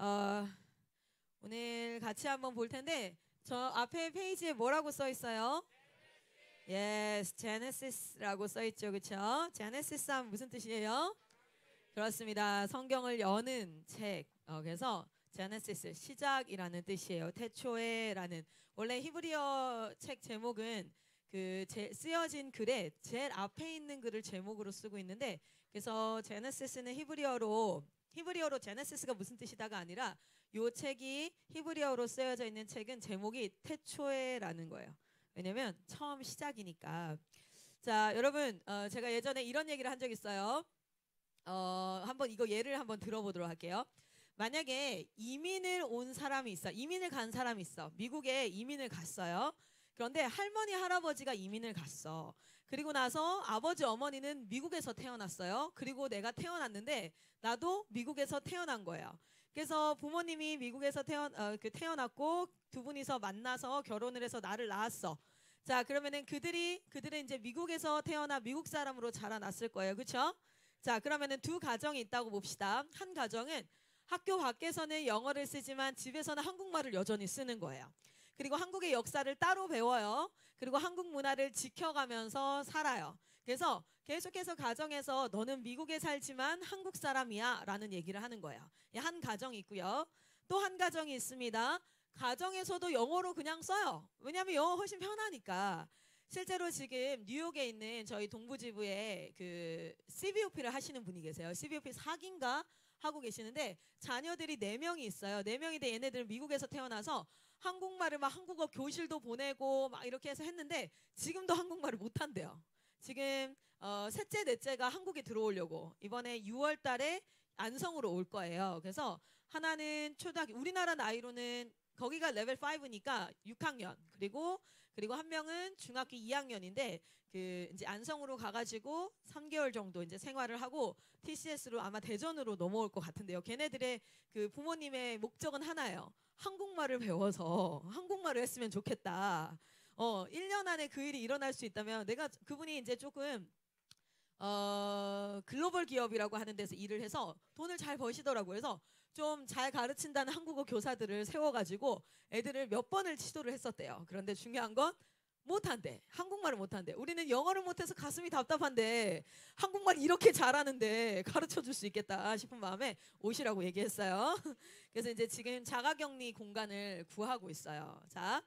어, 오늘 같이 한번 볼 텐데 저 앞에 페이지에 뭐라고 써 있어요? Yes, Genesis라고 써 있죠, 그렇죠? Genesis 하면 무슨 뜻이에요? 그렇습니다. 성경을 여는 책. 그래서 Genesis 시작이라는 뜻이에요. 태초에라는 원래 히브리어 책 제목은 쓰여진 글에 제일 앞에 있는 글을 제목으로 쓰고 있는데 그래서 Genesis는 히브리어로 제네시스가 무슨 뜻이다가 아니라 요 책이 히브리어로 쓰여져 있는 책은 제목이 태초에라는 거예요. 왜냐면 처음 시작이니까. 자, 여러분, 제가 예전에 이런 얘기를 한 적 있어요. 한번 이거 예를 한번 들어보도록 할게요. 만약에 이민을 온 사람이 있어. 이민을 간 사람이 있어. 미국에 이민을 갔어요. 그런데 할머니, 할아버지가 이민을 갔어. 그리고 나서 아버지, 어머니는 미국에서 태어났어요. 그리고 내가 태어났는데 나도 미국에서 태어난 거예요. 그래서 부모님이 미국에서 태어났고 두 분이서 만나서 결혼을 해서 나를 낳았어. 자, 그러면은 그들은 이제 미국에서 태어나 미국 사람으로 자라났을 거예요. 그렇죠? 자, 그러면은 두 가정이 있다고 봅시다. 한 가정은 학교 밖에서는 영어를 쓰지만 집에서는 한국말을 여전히 쓰는 거예요. 그리고 한국의 역사를 따로 배워요. 그리고 한국 문화를 지켜가면서 살아요. 그래서 계속해서 가정에서 너는 미국에 살지만 한국 사람이야 라는 얘기를 하는 거예요. 한 가정이 있고요. 또 한 가정이 있습니다. 가정에서도 영어로 그냥 써요. 왜냐하면 영어 훨씬 편하니까. 실제로 지금 뉴욕에 있는 저희 동부지부에 그 CBOP를 하시는 분이 계세요. CBOP 4기인가 하고 계시는데 자녀들이 4명이 있어요. 4명인데 얘네들은 미국에서 태어나서 한국말을 막 한국어 교실도 보내고 막 이렇게 해서 했는데 지금도 한국말을 못한대요. 지금 셋째, 넷째가 한국에 들어오려고 이번에 6월 달에 안성으로 올 거예요. 그래서 하나는 초등학교, 우리나라 나이로는 거기가 레벨 5니까 6학년 그리고 한 명은 중학교 2학년인데 이제 안성으로 가가지고 3개월 정도 이제 생활을 하고 TCS로 아마 대전으로 넘어올 것 같은데요. 걔네들의 그 부모님의 목적은 하나예요. 한국말을 배워서 한국말을 했으면 좋겠다. 1년 안에 그 일이 일어날 수 있다면 그분이 이제 조금 글로벌 기업이라고 하는 데서 일을 해서 돈을 잘 버시더라고요. 그래서 좀 잘 가르친다는 한국어 교사들을 세워가지고 애들을 몇 번을 시도를 했었대요. 그런데 중요한 건 못한대. 한국말을 못한대. 우리는 영어를 못해서 가슴이 답답한데 한국말 이렇게 잘하는데 가르쳐줄 수 있겠다 싶은 마음에 오시라고 얘기했어요. 그래서 이제 지금 자가격리 공간을 구하고 있어요. 자,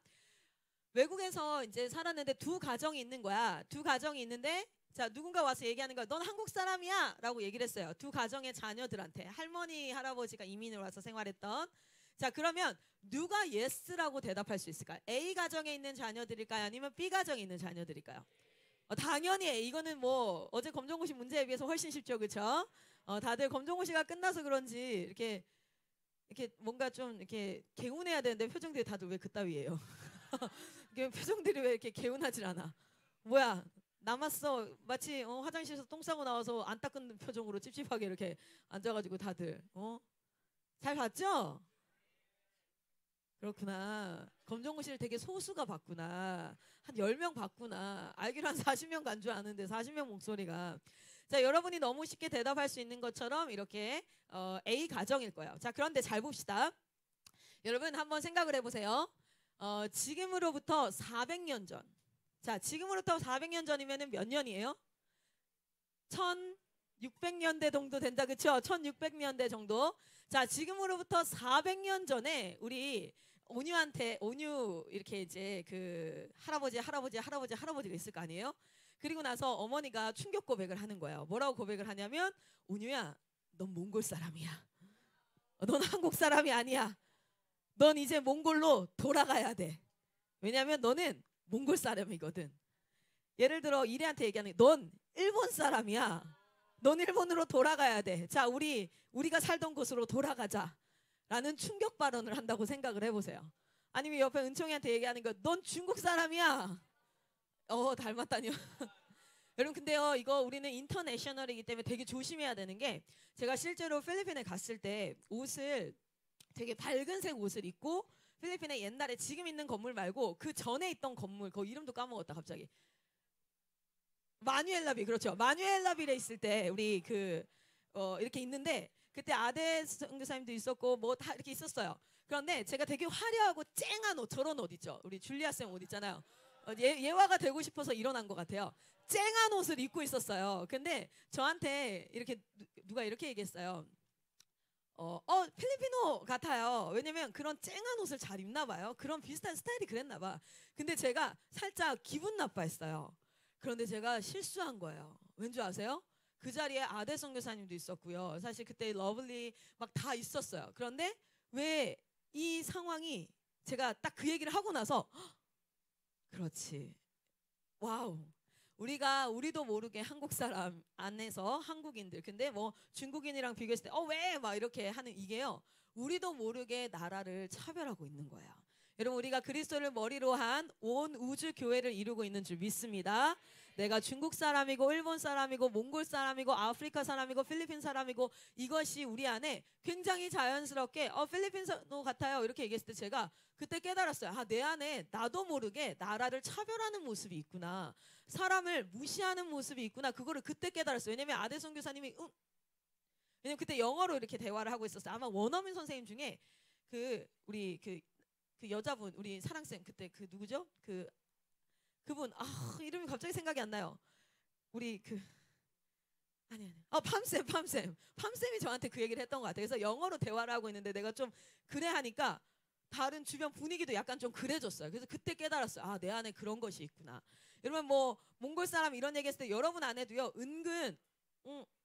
외국에서 이제 살았는데 두 가정이 있는 거야. 두 가정이 있는데 자, 누군가 와서 얘기하는 거야. 넌 한국 사람이야 라고 얘기를 했어요. 두 가정의 자녀들한테. 할머니, 할아버지가 이민을 와서 생활했던. 자, 그러면 누가 yes라고 대답할 수 있을까요? A 가정에 있는 자녀들일까요? 아니면 B 가정에 있는 자녀들일까요? 당연히 A. 이거는 뭐 어제 검정고시 문제에 비해서 훨씬 쉽죠. 그렇죠? 다들 검정고시가 끝나서 그런지 이렇게 뭔가 좀 이렇게 개운해야 되는데 표정들이 다들 왜 그따위예요? 표정들이 왜 이렇게 개운하질 않아? 뭐야? 남았어. 마치 화장실에서 똥 싸고 나와서 안 닦은 표정으로 찝찝하게 이렇게 앉아가지고 다들 잘 봤죠? 그렇구나. 검정고시를 되게 소수가 봤구나. 한 10명 봤구나. 알기로 한 40명 간 줄 아는데 40명 목소리가. 자, 여러분이 너무 쉽게 대답할 수 있는 것처럼 이렇게 A 가정일 거예요. 자, 그런데 잘 봅시다. 여러분 한번 생각을 해보세요. 지금으로부터 400년 전. 자, 지금으로부터 400년 전이면 몇 년이에요? 1600년대 정도 된다. 그쵸? 1600년대 정도. 자, 지금으로부터 400년 전에 우리 온유 이렇게 이제 그 할아버지가 있을 거 아니에요? 그리고 나서 어머니가 충격 고백을 하는 거예요. 뭐라고 고백을 하냐면 온유야, 넌 몽골 사람이야. 넌 한국 사람이 아니야. 넌 이제 몽골로 돌아가야 돼. 왜냐면 너는 몽골 사람이거든. 예를 들어 이래한테 얘기하는 게 넌 일본 사람이야. 넌 일본으로 돌아가야 돼. 자, 우리가 살던 곳으로 돌아가자. 라는 충격 발언을 한다고 생각을 해보세요. 아니면 옆에 은총이한테 얘기하는 거 넌 중국 사람이야. 닮았다니요. 여러분 근데요 이거 우리는 인터내셔널이기 때문에 되게 조심해야 되는 게 제가 실제로 필리핀에 갔을 때 옷을 되게 밝은색 옷을 입고 필리핀에 옛날에 지금 있는 건물 말고 그 전에 있던 건물 그 이름도 까먹었다 갑자기. 마뉴엘라빌. 그렇죠. 마뉴엘라빌에 있을 때 우리 이렇게 있는데 그때 아대 선교사님도 있었고 뭐 다 이렇게 있었어요. 그런데 제가 되게 화려하고 쨍한 옷, 저런 옷 있죠. 우리 줄리아 쌤 옷 있잖아요. 예화가 되고 싶어서 일어난 것 같아요. 쨍한 옷을 입고 있었어요. 근데 저한테 이렇게 누가 이렇게 얘기했어요. 필리핀어 같아요. 왜냐면 그런 쨍한 옷을 잘 입나 봐요. 그런 비슷한 스타일이 그랬나 봐. 근데 제가 살짝 기분 나빠했어요. 그런데 제가 실수한 거예요. 왠지 아세요? 그 자리에 아대 선교사님도 있었고요. 사실 그때 러블리 막 다 있었어요. 그런데 왜 이 상황이 제가 딱 그 얘기를 하고 나서 그렇지. 와우. 우리도 모르게 한국 사람 안에서 한국인들. 근데 뭐 중국인이랑 비교했을 때 왜? 막 이렇게 하는 이게요. 우리도 모르게 나라를 차별하고 있는 거예요. 여러분 우리가 그리스도를 머리로 한 온 우주 교회를 이루고 있는 줄 믿습니다. 내가 중국 사람이고 일본 사람이고 몽골 사람이고 아프리카 사람이고 필리핀 사람이고 이것이 우리 안에 굉장히 자연스럽게 필리핀도 같아요 이렇게 얘기했을 때 제가 그때 깨달았어요. 내 안에 나도 모르게 나라를 차별하는 모습이 있구나. 사람을 무시하는 모습이 있구나. 그거를 그때 깨달았어요. 왜냐면 아대 선교사님이 왜냐면 그때 영어로 이렇게 대화를 하고 있었어요. 아마 원어민 선생님 중에 우리 그 여자분 우리 사랑쌤 그때 누구죠? 그분 이름이 갑자기 생각이 안 나요. 우리 아니 팜쌤이 저한테 그 얘기를 했던 것 같아요. 그래서 영어로 대화를 하고 있는데 내가 좀 그래 하니까 다른 주변 분위기도 약간 좀 그래졌어요. 그래서 그때 깨달았어요. 내 안에 그런 것이 있구나. 여러분 뭐 몽골 사람 이런 얘기했을 때 여러분 안에도요 은근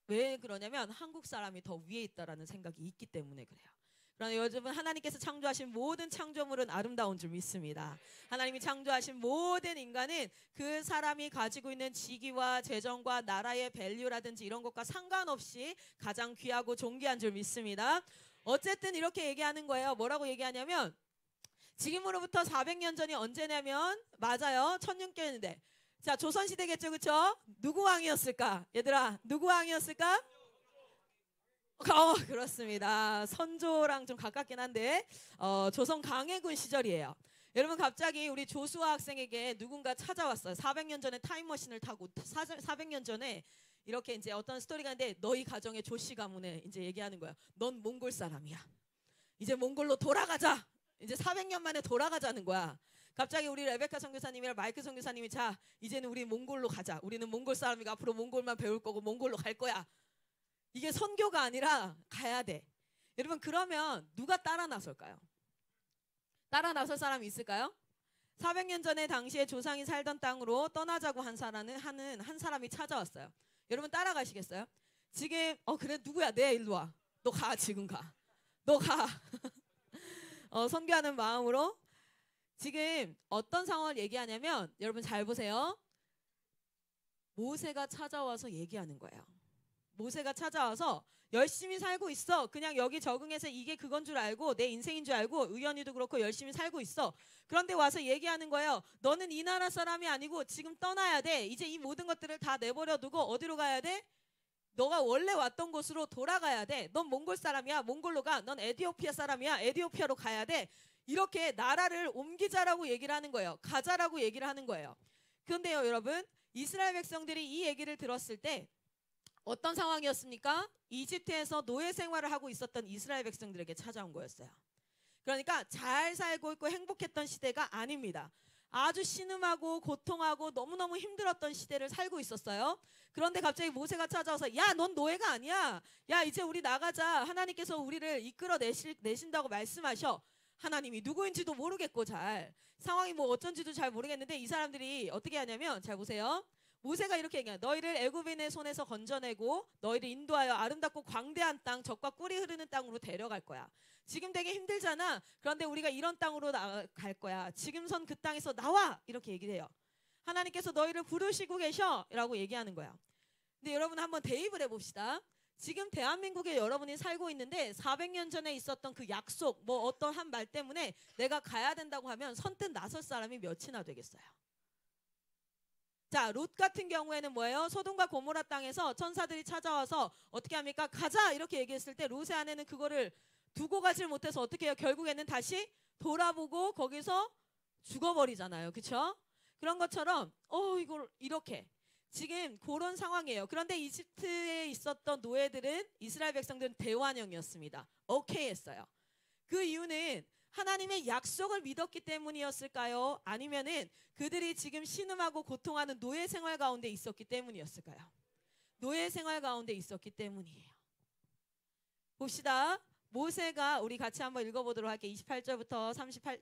왜 그러냐면 한국 사람이 더 위에 있다라는 생각이 있기 때문에 그래요. 그러나 요즘은 하나님께서 창조하신 모든 창조물은 아름다운 줄 믿습니다. 하나님이 창조하신 모든 인간은 그 사람이 가지고 있는 직위와 재정과 나라의 밸류라든지 이런 것과 상관없이 가장 귀하고 존귀한 줄 믿습니다. 어쨌든 이렇게 얘기하는 거예요. 뭐라고 얘기하냐면 지금으로부터 400년 전이 언제냐면 맞아요. 1600년인데 자 조선시대겠죠. 그렇죠? 누구 왕이었을까? 얘들아 누구 왕이었을까? 그렇습니다. 선조랑 좀 가깝긴 한데 조선 강해군 시절이에요. 여러분 갑자기 우리 조수아 학생에게 누군가 찾아왔어요. 400년 전에 타임머신을 타고 400년 전에 이렇게 이제 어떤 스토리가 있는데 너희 가정의 조씨 가문에 이제 얘기하는 거야. 넌 몽골 사람이야. 이제 몽골로 돌아가자. 이제 400년 만에 돌아가자는 거야. 갑자기 우리 레베카 선교사님이랑 마이크 선교사님이 자 이제는 우리 몽골로 가자. 우리는 몽골 사람이고 앞으로 몽골만 배울 거고 몽골로 갈 거야. 이게 선교가 아니라 가야 돼. 여러분 그러면 누가 따라 나설까요? 따라 나설 사람이 있을까요? 400년 전에 당시에 조상이 살던 땅으로 떠나자고 한 사람이 찾아왔어요. 여러분 따라가시겠어요? 지금 그래 누구야? 네 일로 와. 너 가 지금 가. 너 가. 선교하는 마음으로 지금 어떤 상황을 얘기하냐면 여러분 잘 보세요. 모세가 찾아와서 얘기하는 거예요. 모세가 찾아와서 열심히 살고 있어. 그냥 여기 적응해서 이게 그건 줄 알고 내 인생인 줄 알고 의연이도 그렇고 열심히 살고 있어. 그런데 와서 얘기하는 거예요. 너는 이 나라 사람이 아니고 지금 떠나야 돼. 이제 이 모든 것들을 다 내버려 두고 어디로 가야 돼? 너가 원래 왔던 곳으로 돌아가야 돼. 넌 몽골 사람이야. 몽골로 가. 넌 에티오피아 사람이야. 에티오피아로 가야 돼. 이렇게 나라를 옮기자라고 얘기를 하는 거예요. 가자라고 얘기를 하는 거예요. 그런데요 여러분 이스라엘 백성들이 이 얘기를 들었을 때 어떤 상황이었습니까? 이집트에서 노예 생활을 하고 있었던 이스라엘 백성들에게 찾아온 거였어요. 그러니까 잘 살고 있고 행복했던 시대가 아닙니다. 아주 신음하고 고통하고 너무너무 힘들었던 시대를 살고 있었어요. 그런데 갑자기 모세가 찾아와서 야, 넌 노예가 아니야. 야, 이제 우리 나가자. 하나님께서 우리를 이끌어 내신다고 말씀하셔. 하나님이 누구인지도 모르겠고 상황이 뭐 어쩐지도 잘 모르겠는데 이 사람들이 어떻게 하냐면 잘 보세요. 모세가 이렇게 얘기해요. 너희를 애굽인의 손에서 건져내고 너희를 인도하여 아름답고 광대한 땅 젖과 꿀이 흐르는 땅으로 데려갈 거야. 지금 되게 힘들잖아. 그런데 우리가 이런 땅으로 갈 거야. 지금 선 그 땅에서 나와. 이렇게 얘기를 해요. 하나님께서 너희를 부르시고 계셔 라고 얘기하는 거야. 근데 여러분 한번 대입을 해봅시다. 지금 대한민국에 여러분이 살고 있는데 400년 전에 있었던 그 약속 뭐 어떤 한 말 때문에 내가 가야 된다고 하면 선뜻 나설 사람이 몇이나 되겠어요. 자, 롯 같은 경우에는 뭐예요? 소돔과 고모라 땅에서 천사들이 찾아와서 어떻게 합니까? 가자 이렇게 얘기했을 때 롯의 아내는 그거를 두고 가질 못해서 어떻게 해요? 결국에는 다시 돌아보고 거기서 죽어버리잖아요. 그렇죠? 그런 것처럼 이걸 이렇게 지금 그런 상황이에요. 그런데 이집트에 있었던 노예들은 이스라엘 백성들은 대환영이었습니다. 오케이 했어요. 그 이유는 하나님의 약속을 믿었기 때문이었을까요? 아니면은 그들이 지금 신음하고 고통하는 노예 생활 가운데 있었기 때문이었을까요? 노예 생활 가운데 있었기 때문이에요. 봅시다. 모세가, 우리 같이 한번 읽어보도록 할게요. 28절부터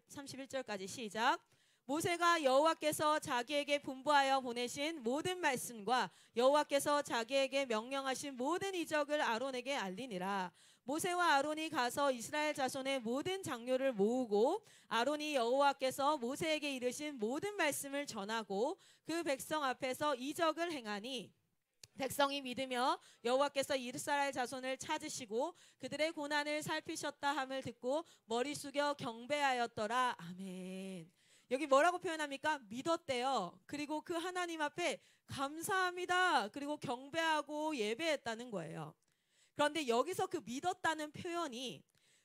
31절까지 시작. 모세가 여호와께서 자기에게 분부하여 보내신 모든 말씀과 여호와께서 자기에게 명령하신 모든 이적을 아론에게 알리니라. 모세와 아론이 가서 이스라엘 자손의 모든 장로를 모으고 아론이 여호와께서 모세에게 이르신 모든 말씀을 전하고 그 백성 앞에서 이적을 행하니 백성이 믿으며 여호와께서 이스라엘 자손을 찾으시고 그들의 고난을 살피셨다 함을 듣고 머리 숙여 경배하였더라. 아멘. 여기 뭐라고 표현합니까? 믿었대요. 그리고 그 하나님 앞에 감사합니다. 그리고 경배하고 예배했다는 거예요. 그런데 여기서 그 믿었다는 표현이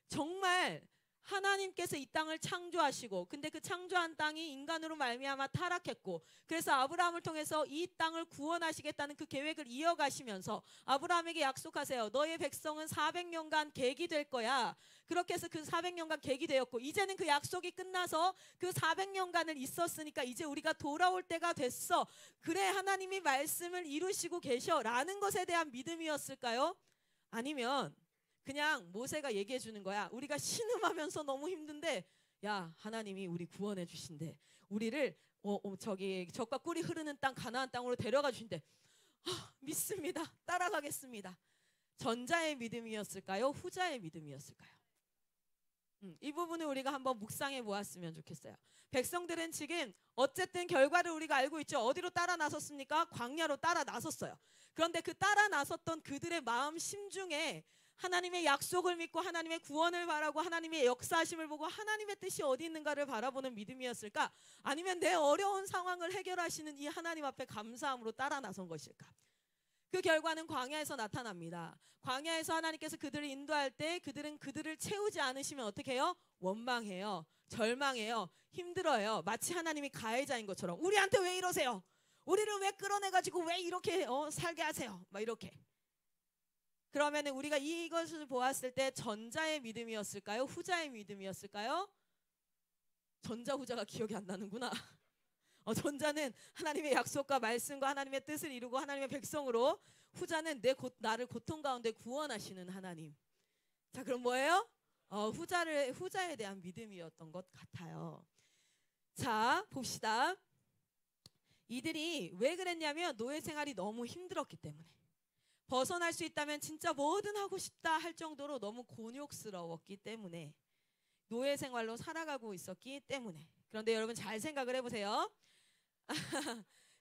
정말 하나님께서 이 땅을 창조하시고 근데 그 창조한 땅이 인간으로 말미암아 타락했고 그래서 아브라함을 통해서 이 땅을 구원하시겠다는 그 계획을 이어가시면서 아브라함에게 약속하세요. 너의 백성은 400년간 객이 될 거야. 그렇게 해서 그 400년간 객이 되었고 이제는 그 약속이 끝나서 그 400년간을 있었으니까 이제 우리가 돌아올 때가 됐어. 그래 하나님이 말씀을 이루시고 계셔라는 것에 대한 믿음이었을까요? 아니면 그냥 모세가 얘기해 주는 거야. 우리가 신음하면서 너무 힘든데 야 하나님이 우리 구원해 주신대. 우리를 저기 젖과 꿀이 흐르는 땅 가나안 땅으로 데려가 주신대. 믿습니다. 따라가겠습니다. 전자의 믿음이었을까요? 후자의 믿음이었을까요? 이 부분을 우리가 한번 묵상해 보았으면 좋겠어요. 백성들은 지금 어쨌든 결과를 우리가 알고 있죠. 어디로 따라 나섰습니까? 광야로 따라 나섰어요. 그런데 그 따라 나섰던 그들의 마음 심중에 하나님의 약속을 믿고 하나님의 구원을 바라고 하나님의 역사하심을 보고 하나님의 뜻이 어디 있는가를 바라보는 믿음이었을까? 아니면 내 어려운 상황을 해결하시는 이 하나님 앞에 감사함으로 따라 나선 것일까? 그 결과는 광야에서 나타납니다. 광야에서 하나님께서 그들을 인도할 때 그들은 그들을 채우지 않으시면 어떻게 해요? 원망해요. 절망해요. 힘들어요. 마치 하나님이 가해자인 것처럼 우리한테 왜 이러세요? 우리를 왜 끌어내가지고 왜 이렇게 살게 하세요? 막 이렇게. 그러면 우리가 이것을 보았을 때 전자의 믿음이었을까요? 후자의 믿음이었을까요? 전자 후자가 기억이 안 나는구나. 전자는 하나님의 약속과 말씀과 하나님의 뜻을 이루고 하나님의 백성으로, 후자는 나를 고통 가운데 구원하시는 하나님. 자, 그럼 뭐예요? 후자에 대한 믿음이었던 것 같아요. 자, 봅시다. 이들이 왜 그랬냐면 노예 생활이 너무 힘들었기 때문에. 벗어날 수 있다면 진짜 뭐든 하고 싶다 할 정도로 너무 곤욕스러웠기 때문에, 노예 생활로 살아가고 있었기 때문에. 그런데 여러분 잘 생각을 해보세요.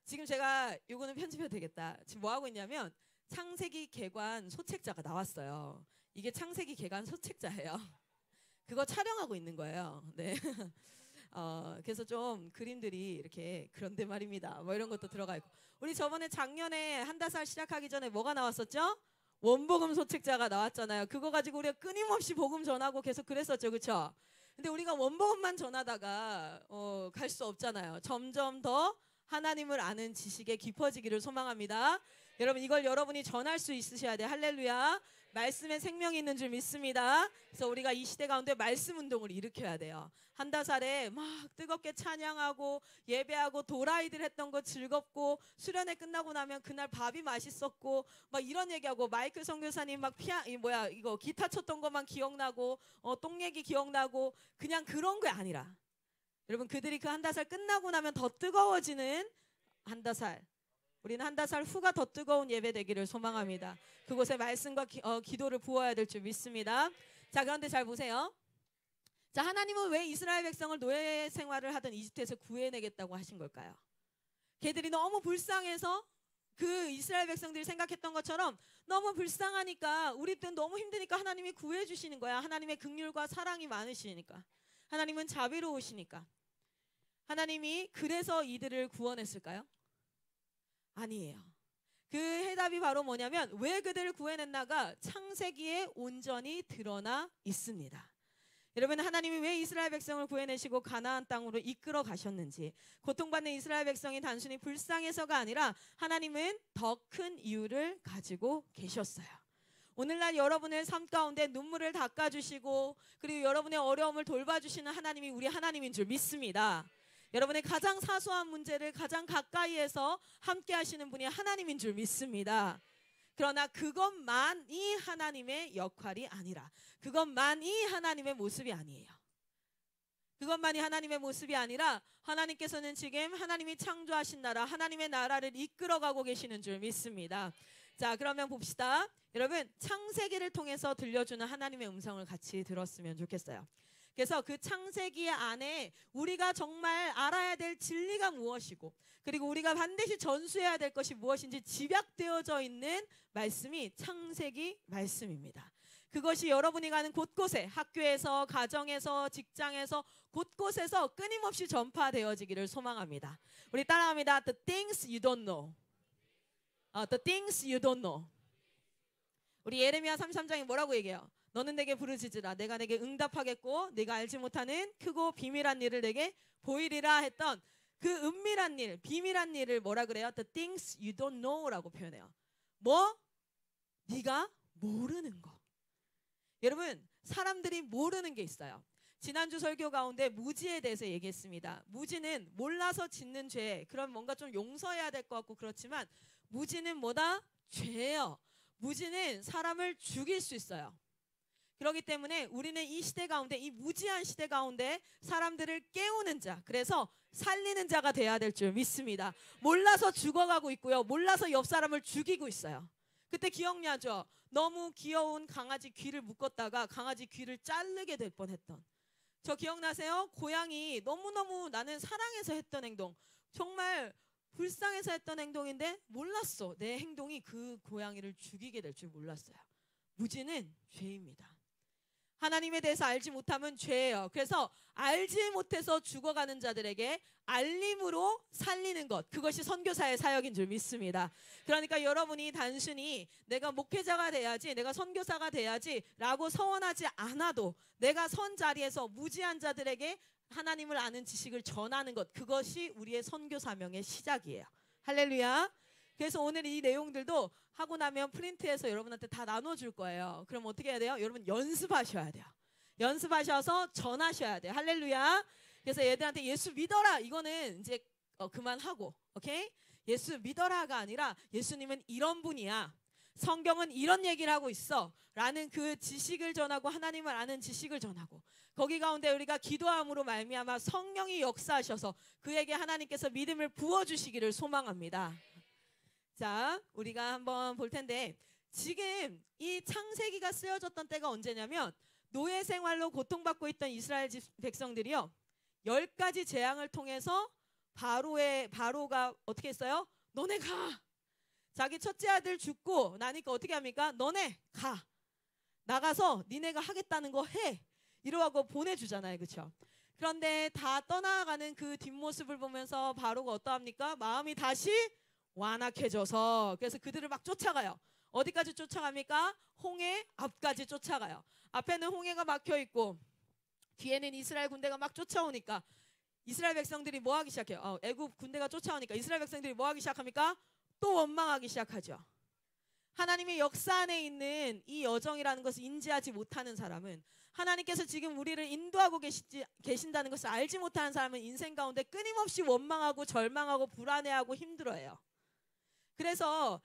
지금 제가 요거는 편집해도 되겠다. 지금 뭐 하고 있냐면 창세기 개관 소책자가 나왔어요. 이게 창세기 개관 소책자예요. 그거 촬영하고 있는 거예요. 네. 그래서 좀 그림들이 이렇게 그런데 말입니다. 뭐 이런 것도 들어가 있고. 우리 저번에 작년에 한다살 시작하기 전에 뭐가 나왔었죠? 원복음 소책자가 나왔잖아요. 그거 가지고 우리가 끊임없이 복음 전하고 계속 그랬었죠. 그렇죠? 근데 우리가 원복음만 전하다가 갈 수 없잖아요. 점점 더 하나님을 아는 지식에 깊어지기를 소망합니다. 여러분 이걸 여러분이 전할 수 있으셔야 돼요. 할렐루야. 말씀에 생명이 있는 줄 믿습니다. 그래서 우리가 이 시대 가운데 말씀 운동을 일으켜야 돼요. 한다살에 막 뜨겁게 찬양하고 예배하고 도라이들 했던 거 즐겁고, 수련회 끝나고 나면 그날 밥이 맛있었고 막 이런 얘기하고, 마이클 선교사님 막 이거 기타 쳤던 것만 기억나고 똥 얘기 기억나고, 그냥 그런 게 아니라 여러분 그들이 그 한다살 끝나고 나면 더 뜨거워지는 한다살, 우리는 한다살 후가 더 뜨거운 예배 되기를 소망합니다. 그곳에 말씀과 기도를 부어야 될 줄 믿습니다. 자, 그런데 잘 보세요. 자, 하나님은 왜 이스라엘 백성을 노예 생활을 하던 이집트에서 구해내겠다고 하신 걸까요? 걔들이 너무 불쌍해서, 그 이스라엘 백성들이 생각했던 것처럼 너무 불쌍하니까, 우리들 너무 힘드니까 하나님이 구해주시는 거야. 하나님의 긍휼과 사랑이 많으시니까, 하나님은 자비로우시니까. 하나님이 그래서 이들을 구원했을까요? 아니에요. 그 해답이 바로 뭐냐면, 왜 그들을 구해냈나가 창세기에 온전히 드러나 있습니다. 여러분, 하나님이 왜 이스라엘 백성을 구해내시고 가나안 땅으로 이끌어 가셨는지, 고통받는 이스라엘 백성이 단순히 불쌍해서가 아니라 하나님은 더 큰 이유를 가지고 계셨어요. 오늘날 여러분의 삶 가운데 눈물을 닦아주시고 그리고 여러분의 어려움을 돌봐주시는 하나님이 우리 하나님인 줄 믿습니다. 여러분의 가장 사소한 문제를 가장 가까이에서 함께 하시는 분이 하나님인 줄 믿습니다. 그러나 그것만이 하나님의 역할이 아니라, 그것만이 하나님의 모습이 아니에요. 그것만이 하나님의 모습이 아니라 하나님께서는 지금 하나님이 창조하신 나라, 하나님의 나라를 이끌어가고 계시는 줄 믿습니다. 자, 그러면 봅시다. 여러분, 창세기를 통해서 들려주는 하나님의 음성을 같이 들었으면 좋겠어요. 그래서 그 창세기 안에 우리가 정말 알아야 될 진리가 무엇이고, 그리고 우리가 반드시 전수해야 될 것이 무엇인지 집약되어져 있는 말씀이 창세기 말씀입니다. 그것이 여러분이 가는 곳곳에, 학교에서, 가정에서, 직장에서, 곳곳에서 끊임없이 전파되어지기를 소망합니다. 우리 따라합니다. The things you don't know. The things you don't know. 우리 예레미야 33장에 뭐라고 얘기해요? 너는 내게 부르짖으라. 내가 내게 응답하겠고 네가 알지 못하는 크고 비밀한 일을 내게 보이리라 했던 그 은밀한 일, 비밀한 일을 뭐라 그래요? The things you don't know라고 표현해요. 뭐? 네가 모르는 거. 여러분, 사람들이 모르는 게 있어요. 지난주 설교 가운데 무지에 대해서 얘기했습니다. 무지는 몰라서 짓는 죄, 그럼 뭔가 좀 용서해야 될 것 같고 그렇지만 무지는 뭐다? 죄예요. 무지는 사람을 죽일 수 있어요. 그렇기 때문에 우리는 이 시대 가운데, 이 무지한 시대 가운데 사람들을 깨우는 자, 그래서 살리는 자가 돼야 될 줄 믿습니다. 몰라서 죽어가고 있고요. 몰라서 옆 사람을 죽이고 있어요. 그때 기억나죠? 너무 귀여운 강아지 귀를 묶었다가 강아지 귀를 자르게 될 뻔했던. 저 기억나세요? 고양이 너무너무 나는 사랑해서 했던 행동, 정말 불쌍해서 했던 행동인데 몰랐어. 내 행동이 그 고양이를 죽이게 될 줄 몰랐어요. 무지는 죄입니다. 하나님에 대해서 알지 못하면 죄예요. 그래서 알지 못해서 죽어가는 자들에게 알림으로 살리는 것, 그것이 선교사의 사역인 줄 믿습니다. 그러니까 여러분이 단순히 내가 목회자가 돼야지, 내가 선교사가 돼야지 라고 서원하지 않아도 내가 선 자리에서 무지한 자들에게 하나님을 아는 지식을 전하는 것, 그것이 우리의 선교 사명의 시작이에요. 할렐루야. 그래서 오늘 이 내용들도 하고 나면 프린트해서 여러분한테 다 나눠줄 거예요. 그럼 어떻게 해야 돼요? 여러분 연습하셔야 돼요. 연습하셔서 전하셔야 돼요. 할렐루야. 그래서 얘들한테 예수 믿어라, 이거는 이제 그만하고, 오케이? 예수 믿어라가 아니라 예수님은 이런 분이야, 성경은 이런 얘기를 하고 있어 라는 그 지식을 전하고, 하나님을 아는 지식을 전하고, 거기 가운데 우리가 기도함으로 말미암아 성령이 역사하셔서 그에게 하나님께서 믿음을 부어주시기를 소망합니다. 자, 우리가 한번 볼 텐데, 지금 이 창세기가 쓰여졌던 때가 언제냐면 노예 생활로 고통받고 있던 이스라엘 백성들이요, 10가지 재앙을 통해서 바로가 어떻게 했어요? 너네 가. 자기 첫째 아들 죽고 나니까 어떻게 합니까? 너네 가. 나가서 니네가 하겠다는 거 해. 이러고 보내주잖아요. 그렇죠? 그런데 다 떠나가는 그 뒷모습을 보면서 바로가 어떠합니까? 마음이 다시 완악해져서, 그래서 그들을 막 쫓아가요. 어디까지 쫓아갑니까? 홍해 앞까지 쫓아가요. 앞에는 홍해가 막혀있고 뒤에는 이스라엘 군대가 막 쫓아오니까 이스라엘 백성들이 뭐 하기 시작해요? 애굽 군대가 쫓아오니까 이스라엘 백성들이 뭐 하기 시작합니까? 또 원망하기 시작하죠. 하나님의 역사 안에 있는 이 여정이라는 것을 인지하지 못하는 사람은, 하나님께서 지금 우리를 인도하고 계신다는 것을 알지 못하는 사람은 인생 가운데 끊임없이 원망하고 절망하고 불안해하고 힘들어해요. 그래서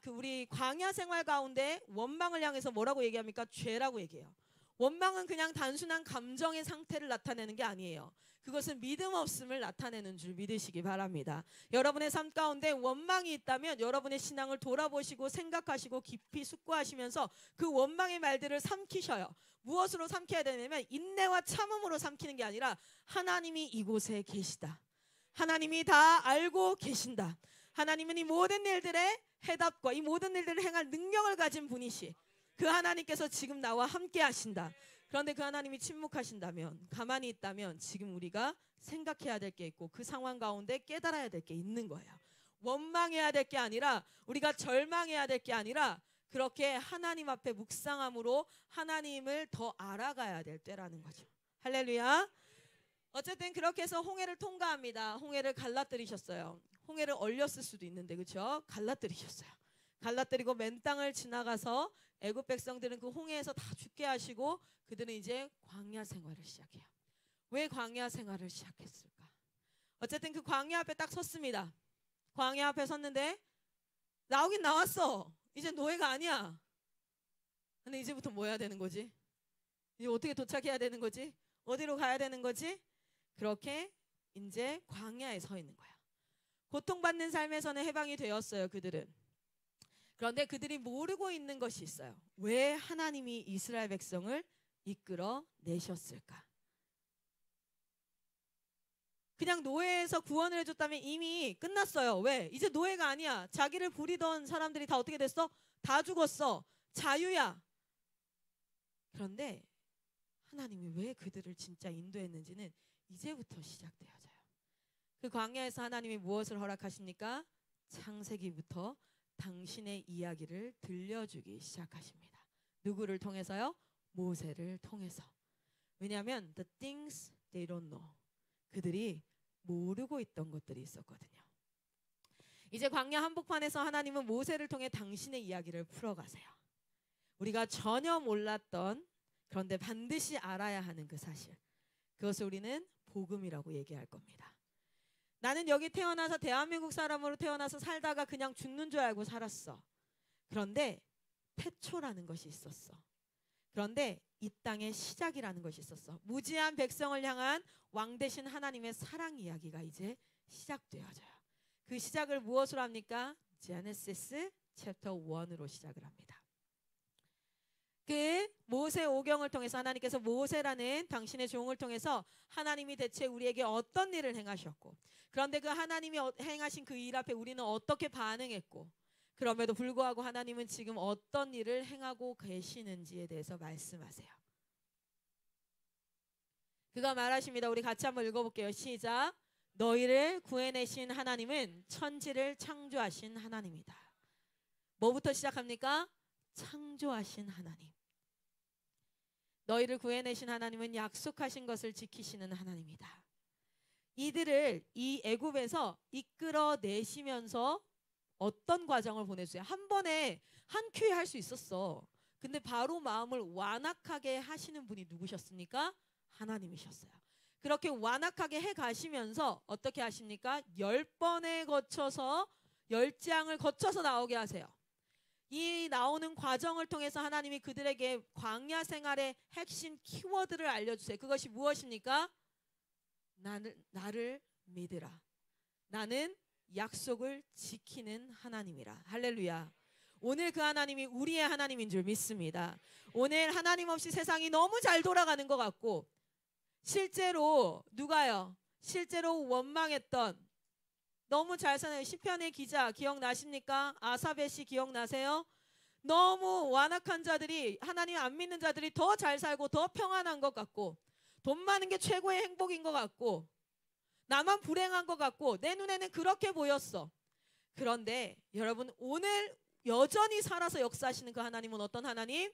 우리 광야 생활 가운데 원망을 향해서 뭐라고 얘기합니까? 죄라고 얘기해요. 원망은 그냥 단순한 감정의 상태를 나타내는 게 아니에요. 그것은 믿음 없음을 나타내는 줄 믿으시기 바랍니다. 여러분의 삶 가운데 원망이 있다면 여러분의 신앙을 돌아보시고 생각하시고 깊이 숙고하시면서 그 원망의 말들을 삼키셔요. 무엇으로 삼켜야 되냐면 인내와 참음으로 삼키는 게 아니라 하나님이 이곳에 계시다, 하나님이 다 알고 계신다, 하나님은 이 모든 일들의 해답과 이 모든 일들을 행할 능력을 가진 분이시, 그 하나님께서 지금 나와 함께 하신다. 그런데 그 하나님이 침묵하신다면, 가만히 있다면 지금 우리가 생각해야 될 게 있고 그 상황 가운데 깨달아야 될 게 있는 거예요. 원망해야 될 게 아니라, 우리가 절망해야 될 게 아니라 그렇게 하나님 앞에 묵상함으로 하나님을 더 알아가야 될 때라는 거죠. 할렐루야. 어쨌든 그렇게 해서 홍해를 통과합니다. 홍해를 갈라뜨리셨어요. 홍해를 얼렸을 수도 있는데 그렇죠? 갈라뜨리셨어요. 갈라뜨리고 맨 땅을 지나가서 애굽 백성들은 그 홍해에서 다 죽게 하시고 그들은 이제 광야 생활을 시작해요. 왜 광야 생활을 시작했을까? 어쨌든 그 광야 앞에 딱 섰습니다. 광야 앞에 섰는데 나오긴 나왔어. 이제 노예가 아니야. 근데 이제부터 뭐 해야 되는 거지? 이제 어떻게 도착해야 되는 거지? 어디로 가야 되는 거지? 그렇게 이제 광야에 서 있는 거야. 고통받는 삶에서는 해방이 되었어요. 그들은. 그런데 그들이 모르고 있는 것이 있어요. 왜 하나님이 이스라엘 백성을 이끌어 내셨을까? 그냥 노예에서 구원을 해줬다면 이미 끝났어요. 왜? 이제 노예가 아니야. 자기를 부리던 사람들이 다 어떻게 됐어? 다 죽었어. 자유야. 그런데 하나님이 왜 그들을 진짜 인도했는지는 이제부터 시작되어져요. 그 광야에서 하나님이 무엇을 허락하십니까? 창세기부터 당신의 이야기를 들려주기 시작하십니다. 누구를 통해서요? 모세를 통해서. 왜냐하면 the things they don't know. 그들이 모르고 있던 것들이 있었거든요. 이제 광야 한복판에서 하나님은 모세를 통해 당신의 이야기를 풀어가세요. 우리가 전혀 몰랐던 그런데 반드시 알아야 하는 그 사실. 그것을 우리는 복음이라고 얘기할 겁니다. 나는 여기 태어나서 대한민국 사람으로 태어나서 살다가 그냥 죽는 줄 알고 살았어. 그런데 태초라는 것이 있었어. 그런데 이 땅의 시작이라는 것이 있었어. 무지한 백성을 향한 왕 대신 하나님의 사랑 이야기가 이제 시작되어져요. 그 시작을 무엇으로 합니까? 제네시스 챕터 1으로 시작을 합니다. 그 모세 오경을 통해서 하나님께서 모세라는 당신의 종을 통해서 하나님이 대체 우리에게 어떤 일을 행하셨고, 그런데 그 하나님이 행하신 그 일 앞에 우리는 어떻게 반응했고, 그럼에도 불구하고 하나님은 지금 어떤 일을 행하고 계시는지에 대해서 말씀하세요. 그가 말하십니다. 우리 같이 한번 읽어볼게요. 시작. 너희를 구해내신 하나님은 천지를 창조하신 하나님이다. 뭐부터 시작합니까? 창조하신 하나님. 너희를 구해내신 하나님은 약속하신 것을 지키시는 하나님이다. 이들을 이 애굽에서 이끌어내시면서 어떤 과정을 보내주세요? 한 번에 한 큐에 할 수 있었어. 근데 바로 마음을 완악하게 하시는 분이 누구셨습니까? 하나님이셨어요. 그렇게 완악하게 해가시면서 어떻게 하십니까? 10번에 거쳐서 10장을 거쳐서 나오게 하세요. 이 나오는 과정을 통해서 하나님이 그들에게 광야 생활의 핵심 키워드를 알려주세요. 그것이 무엇입니까? 나를 믿으라. 나는 약속을 지키는 하나님이라. 할렐루야. 오늘 그 하나님이 우리의 하나님인 줄 믿습니다. 오늘 하나님 없이 세상이 너무 잘 돌아가는 것 같고, 실제로 누가요? 실제로 원망했던, 너무 잘 사는 시편의 기자 기억나십니까? 아사베 씨 기억나세요? 너무 완악한 자들이, 하나님 안 믿는 자들이 더 잘 살고 더 평안한 것 같고, 돈 많은 게 최고의 행복인 것 같고, 나만 불행한 것 같고, 내 눈에는 그렇게 보였어. 그런데 여러분, 오늘 여전히 살아서 역사하시는 그 하나님은 어떤 하나님?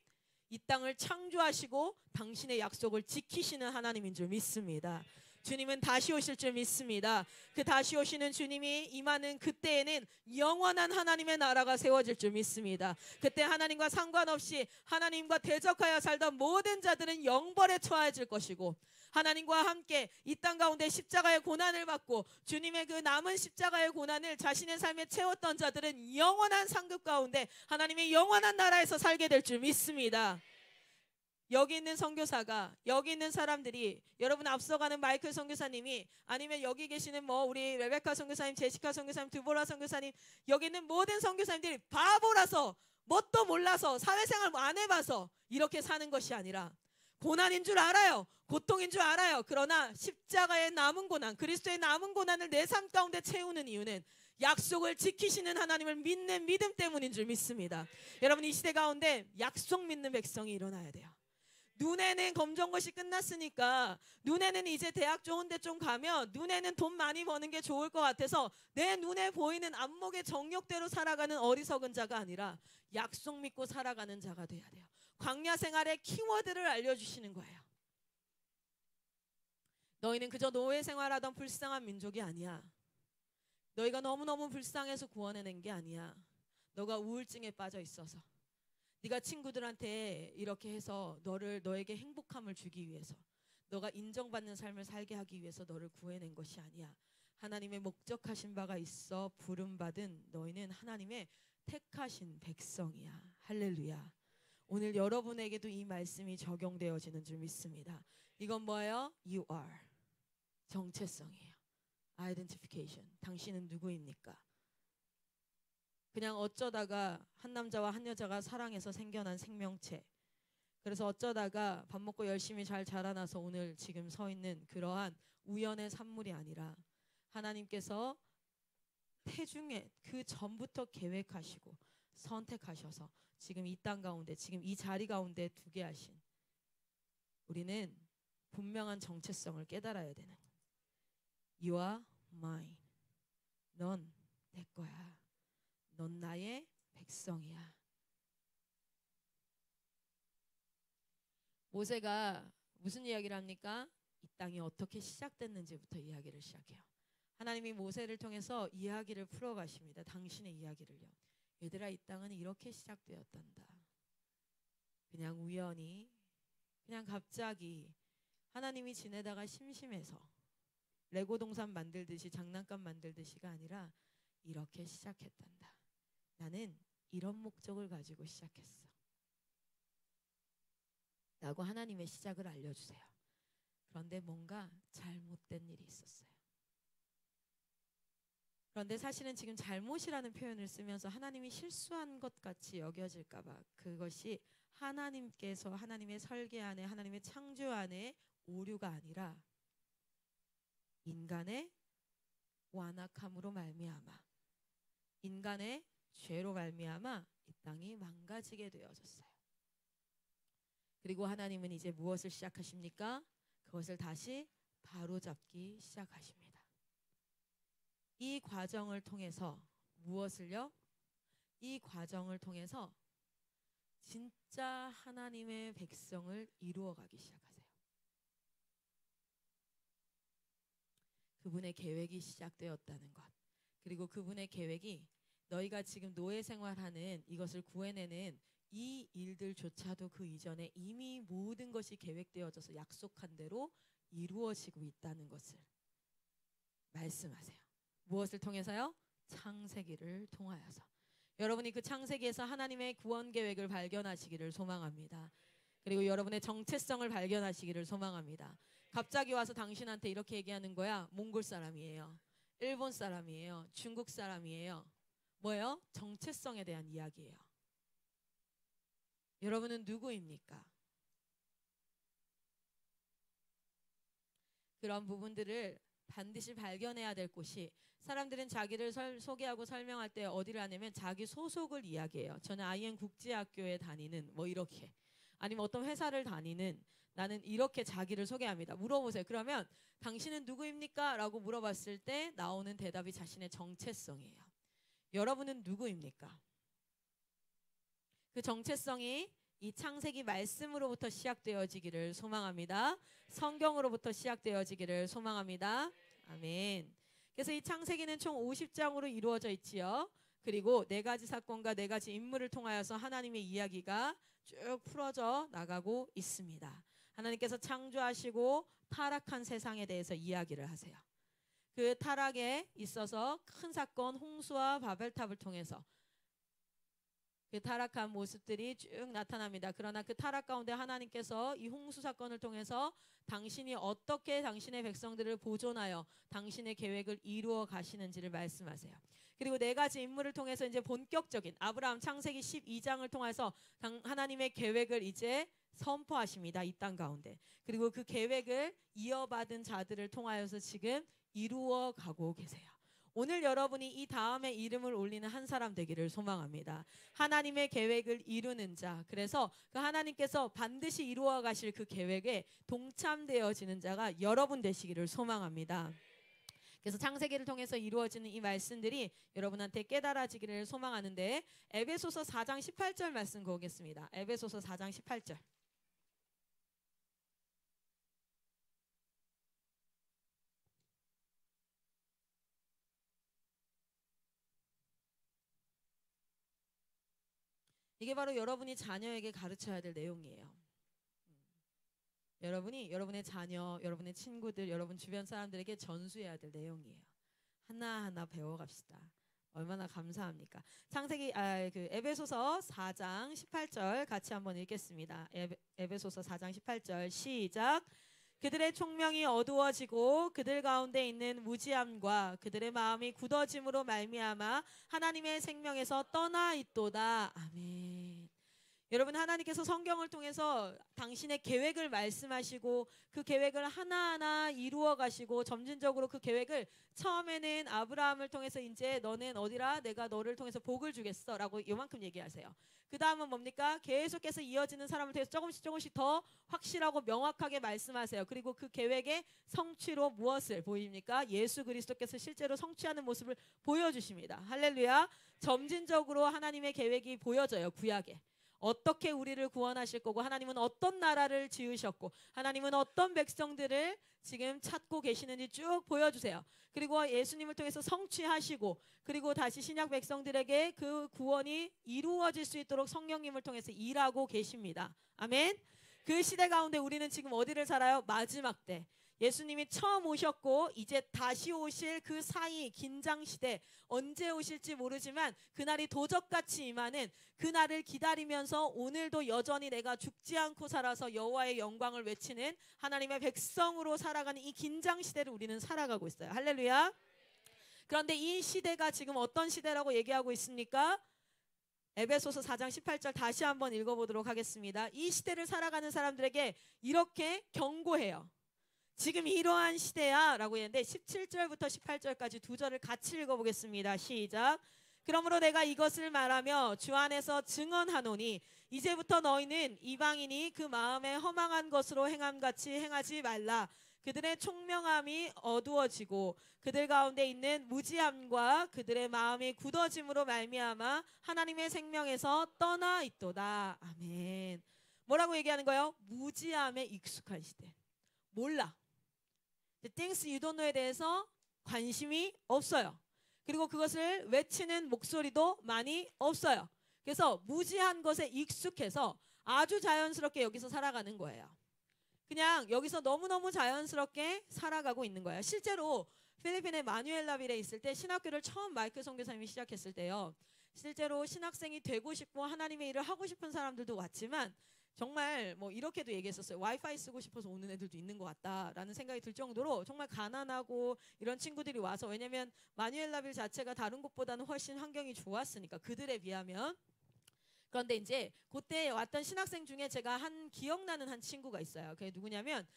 이 땅을 창조하시고 당신의 약속을 지키시는 하나님인 줄 믿습니다. 주님은 다시 오실 줄 믿습니다. 그 다시 오시는 주님이 임하는 그때에는 영원한 하나님의 나라가 세워질 줄 믿습니다. 그때 하나님과 상관없이 하나님과 대적하여 살던 모든 자들은 영벌에 처해질 것이고, 하나님과 함께 이 땅 가운데 십자가의 고난을 받고 주님의 그 남은 십자가의 고난을 자신의 삶에 채웠던 자들은 영원한 상급 가운데 하나님의 영원한 나라에서 살게 될 줄 믿습니다. 여기 있는 선교사가, 여기 있는 사람들이, 여러분 앞서가는 마이클 선교사님이, 아니면 여기 계시는 우리 레베카 선교사님, 제시카 선교사님, 드보라 선교사님, 여기 있는 모든 선교사님들이 바보라서, 뭣도 몰라서, 사회생활 안 해봐서 이렇게 사는 것이 아니라 고난인 줄 알아요. 고통인 줄 알아요. 그러나 십자가의 남은 고난, 그리스도의 남은 고난을 내 삶 가운데 채우는 이유는 약속을 지키시는 하나님을 믿는 믿음 때문인 줄 믿습니다. 여러분, 이 시대 가운데 약속 믿는 백성이 일어나야 돼요. 눈에는 검정고시 끝났으니까, 눈에는 이제 대학 좋은 데 좀 가면, 눈에는 돈 많이 버는 게 좋을 것 같아서 내 눈에 보이는 안목의 정욕대로 살아가는 어리석은 자가 아니라 약속 믿고 살아가는 자가 돼야 돼요. 광야 생활의 키워드를 알려주시는 거예요. 너희는 그저 노예 생활하던 불쌍한 민족이 아니야. 너희가 너무너무 불쌍해서 구원해낸 게 아니야. 너가 우울증에 빠져 있어서, 네가 친구들한테 이렇게 해서 너에게 행복함을 주기 위해서, 너가 인정받는 삶을 살게 하기 위해서 너를 구해낸 것이 아니야. 하나님의 목적하신 바가 있어 부름받은 너희는 하나님의 택하신 백성이야. 할렐루야. 오늘 여러분에게도 이 말씀이 적용되어지는 줄 믿습니다. 이건 뭐예요? You are. 정체성이에요. Identification. 당신은 누구입니까? 그냥 어쩌다가 한 남자와 한 여자가 사랑해서 생겨난 생명체, 그래서 어쩌다가 밥 먹고 열심히 잘 자라나서 오늘 지금 서 있는 그러한 우연의 산물이 아니라 하나님께서 태중에 그 전부터 계획하시고 선택하셔서 지금 이 땅 가운데, 지금 이 자리 가운데 두게 하신, 우리는 분명한 정체성을 깨달아야 되는 거예요. You are mine. 넌 내 거야. 넌 나의 백성이야. 모세가 무슨 이야기를 합니까? 이 땅이 어떻게 시작됐는지부터 이야기를 시작해요. 하나님이 모세를 통해서 이야기를 풀어가십니다. 당신의 이야기를요. 얘들아, 이 땅은 이렇게 시작되었단다. 그냥 우연히, 그냥 갑자기 하나님이 지내다가 심심해서 레고 동산 만들듯이, 장난감 만들듯이가 아니라 이렇게 시작했단다. 나는 이런 목적을 가지고 시작했어 라고 하나님의 시작을 알려주세요. 그런데 뭔가 잘못된 일이 있었어요. 그런데 사실은 지금 잘못이라는 표현을 쓰면서 하나님이 실수한 것 같이 여겨질까 봐, 그것이 하나님께서 하나님의 설계 안에, 하나님의 창조 안에 오류가 아니라 인간의 완악함으로 말미암아, 인간의 죄로 말미암아 이 땅이 망가지게 되어졌어요. 그리고 하나님은 이제 무엇을 시작하십니까? 그것을 다시 바로잡기 시작하십니다. 이 과정을 통해서 무엇을요? 이 과정을 통해서 진짜 하나님의 백성을 이루어가기 시작하세요. 그분의 계획이 시작되었다는 것, 그리고 그분의 계획이 너희가 지금 노예 생활하는 이것을 구해내는 이 일들조차도 그 이전에 이미 모든 것이 계획되어져서 약속한 대로 이루어지고 있다는 것을 말씀하세요. 무엇을 통해서요? 창세기를 통하여서. 여러분이 그 창세기에서 하나님의 구원 계획을 발견하시기를 소망합니다. 그리고 여러분의 정체성을 발견하시기를 소망합니다. 갑자기 와서 당신한테 이렇게 얘기하는 거야. 몽골 사람이에요. 일본 사람이에요. 중국 사람이에요. 뭐예요? 정체성에 대한 이야기예요. 여러분은 누구입니까? 그런 부분들을 반드시 발견해야 될 곳이, 사람들은 자기를 소개하고 설명할 때 어디를 하냐면 자기 소속을 이야기해요. 저는 IN 국제학교에 다니는 뭐 이렇게, 아니면 어떤 회사를 다니는, 나는 이렇게 자기를 소개합니다. 물어보세요. 그러면 당신은 누구입니까? 라고 물어봤을 때 나오는 대답이 자신의 정체성이에요. 여러분은 누구입니까? 그 정체성이 이 창세기 말씀으로부터 시작되어지기를 소망합니다. 성경으로부터 시작되어지기를 소망합니다. 아멘. 그래서 이 창세기는 총 50장으로 이루어져 있지요. 그리고 4가지 사건과 4가지 인물을 통하여서 하나님의 이야기가 쭉 풀어져 나가고 있습니다. 하나님께서 창조하시고 타락한 세상에 대해서 이야기를 하세요. 그 타락에 있어서 큰 사건 홍수와 바벨탑을 통해서 그 타락한 모습들이 쭉 나타납니다. 그러나 그 타락 가운데 하나님께서 이 홍수 사건을 통해서 당신이 어떻게 당신의 백성들을 보존하여 당신의 계획을 이루어 가시는지를 말씀하세요. 그리고 4가지 인물을 통해서 이제 본격적인 아브라함 창세기 12장을 통해서 하나님의 계획을 이제 선포하십니다. 이 땅 가운데. 그리고 그 계획을 이어받은 자들을 통하여서 지금 이루어 가고 계세요. 오늘 여러분이 이 다음에 이름을 올리는 한 사람 되기를 소망합니다. 하나님의 계획을 이루는 자, 그래서 그 하나님께서 반드시 이루어 가실 그 계획에 동참되어지는 자가 여러분 되시기를 소망합니다. 그래서 창세기를 통해서 이루어지는 이 말씀들이 여러분한테 깨달아지기를 소망하는데, 에베소서 4장 18절 말씀 보겠습니다. 에베소서 4장 18절. 이게 바로 여러분이 자녀에게 가르쳐야 될 내용이에요. 여러분이 여러분의 자녀, 여러분의 친구들, 여러분 주변 사람들에게 전수해야 될 내용이에요. 하나하나 배워갑시다. 얼마나 감사합니까? 창세기 그 에베소서 4장 18절 같이 한번 읽겠습니다. 에베소서 4장 18절 시작. 그들의 총명이 어두워지고 그들 가운데 있는 무지함과 그들의 마음이 굳어짐으로 말미암아 하나님의 생명에서 떠나 있도다. 아멘. 여러분, 하나님께서 성경을 통해서 당신의 계획을 말씀하시고 그 계획을 하나하나 이루어 가시고, 점진적으로 그 계획을 처음에는 아브라함을 통해서 이제 너는 어디라 내가 너를 통해서 복을 주겠어 라고 요만큼 얘기하세요. 그 다음은 뭡니까? 계속해서 이어지는 사람을 통해서 조금씩 더 확실하고 명확하게 말씀하세요. 그리고 그 계획의 성취로 무엇을 보입니까? 예수 그리스도께서 실제로 성취하는 모습을 보여주십니다. 할렐루야. 점진적으로 하나님의 계획이 보여져요. 구약에 어떻게 우리를 구원하실 거고, 하나님은 어떤 나라를 지으셨고, 하나님은 어떤 백성들을 지금 찾고 계시는지 쭉 보여주세요. 그리고 예수님을 통해서 성취하시고, 그리고 다시 신약 백성들에게 그 구원이 이루어질 수 있도록 성령님을 통해서 일하고 계십니다. 아멘. 그 시대 가운데 우리는 지금 어디를 살아요? 마지막 때. 예수님이 처음 오셨고 이제 다시 오실 그 사이 긴장 시대, 언제 오실지 모르지만 그날이 도적같이 임하는 그날을 기다리면서 오늘도 여전히 내가 죽지 않고 살아서 여호와의 영광을 외치는 하나님의 백성으로 살아가는 이 긴장 시대를 우리는 살아가고 있어요. 할렐루야. 그런데 이 시대가 지금 어떤 시대라고 얘기하고 있습니까? 에베소서 4장 18절 다시 한번 읽어보도록 하겠습니다. 이 시대를 살아가는 사람들에게 이렇게 경고해요. 지금 이러한 시대야 라고 했는데 17절부터 18절까지 두 절을 같이 읽어보겠습니다. 시작. 그러므로 내가 이것을 말하며 주 안에서 증언하노니 이제부터 너희는 이방인이 그 마음에 허망한 것으로 행함같이 행하지 말라. 그들의 총명함이 어두워지고 그들 가운데 있는 무지함과 그들의 마음이 굳어짐으로 말미암아 하나님의 생명에서 떠나 있도다. 아멘. 뭐라고 얘기하는 거예요? 무지함에 익숙한 시대. 몰라. The things you don't know에 대해서 관심이 없어요. 그리고 그것을 외치는 목소리도 많이 없어요. 그래서 무지한 것에 익숙해서 아주 자연스럽게 여기서 살아가는 거예요. 그냥 여기서 너무너무 자연스럽게 살아가고 있는 거예요. 실제로 필리핀의 마누엘라빌에 있을 때 신학교를 처음 마이클 선교사님이 시작했을 때요. 실제로 신학생이 되고 싶고 하나님의 일을 하고 싶은 사람들도 왔지만 정말 뭐 이렇게도 얘기했었어요. 와이파이 쓰고 싶어서 오는 애들도 있는 것 같다라는 생각이 들 정도로 정말 가난하고 이런 친구들이 와서, 왜냐면 마누엘라빌 자체가 다른 곳보다는 훨씬 환경이 좋았으니까 그들에 비하면. 그런데 이제 그때 왔던 신학생 중에 제가 기억나는 한 친구가 있어요. 그게 누구냐면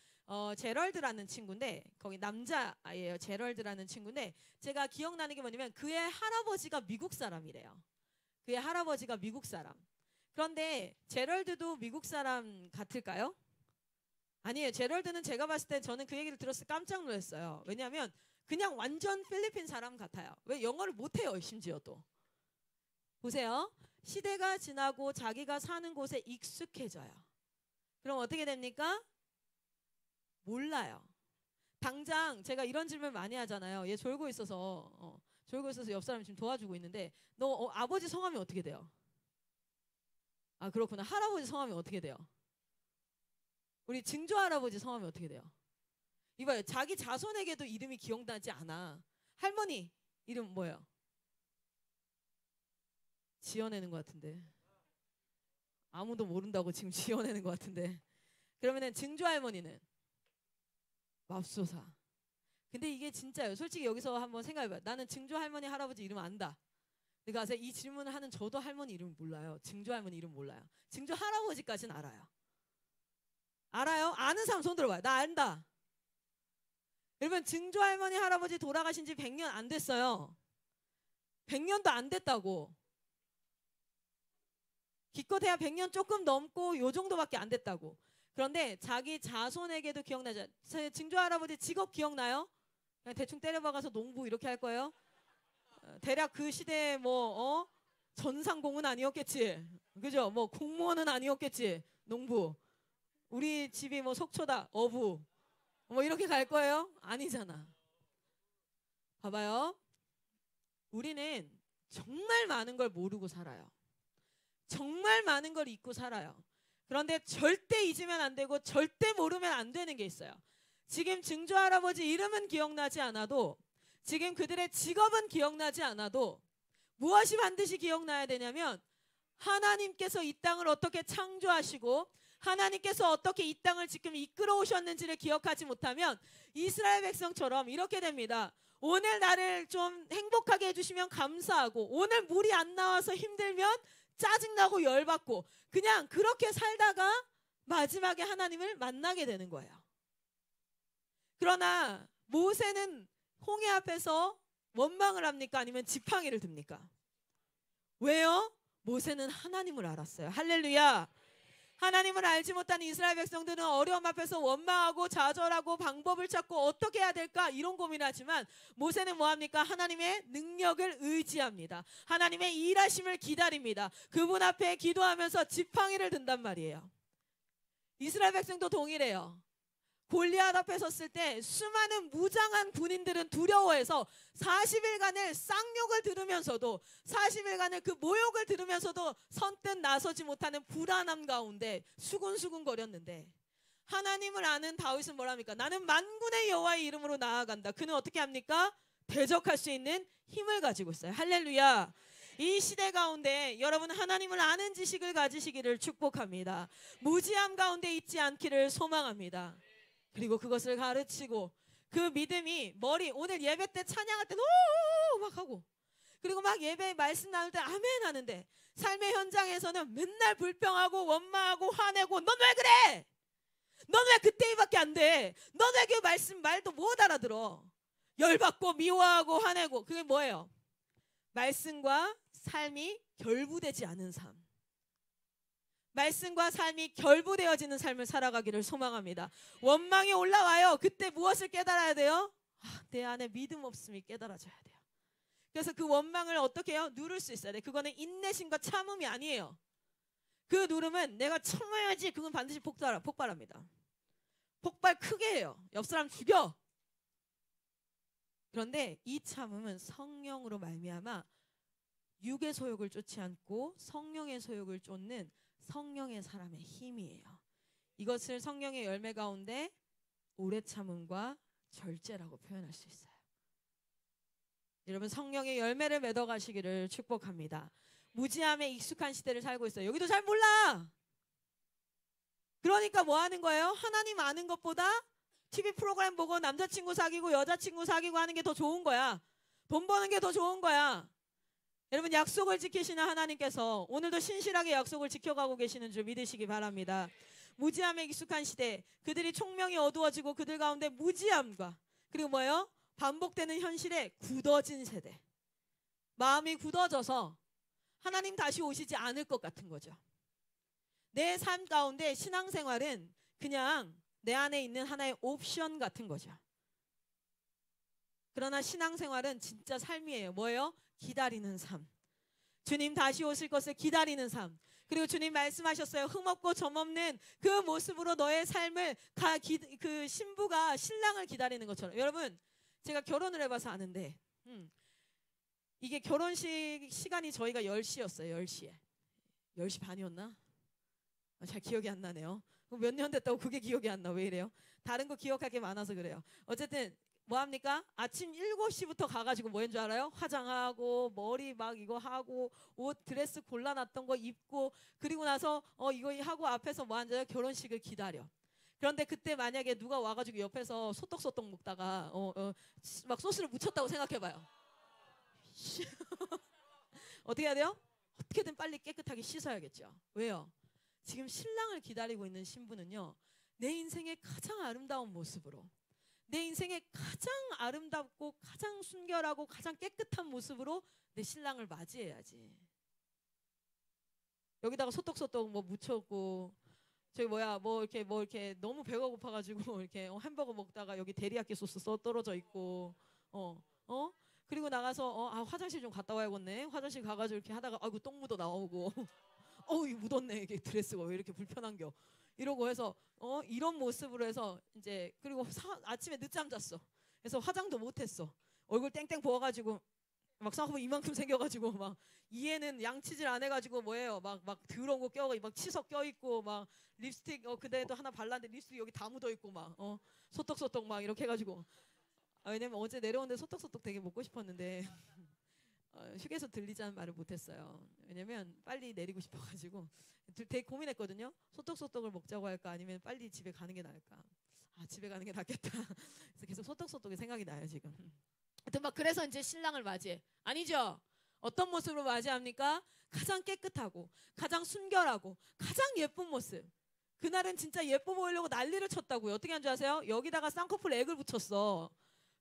제럴드라는 친구인데, 거기 남자예요. 제럴드라는 친구인데 제가 기억나는 게 뭐냐면 그의 할아버지가 미국 사람이래요. 그의 할아버지가 미국 사람. 그런데 제럴드도 미국 사람 같을까요? 아니에요. 제럴드는 제가 봤을 때 저는 그 얘기를 들었을 때 깜짝 놀랐어요. 왜냐하면 그냥 완전 필리핀 사람 같아요. 왜? 영어를 못해요. 심지어 또. 보세요. 시대가 지나고 자기가 사는 곳에 익숙해져요. 그럼 어떻게 됩니까? 몰라요. 당장 제가 이런 질문 많이 하잖아요. 얘 졸고 있어서 옆 사람이 지금 도와주고 있는데 너 아버지 성함이 어떻게 돼요? 아, 그렇구나. 할아버지 성함이 어떻게 돼요? 우리 증조 할아버지 성함이 어떻게 돼요? 이봐요. 자기 자손에게도 이름이 기억나지 않아. 할머니 이름 뭐예요? 지어내는 것 같은데. 아무도 모른다고 지금 지어내는 것 같은데. 그러면은 증조 할머니는 맙소사. 근데 이게 진짜예요. 솔직히 여기서 한번 생각해봐요. 나는 증조 할머니 할아버지 이름 안다. 그러니까 이 질문을 하는 저도 할머니 이름 몰라요. 증조 할머니 이름 몰라요. 증조 할아버지까지는 알아요. 알아요? 아는 사람 손 들어봐요. 나 안다. 여러분 증조 할머니 할아버지 돌아가신 지 100년 안 됐어요. 100년도 안 됐다고. 기껏해야 100년 조금 넘고 요 정도밖에 안 됐다고. 그런데 자기 자손에게도 기억나죠? 증조 할아버지 직업 기억나요? 그냥 대충 때려박아서 농부 이렇게 할 거예요? 대략 그 시대에 뭐 전상공은 아니었겠지. 그죠? 뭐 공무원은 아니었겠지. 농부. 우리 집이 뭐 속초다. 어부. 뭐 이렇게 갈 거예요? 아니잖아. 봐봐요. 우리는 정말 많은 걸 모르고 살아요. 정말 많은 걸 잊고 살아요. 그런데 절대 잊으면 안 되고 절대 모르면 안 되는 게 있어요. 지금 증조 할아버지 이름은 기억나지 않아도, 지금 그들의 직업은 기억나지 않아도 무엇이 반드시 기억나야 되냐면, 하나님께서 이 땅을 어떻게 창조하시고 하나님께서 어떻게 이 땅을 지금 이끌어 오셨는지를 기억하지 못하면 이스라엘 백성처럼 이렇게 됩니다. 오늘 나를 좀 행복하게 해주시면 감사하고, 오늘 물이 안 나와서 힘들면 짜증나고 열받고, 그냥 그렇게 살다가 마지막에 하나님을 만나게 되는 거예요. 그러나 모세는 홍해 앞에서 원망을 합니까? 아니면 지팡이를 듭니까? 왜요? 모세는 하나님을 알았어요. 할렐루야. 하나님을 알지 못한 이스라엘 백성들은 어려움 앞에서 원망하고 좌절하고 방법을 찾고 어떻게 해야 될까 이런 고민하지만, 모세는 뭐합니까? 하나님의 능력을 의지합니다. 하나님의 일하심을 기다립니다. 그분 앞에 기도하면서 지팡이를 든단 말이에요. 이스라엘 백성도 동일해요. 골리앗 앞에 섰을 때 수많은 무장한 군인들은 두려워해서 40일간을 쌍욕을 들으면서도, 40일간을 그 모욕을 들으면서도 선뜻 나서지 못하는 불안함 가운데 수군수군 거렸는데, 하나님을 아는 다윗은 뭐랍니까? 나는 만군의 여호와의 이름으로 나아간다. 그는 어떻게 합니까? 대적할 수 있는 힘을 가지고 있어요. 할렐루야. 이 시대 가운데 여러분 하나님을 아는 지식을 가지시기를 축복합니다. 무지함 가운데 있지 않기를 소망합니다. 그리고 그것을 가르치고, 그 믿음이 오늘 예배 때 찬양할 때 오오오 막 하고, 그리고 막 예배 말씀 나눌 때 아멘 하는데, 삶의 현장에서는 맨날 불평하고 원망하고 화내고, 넌 왜 그래? 넌 왜 그때밖에 안 돼? 넌 왜 그 말도 못 알아들어? 열받고 미워하고 화내고. 그게 뭐예요? 말씀과 삶이 결부되지 않은 삶. 말씀과 삶이 결부되어지는 삶을 살아가기를 소망합니다. 원망이 올라와요. 그때 무엇을 깨달아야 돼요? 내 안에 믿음 없음이 깨달아져야 돼요. 그래서 그 원망을 어떻게 해요? 누를 수 있어야 돼. 그거는 인내심과 참음이 아니에요. 그 누름은 내가 참아야지, 그건 반드시 폭발합니다. 폭발 크게 해요. 옆 사람 죽여. 그런데 이 참음은 성령으로 말미암아 육의 소욕을 쫓지 않고 성령의 소욕을 쫓는 성령의 사람의 힘이에요. 이것을 성령의 열매 가운데 오래 참음과 절제라고 표현할 수 있어요. 여러분 성령의 열매를 맺어가시기를 축복합니다. 무지함에 익숙한 시대를 살고 있어요. 여기도 잘 몰라. 그러니까 뭐 하는 거예요? 하나님 아는 것보다 TV 프로그램 보고 남자친구 사귀고 여자친구 사귀고 하는 게 더 좋은 거야. 돈 버는 게 더 좋은 거야. 여러분 약속을 지키시는 하나님께서 오늘도 신실하게 약속을 지켜가고 계시는 줄 믿으시기 바랍니다. 무지함에 익숙한 시대, 그들이 총명이 어두워지고 그들 가운데 무지함과, 그리고 뭐예요? 반복되는 현실에 굳어진 세대. 마음이 굳어져서 하나님 다시 오시지 않을 것 같은 거죠. 내 삶 가운데 신앙생활은 그냥 내 안에 있는 하나의 옵션 같은 거죠. 그러나 신앙생활은 진짜 삶이에요. 뭐예요? 기다리는 삶. 주님 다시 오실 것을 기다리는 삶. 그리고 주님 말씀하셨어요. 흠없고 점없는 그 모습으로 너의 삶을 그 신부가 신랑을 기다리는 것처럼. 여러분 제가 결혼을 해봐서 아는데 이게 결혼식 시간이 저희가 10시였어요. 10시에. 10시 반이었나? 잘 기억이 안 나네요. 몇 년 됐다고 그게 기억이 안 나. 왜 이래요? 다른 거 기억할 게 많아서 그래요. 어쨌든 뭐합니까? 아침 7시부터 가가지고 뭐인 줄 알아요? 화장하고 머리 막 이거 하고 옷 드레스 골라놨던 거 입고, 그리고 나서 이거 하고 앞에서 뭐 앉아요? 결혼식을 기다려. 그런데 그때 만약에 누가 와가지고 옆에서 소떡소떡 먹다가 막 소스를 묻혔다고 생각해봐요. 어떻게 해야 돼요? 어떻게든 빨리 깨끗하게 씻어야겠죠. 왜요? 지금 신랑을 기다리고 있는 신부는요, 내 인생의 가장 아름다운 모습으로, 내 인생의 가장 아름답고 가장 순결하고 가장 깨끗한 모습으로 내 신랑을 맞이해야지. 여기다가 소떡소떡 뭐 묻혔고 저기 뭐야 뭐 이렇게 너무 배가 고파가지고 이렇게 햄버거 먹다가 여기 데리야끼 소스 써 떨어져 있고 그리고 나가서 화장실 좀 갔다 와야겠네. 화장실 가가지고 이렇게 하다가 아이고 똥 묻어 나오고 이거 묻었네. 이게 드레스가 왜 이렇게 불편한겨. 이러고 해서 이런 모습으로 해서 이제 그리고 아침에 늦잠 잤어. 그래서 화장도 못했어. 얼굴 땡땡 부어가지고 막 생각해보면 이만큼 생겨가지고 막 이해는 양치질 안 해가지고 뭐예요 막 더러운 거 껴가 막 치석 껴있고 막 립스틱 그대도 하나 발랐는데 립스틱 여기 다 묻어있고 막 소떡소떡 막 이렇게 해가지고 왜냐면 어제 내려오는데 소떡소떡 되게 먹고 싶었는데 휴게소 들리자는 말을 못했어요. 왜냐면 빨리 내리고 싶어가지고 되게 고민했거든요. 소떡소떡을 먹자고 할까 아니면 빨리 집에 가는 게 나을까. 집에 가는 게 낫겠다. 그래서 계속 소떡소떡이 생각이 나요 지금. 하여튼 막 그래서 이제 신랑을 맞이해. 아니죠? 어떤 모습으로 맞이합니까? 가장 깨끗하고 가장 순결하고 가장 예쁜 모습. 그날은 진짜 예뻐 보이려고 난리를 쳤다고요. 어떻게 한 줄 아세요? 여기다가 쌍꺼풀 액을 붙였어.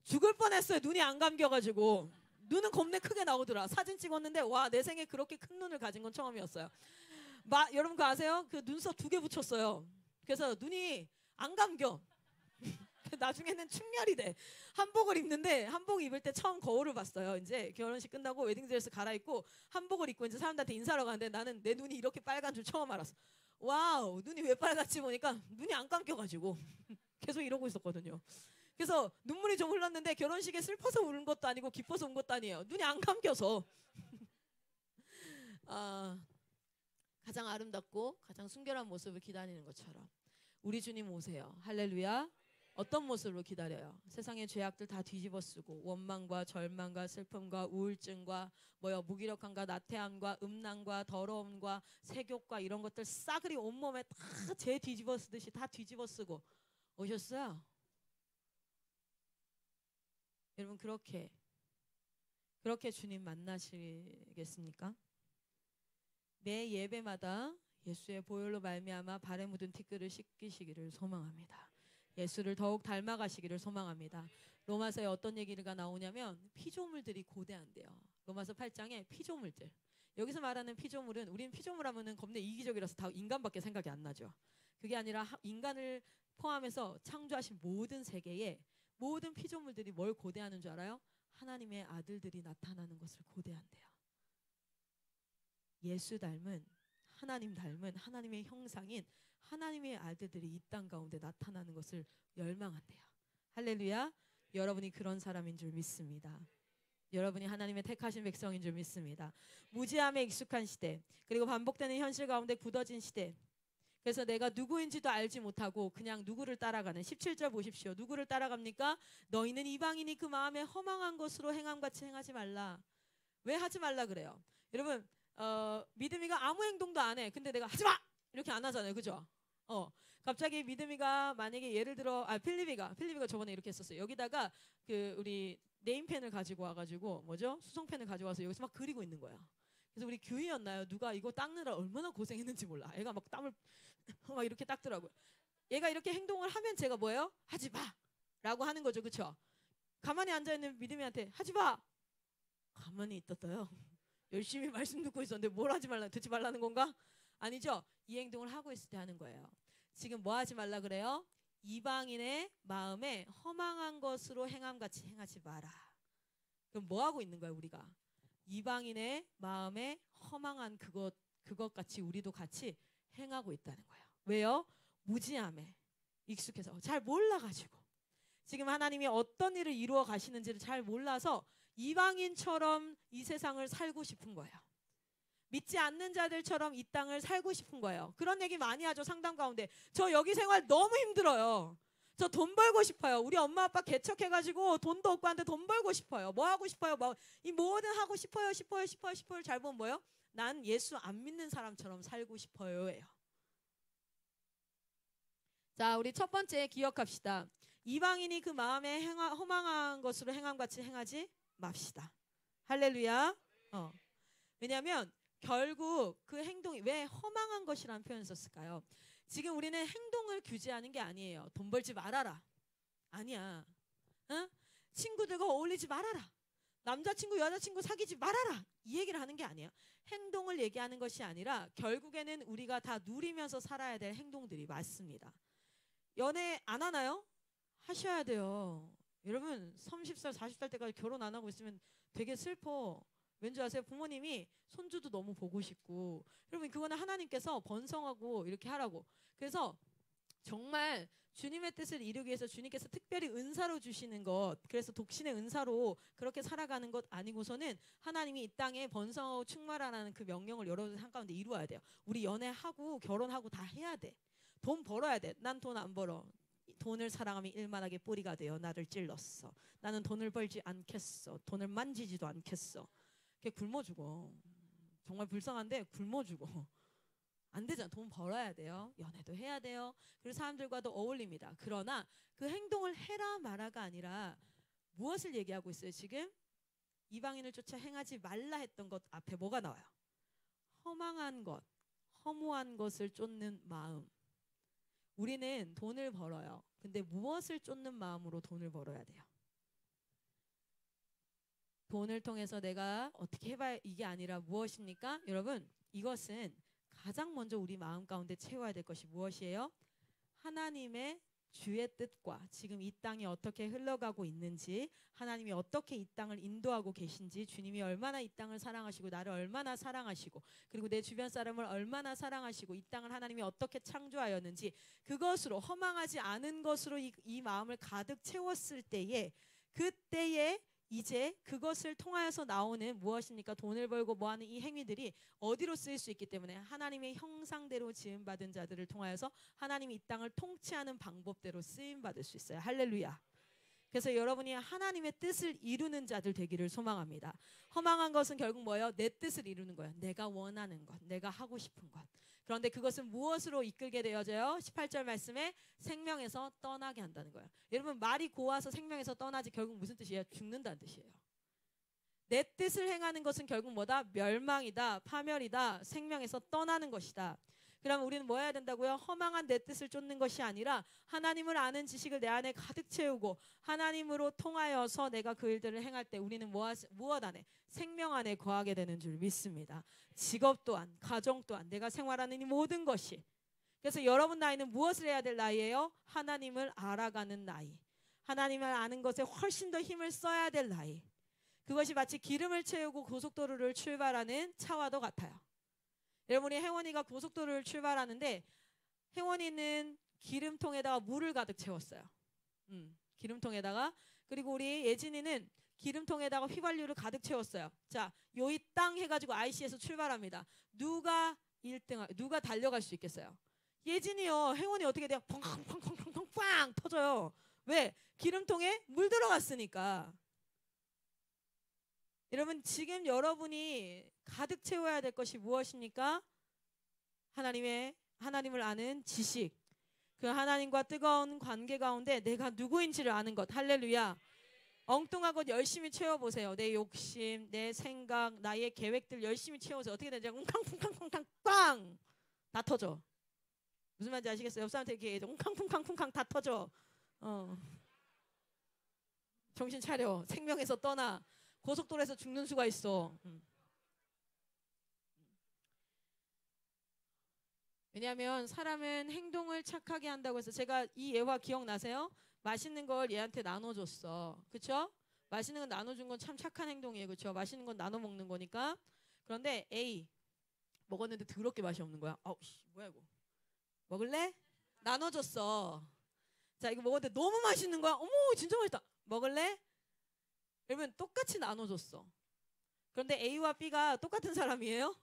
죽을 뻔했어요. 눈이 안 감겨가지고. 눈은 겁내 크게 나오더라. 사진 찍었는데 와, 내 생에 그렇게 큰 눈을 가진 건 처음이었어요. 여러분 그거 아세요? 그 눈썹 2개 붙였어요. 그래서 눈이 안 감겨. 나중에는 충혈이 돼. 한복을 입는데 한복 입을 때 처음 거울을 봤어요. 이제 결혼식 끝나고 웨딩드레스 갈아입고 한복을 입고 이제 사람들한테 인사하러 가는데 나는 내 눈이 이렇게 빨간 줄 처음 알았어. 와우, 눈이 왜 빨갛지 보니까 눈이 안 감겨가지고 계속 이러고 있었거든요. 그래서 눈물이 좀 흘렀는데 결혼식에 슬퍼서 우는 것도 아니고 기뻐서 운 것도 아니에요. 눈이 안 감겨서. 가장 아름답고 가장 순결한 모습을 기다리는 것처럼 우리 주님 오세요. 할렐루야. 어떤 모습으로 기다려요? 세상의 죄악들 다 뒤집어 쓰고 원망과 절망과 슬픔과 우울증과 무기력함과 나태함과 음란과 더러움과 색욕과 이런 것들 싸그리 온몸에 다 죄 뒤집어 쓰듯이 다 뒤집어 쓰고 오셨어요? 여러분 그렇게 주님 만나시겠습니까? 매 예배마다 예수의 보혈로 말미암아 발에 묻은 티끌을 씻기시기를 소망합니다. 예수를 더욱 닮아가시기를 소망합니다. 로마서에 어떤 얘기가 나오냐면 피조물들이 고대한대요. 로마서 8장에 피조물들. 여기서 말하는 피조물은 우리는 피조물 하면은 겁내 이기적이라서 다 인간밖에 생각이 안 나죠. 그게 아니라 인간을 포함해서 창조하신 모든 세계에 모든 피조물들이 뭘 고대하는 줄 알아요? 하나님의 아들들이 나타나는 것을 고대한대요. 예수 닮은 하나님 닮은 하나님의 형상인 하나님의 아들들이 이 땅 가운데 나타나는 것을 열망한대요. 할렐루야. 여러분이 그런 사람인 줄 믿습니다. 여러분이 하나님의 택하신 백성인 줄 믿습니다. 무지함에 익숙한 시대 그리고 반복되는 현실 가운데 굳어진 시대 그래서 내가 누구인지도 알지 못하고 그냥 누구를 따라가는 17절 보십시오. 누구를 따라갑니까? 너희는 이방인이 그 마음에 허망한 것으로 행함같이 행하지 말라. 왜 하지 말라 그래요? 여러분 믿음이가 아무 행동도 안 해. 근데 내가 하지 마! 이렇게 안 하잖아요. 그죠? 갑자기 믿음이가 만약에 예를 들어 필리비가 저번에 이렇게 했었어요. 여기다가 그 우리 네임펜을 가지고 와가지고 수성펜을 가지고 와서 여기서 막 그리고 있는 거야. 그래서 우리 교회였나요? 누가 이거 닦느라 얼마나 고생했는지 몰라. 애가 막 땀을 막 이렇게 닦더라고요. 얘가 이렇게 행동을 하면 제가 뭐예요? 하지 마! 라고 하는 거죠. 그쵸? 가만히 앉아있는 믿음이한테 하지 마! 가만히 있었어요. 열심히 말씀 듣고 있었는데 뭘 하지 말라 듣지 말라는 건가? 아니죠. 이 행동을 하고 있을 때 하는 거예요. 지금 뭐 하지 말라 그래요? 이방인의 마음에 허망한 것으로 행함같이 행하지 마라. 그럼 뭐 하고 있는 거예요 우리가? 이방인의 마음에 허망한 그것 같이 우리도 같이 행하고 있다는 거예요. 왜요? 무지함에 익숙해서 잘 몰라가지고 지금 하나님이 어떤 일을 이루어 가시는지를 잘 몰라서 이방인처럼 이 세상을 살고 싶은 거예요. 믿지 않는 자들처럼 이 땅을 살고 싶은 거예요. 그런 얘기 많이 하죠. 상담 가운데. 저 여기 생활 너무 힘들어요. 저 돈 벌고 싶어요. 우리 엄마 아빠 개척해가지고 돈도 없고 한데 돈 벌고 싶어요. 뭐 하고 싶어요? 이 뭐든 하고 싶어요. 잘 보면 뭐예요? 난 예수 안 믿는 사람처럼 살고 싶어요예요. 자, 우리 첫 번째 기억합시다. 이방인이 그 마음에 허망한 것으로 행함같이 행하지 맙시다. 할렐루야. 왜냐하면 결국 그 행동이 왜 허망한 것이라는 표현을 썼을까요? 지금 우리는 행동을 규제하는 게 아니에요. 돈 벌지 말아라. 아니야. 응? 친구들과 어울리지 말아라. 남자친구 여자친구 사귀지 말아라. 이 얘기를 하는 게 아니에요. 행동을 얘기하는 것이 아니라 결국에는 우리가 다 누리면서 살아야 될 행동들이 맞습니다. 연애 안 하나요? 하셔야 돼요. 여러분 30살 40살 때까지 결혼 안 하고 있으면 되게 슬퍼. 왠지 아세요? 부모님이 손주도 너무 보고 싶고. 여러분 그거는 하나님께서 번성하고 이렇게 하라고. 그래서 정말 주님의 뜻을 이루기 위해서 주님께서 특별히 은사로 주시는 것, 그래서 독신의 은사로 그렇게 살아가는 것 아니고서는 하나님이 이 땅에 번성하고 충만하라는 그 명령을 여러분 한가운데 이루어야 돼요. 우리 연애하고 결혼하고 다 해야 돼. 돈 벌어야 돼. 난 돈 안 벌어. 돈을 사랑하면 일만하게 뿌리가 되어 나를 찔렀어. 나는 돈을 벌지 않겠어. 돈을 만지지도 않겠어. 그게 굶어 죽어. 정말 불쌍한데 굶어 죽어. 안 되잖아. 돈 벌어야 돼요. 연애도 해야 돼요. 그리고 사람들과도 어울립니다. 그러나 그 행동을 해라 마라가 아니라 무엇을 얘기하고 있어요 지금? 이방인을 쫓아 행하지 말라 했던 것 앞에 뭐가 나와요? 허망한 것, 허무한 것을 쫓는 마음. 우리는 돈을 벌어요. 근데 무엇을 쫓는 마음으로 돈을 벌어야 돼요? 돈을 통해서 내가 어떻게 해봐야 이게 아니라 무엇입니까? 여러분 이것은 가장 먼저 우리 마음 가운데 채워야 될 것이 무엇이에요? 하나님의 주의 뜻과 지금 이 땅이 어떻게 흘러가고 있는지, 하나님이 어떻게 이 땅을 인도하고 계신지, 주님이 얼마나 이 땅을 사랑하시고 나를 얼마나 사랑하시고 그리고 내 주변 사람을 얼마나 사랑하시고 이 땅을 하나님이 어떻게 창조하였는지, 그것으로 허망하지 않은 것으로 이 마음을 가득 채웠을 때에, 그때에 이제 그것을 통하여서 나오는 무엇입니까? 돈을 벌고 뭐하는 이 행위들이 어디로 쓰일 수 있기 때문에 하나님의 형상대로 지음받은 자들을 통하여서 하나님이 이 땅을 통치하는 방법대로 쓰임받을 수 있어요. 할렐루야. 그래서 여러분이 하나님의 뜻을 이루는 자들 되기를 소망합니다. 허망한 것은 결국 뭐예요? 내 뜻을 이루는 거예요. 내가 원하는 것, 내가 하고 싶은 것. 그런데 그것은 무엇으로 이끌게 되어져요? 18절 말씀에 생명에서 떠나게 한다는 거예요. 여러분 말이 고와서 생명에서 떠나지 결국 무슨 뜻이에요? 죽는다는 뜻이에요. 내 뜻을 행하는 것은 결국 뭐다? 멸망이다, 파멸이다, 생명에서 떠나는 것이다. 그러면 우리는 뭐 해야 된다고요? 허망한 내 뜻을 쫓는 것이 아니라 하나님을 아는 지식을 내 안에 가득 채우고 하나님으로 통하여서 내가 그 일들을 행할 때 우리는 무엇 안에? 생명 안에 거하게 되는 줄 믿습니다. 직업 또한, 가정 또한, 내가 생활하는 이 모든 것이. 그래서 여러분 나이는 무엇을 해야 될 나이예요? 하나님을 알아가는 나이. 하나님을 아는 것에 훨씬 더 힘을 써야 될 나이. 그것이 마치 기름을 채우고 고속도로를 출발하는 차와도 같아요. 여러분이 혜원이가 고속도로를 출발하는데 혜원이는 기름통에다가 물을 가득 채웠어요. 기름통에다가. 그리고 우리 예진이는 기름통에다가 휘발유를 가득 채웠어요. 자, 요이 땅 해가지고 IC에서 출발합니다. 누가 1등, 누가 달려갈 수 있겠어요? 예진이요. 혜원이 어떻게 돼요? 펑펑펑펑펑펑 빵 터져요. 왜? 기름통에 물 들어갔으니까. 여러분 지금 여러분이 가득 채워야 될 것이 무엇입니까? 하나님을 아는 지식, 그 하나님과 뜨거운 관계 가운데 내가 누구인지를 아는 것. 할렐루야. 엉뚱한 것 열심히 채워보세요. 내 욕심, 내 생각, 나의 계획들 열심히 채워서 어떻게 되냐? 웅캉쿵캉쿵캉 빵! 다 터져. 무슨 말인지 아시겠어요? 옆 사람한테 이렇게 웅캉쿵캉쿵캉 다 터져. 정신 차려. 생명에서 떠나. 고속도로에서 죽는 수가 있어. 왜냐하면 사람은 행동을 착하게 한다고 해서, 제가 이 예화 기억나세요? 맛있는 걸 얘한테 나눠줬어. 그쵸? 맛있는 건 나눠준 건 참 착한 행동이에요. 그쵸? 맛있는 건 나눠 먹는 거니까. 그런데 A 먹었는데 더럽게 맛이 없는 거야. 뭐야 이거. 먹을래? 나눠줬어. 자, 이거 먹었는데 너무 맛있는 거야. 어머 진짜 맛있다. 먹을래? 여러분 똑같이 나눠줬어. 그런데 A와 B가 똑같은 사람이에요?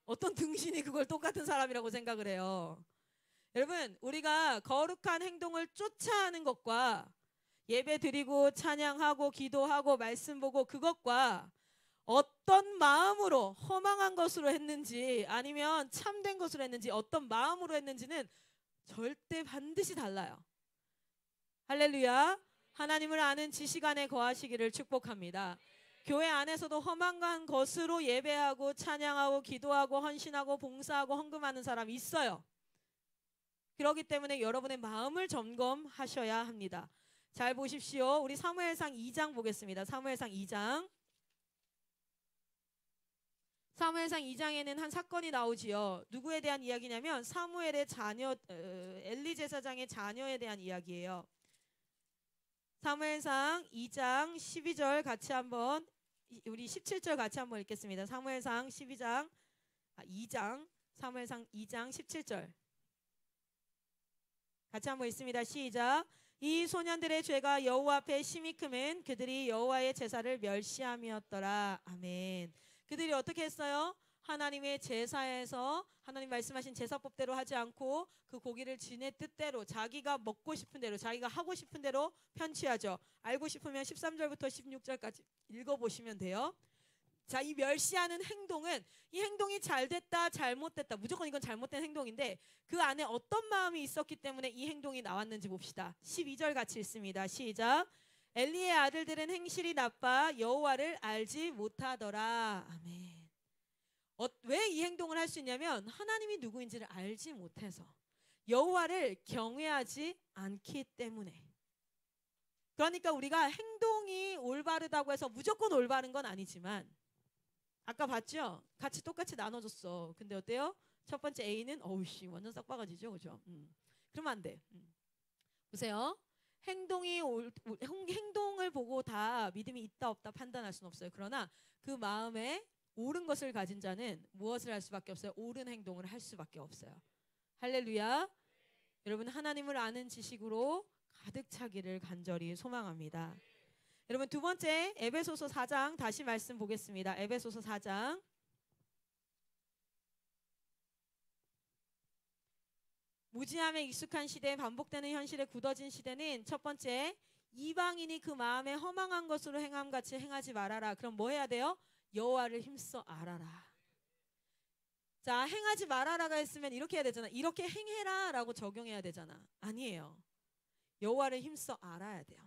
어떤 등신이 그걸 똑같은 사람이라고 생각을 해요? 여러분 우리가 거룩한 행동을 쫓아 하는 것과 예배 드리고 찬양하고 기도하고 말씀 보고 그것과 어떤 마음으로 허망한 것으로 했는지 아니면 참된 것으로 했는지 어떤 마음으로 했는지는 절대 반드시 달라요. 할렐루야. 하나님을 아는 지식 안에 거하시기를 축복합니다. 교회 안에서도 허망한 것으로 예배하고 찬양하고 기도하고 헌신하고 봉사하고 헌금하는 사람이 있어요. 그렇기 때문에 여러분의 마음을 점검하셔야 합니다. 잘 보십시오. 우리 사무엘상 2장 보겠습니다. 사무엘상 2장. 사무엘상 2장에는 한 사건이 나오지요. 누구에 대한 이야기냐면 사무엘의 자녀, 엘리 제사장의 자녀에 대한 이야기예요. 사무엘상 2장 12절 같이 한번, 우리 17절 같이 한번 읽겠습니다. 사무엘상 2장 사무엘상 2장 17절 같이 한번 읽습니다. 시작. 이 소년들의 죄가 여호와 앞에 심히 크면 그들이 여호와의 제사를 멸시함이었더라. 아멘. 그들이 어떻게 했어요? 하나님의 제사에서 하나님 말씀하신 제사법대로 하지 않고 그 고기를 지네 뜻대로 자기가 먹고 싶은 대로 자기가 하고 싶은 대로 편취하죠. 알고 싶으면 13절부터 16절까지 읽어보시면 돼요. 자, 이 멸시하는 행동은 이 행동이 잘됐다 잘못됐다 무조건 이건 잘못된 행동인데 그 안에 어떤 마음이 있었기 때문에 이 행동이 나왔는지 봅시다. 12절 같이 읽습니다. 시작. 엘리의 아들들은 행실이 나빠 여호와를 알지 못하더라. 아멘. 왜 이 행동을 할 수 있냐면 하나님이 누구인지를 알지 못해서 여호와를 경외하지 않기 때문에. 그러니까 우리가 행동이 올바르다고 해서 무조건 올바른 건 아니지만 아까 봤죠? 같이 똑같이 나눠줬어. 근데 어때요? 첫 번째 A는 어우씨 완전 싹바가지죠, 그죠? 그러면 안 돼. 보세요. 행동을 보고 다 믿음이 있다 없다 판단할 수는 없어요. 그러나 그 마음에 옳은 것을 가진 자는 무엇을 할 수밖에 없어요? 옳은 행동을 할 수밖에 없어요. 할렐루야. 여러분 하나님을 아는 지식으로 가득 차기를 간절히 소망합니다. 여러분 두 번째 에베소서 4장 다시 말씀 보겠습니다. 에베소서 4장. 무지함에 익숙한 시대, 반복되는 현실에 굳어진 시대는 첫 번째 이방인이 그 마음에 허망한 것으로 행함같이 행하지 말아라. 그럼 뭐 해야 돼요? 여호와를 힘써 알아라. 자, 행하지 말아라가 했으면 이렇게 해야 되잖아. 이렇게 행해라 라고 적용해야 되잖아. 아니에요. 여호와를 힘써 알아야 돼요.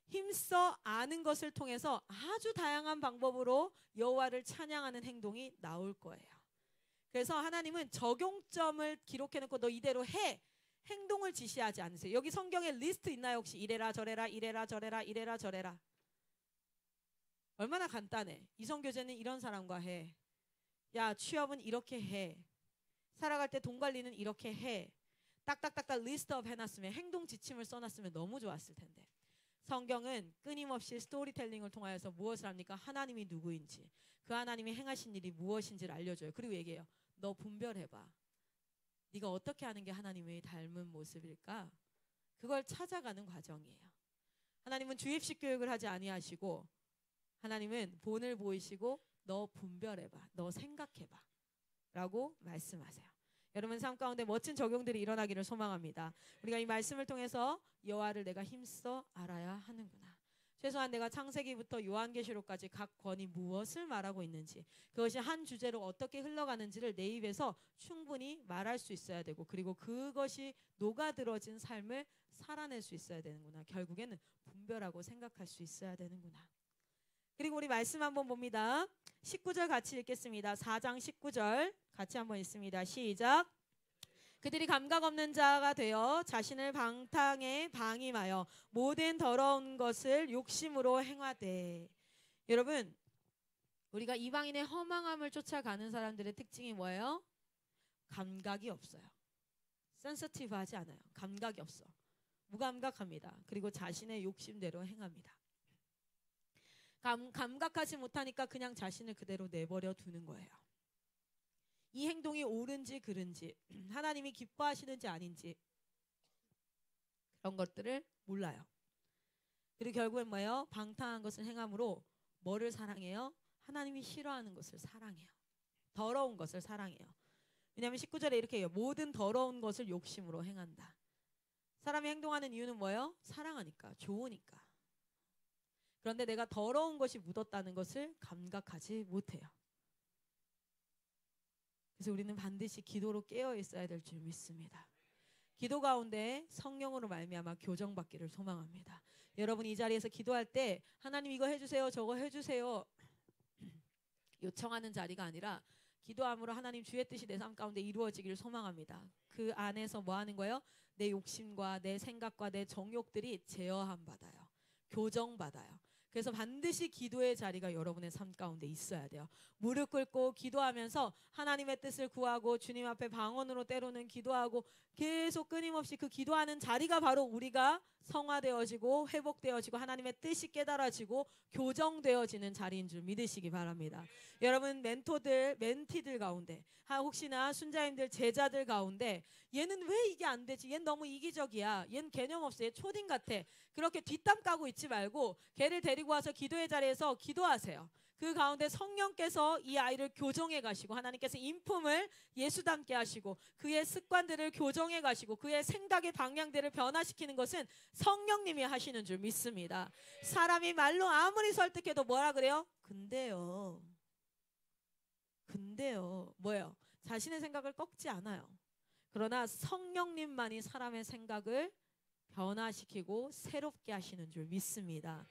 힘써 아는 것을 통해서 아주 다양한 방법으로 여호와를 찬양하는 행동이 나올 거예요. 그래서 하나님은 적용점을 기록해놓고 너 이대로 해. 행동을 지시하지 않으세요. 여기 성경에 리스트 있나요? 혹시 이래라 저래라 이래라 저래라 이래라 저래라. 얼마나 간단해. 이성교제는 이런 사람과 해. 야, 취업은 이렇게 해. 살아갈 때 돈 관리는 이렇게 해. 딱딱딱딱 리스트업 해놨으면 행동 지침을 써놨으면 너무 좋았을 텐데. 성경은 끊임없이 스토리텔링을 통하여서 무엇을 합니까? 하나님이 누구인지 그 하나님이 행하신 일이 무엇인지를 알려줘요. 그리고 얘기해요. 너 분별해봐. 네가 어떻게 하는 게 하나님의 닮은 모습일까? 그걸 찾아가는 과정이에요. 하나님은 주입식 교육을 하지 아니하시고 하나님은 본을 보이시고 너 분별해봐. 너 생각해봐. 라고 말씀하세요. 여러분 삶 가운데 멋진 적용들이 일어나기를 소망합니다. 우리가 이 말씀을 통해서 여호와를 내가 힘써 알아야 하는구나. 최소한 내가 창세기부터 요한계시록까지 각 권이 무엇을 말하고 있는지 그것이 한 주제로 어떻게 흘러가는지를 내 입에서 충분히 말할 수 있어야 되고 그리고 그것이 녹아들어진 삶을 살아낼 수 있어야 되는구나. 결국에는 분별하고 생각할 수 있어야 되는구나. 그리고 우리 말씀 한번 봅니다. 19절 같이 읽겠습니다. 4장 19절 같이 한번 읽습니다. 시작. 그들이 감각 없는 자가 되어 자신을 방탕에 방임하여 모든 더러운 것을 욕심으로 행하되. 여러분 우리가 이방인의 허망함을 쫓아가는 사람들의 특징이 뭐예요? 감각이 없어요. 센서티브하지 않아요. 감각이 없어. 무감각합니다. 그리고 자신의 욕심대로 행합니다. 감각하지 못하니까 그냥 자신을 그대로 내버려 두는 거예요. 이 행동이 옳은지 그른지 하나님이 기뻐하시는지 아닌지 그런 것들을 몰라요. 그리고 결국엔 뭐예요? 방탕한 것을 행함으로 뭐를 사랑해요? 하나님이 싫어하는 것을 사랑해요. 더러운 것을 사랑해요. 왜냐하면 19절에 이렇게 해요. 모든 더러운 것을 욕심으로 행한다. 사람이 행동하는 이유는 뭐예요? 사랑하니까, 좋으니까. 그런데 내가 더러운 것이 묻었다는 것을 감각하지 못해요. 그래서 우리는 반드시 기도로 깨어 있어야 될 줄 믿습니다. 기도 가운데 성령으로 말미암아 교정받기를 소망합니다. 여러분 이 자리에서 기도할 때 하나님 이거 해주세요 저거 해주세요 요청하는 자리가 아니라 기도함으로 하나님 주의 뜻이 내 삶 가운데 이루어지기를 소망합니다. 그 안에서 뭐 하는 거예요? 내 욕심과 내 생각과 내 정욕들이 제어함 받아요. 교정받아요. 그래서 반드시 기도의 자리가 여러분의 삶 가운데 있어야 돼요. 무릎 꿇고 기도하면서 하나님의 뜻을 구하고 주님 앞에 방언으로 때로는 기도하고 계속 끊임없이 그 기도하는 자리가 바로 우리가 성화되어지고 회복되어지고 하나님의 뜻이 깨달아지고 교정되어지는 자리인 줄 믿으시기 바랍니다. 여러분 멘토들, 멘티들 가운데 혹시나 순자님들, 제자들 가운데 얘는 왜 이게 안 되지? 얘는 너무 이기적이야. 얘는 개념 없어. 얘 초딩 같아. 그렇게 뒷담 까고 있지 말고 걔를 데리고 와서 기도의 자리에서 기도하세요. 그 가운데 성령께서 이 아이를 교정해 가시고 하나님께서 인품을 예수 닮게 하시고 그의 습관들을 교정해 가시고 그의 생각의 방향들을 변화시키는 것은 성령님이 하시는 줄 믿습니다. 사람이 말로 아무리 설득해도 뭐라 그래요? 근데요 뭐예요? 자신의 생각을 꺾지 않아요. 그러나 성령님만이 사람의 생각을 변화시키고 새롭게 하시는 줄 믿습니다.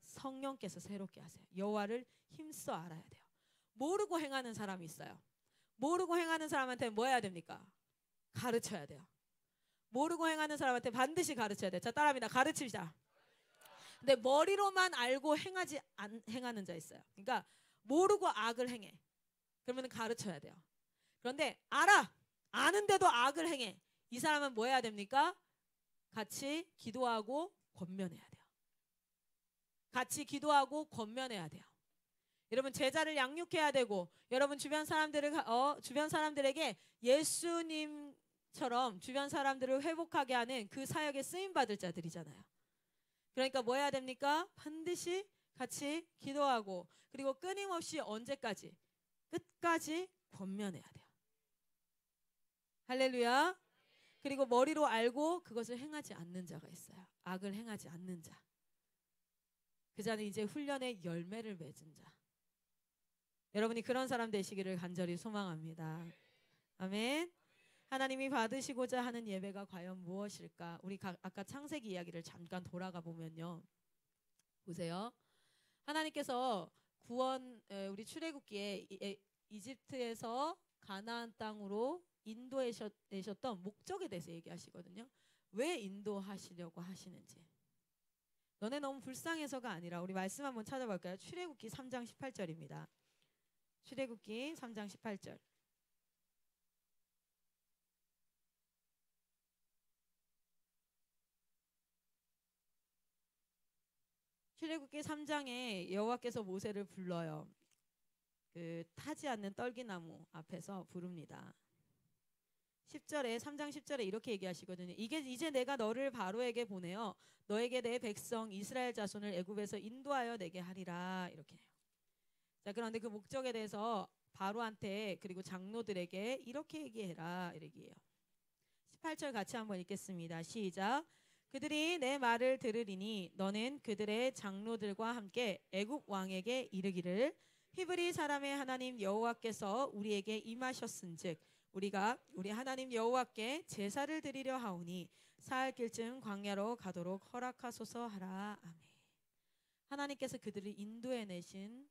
성령께서 새롭게 하세요. 여호와를 힘써 알아야 돼요. 모르고 행하는 사람이 있어요. 모르고 행하는 사람한테 뭐 해야 됩니까? 가르쳐야 돼요. 모르고 행하는 사람한테 반드시 가르쳐야 돼요. 자, 따라합니다. 가르치자. 근데 머리로만 알고 행하는 자 있어요. 그러니까 모르고 악을 행해. 그러면 가르쳐야 돼요. 그런데 아는데도 악을 행해. 이 사람은 뭐 해야 됩니까? 같이 기도하고 권면해야 돼요. 같이 기도하고 권면해야 돼요. 여러분 제자를 양육해야 되고 여러분 주변 사람들에게 예수님처럼 주변 사람들을 회복하게 하는 그 사역에 쓰임 받을 자들이잖아요. 그러니까 뭐 해야 됩니까? 반드시 같이 기도하고 그리고 끊임없이 언제까지? 끝까지 권면해야 돼요. 할렐루야. 그리고 머리로 알고 그것을 행하지 않는 자가 있어요. 악을 행하지 않는 자. 그 자는 이제 훈련의 열매를 맺은 자. 여러분이 그런 사람 되시기를 간절히 소망합니다. 아멘. 하나님이 받으시고자 하는 예배가 과연 무엇일까? 우리 아까 창세기 이야기를 잠깐 돌아가 보면요. 보세요. 하나님께서 우리 출애굽기에 이집트에서 가나안 땅으로 인도해 내셨던 목적에 대해서 얘기하시거든요. 왜 인도하시려고 하시는지. 너네 너무 불쌍해서가 아니라 우리 말씀 한번 찾아볼까요? 출애굽기 3장 18절입니다. 출애굽기 3장 18절. 출애굽기 3장에 여호와께서 모세를 불러요. 그 타지 않는 떨기나무 앞에서 부릅니다. 10절에 3장 10절에 이렇게 얘기하시거든요. 이제 내가 너를 바로에게 보내어 너에게 내 백성 이스라엘 자손을 애굽에서 인도하여 내게 하리라 이렇게 해요. 자, 그런데 그 목적에 대해서 바로한테 그리고 장로들에게 이렇게 얘기해라 이렇게 해요. 18절 같이 한번 읽겠습니다. 시작. 그들이 내 말을 들으리니 너는 그들의 장로들과 함께 애굽 왕에게 이르기를 히브리 사람의 하나님 여호와께서 우리에게 임하셨은즉 우리가 우리 하나님 여호와께 제사를 드리려 하오니 사흘 길쯤 광야로 가도록 허락하소서 하라. 아멘. 하나님께서 그들을 인도해 내신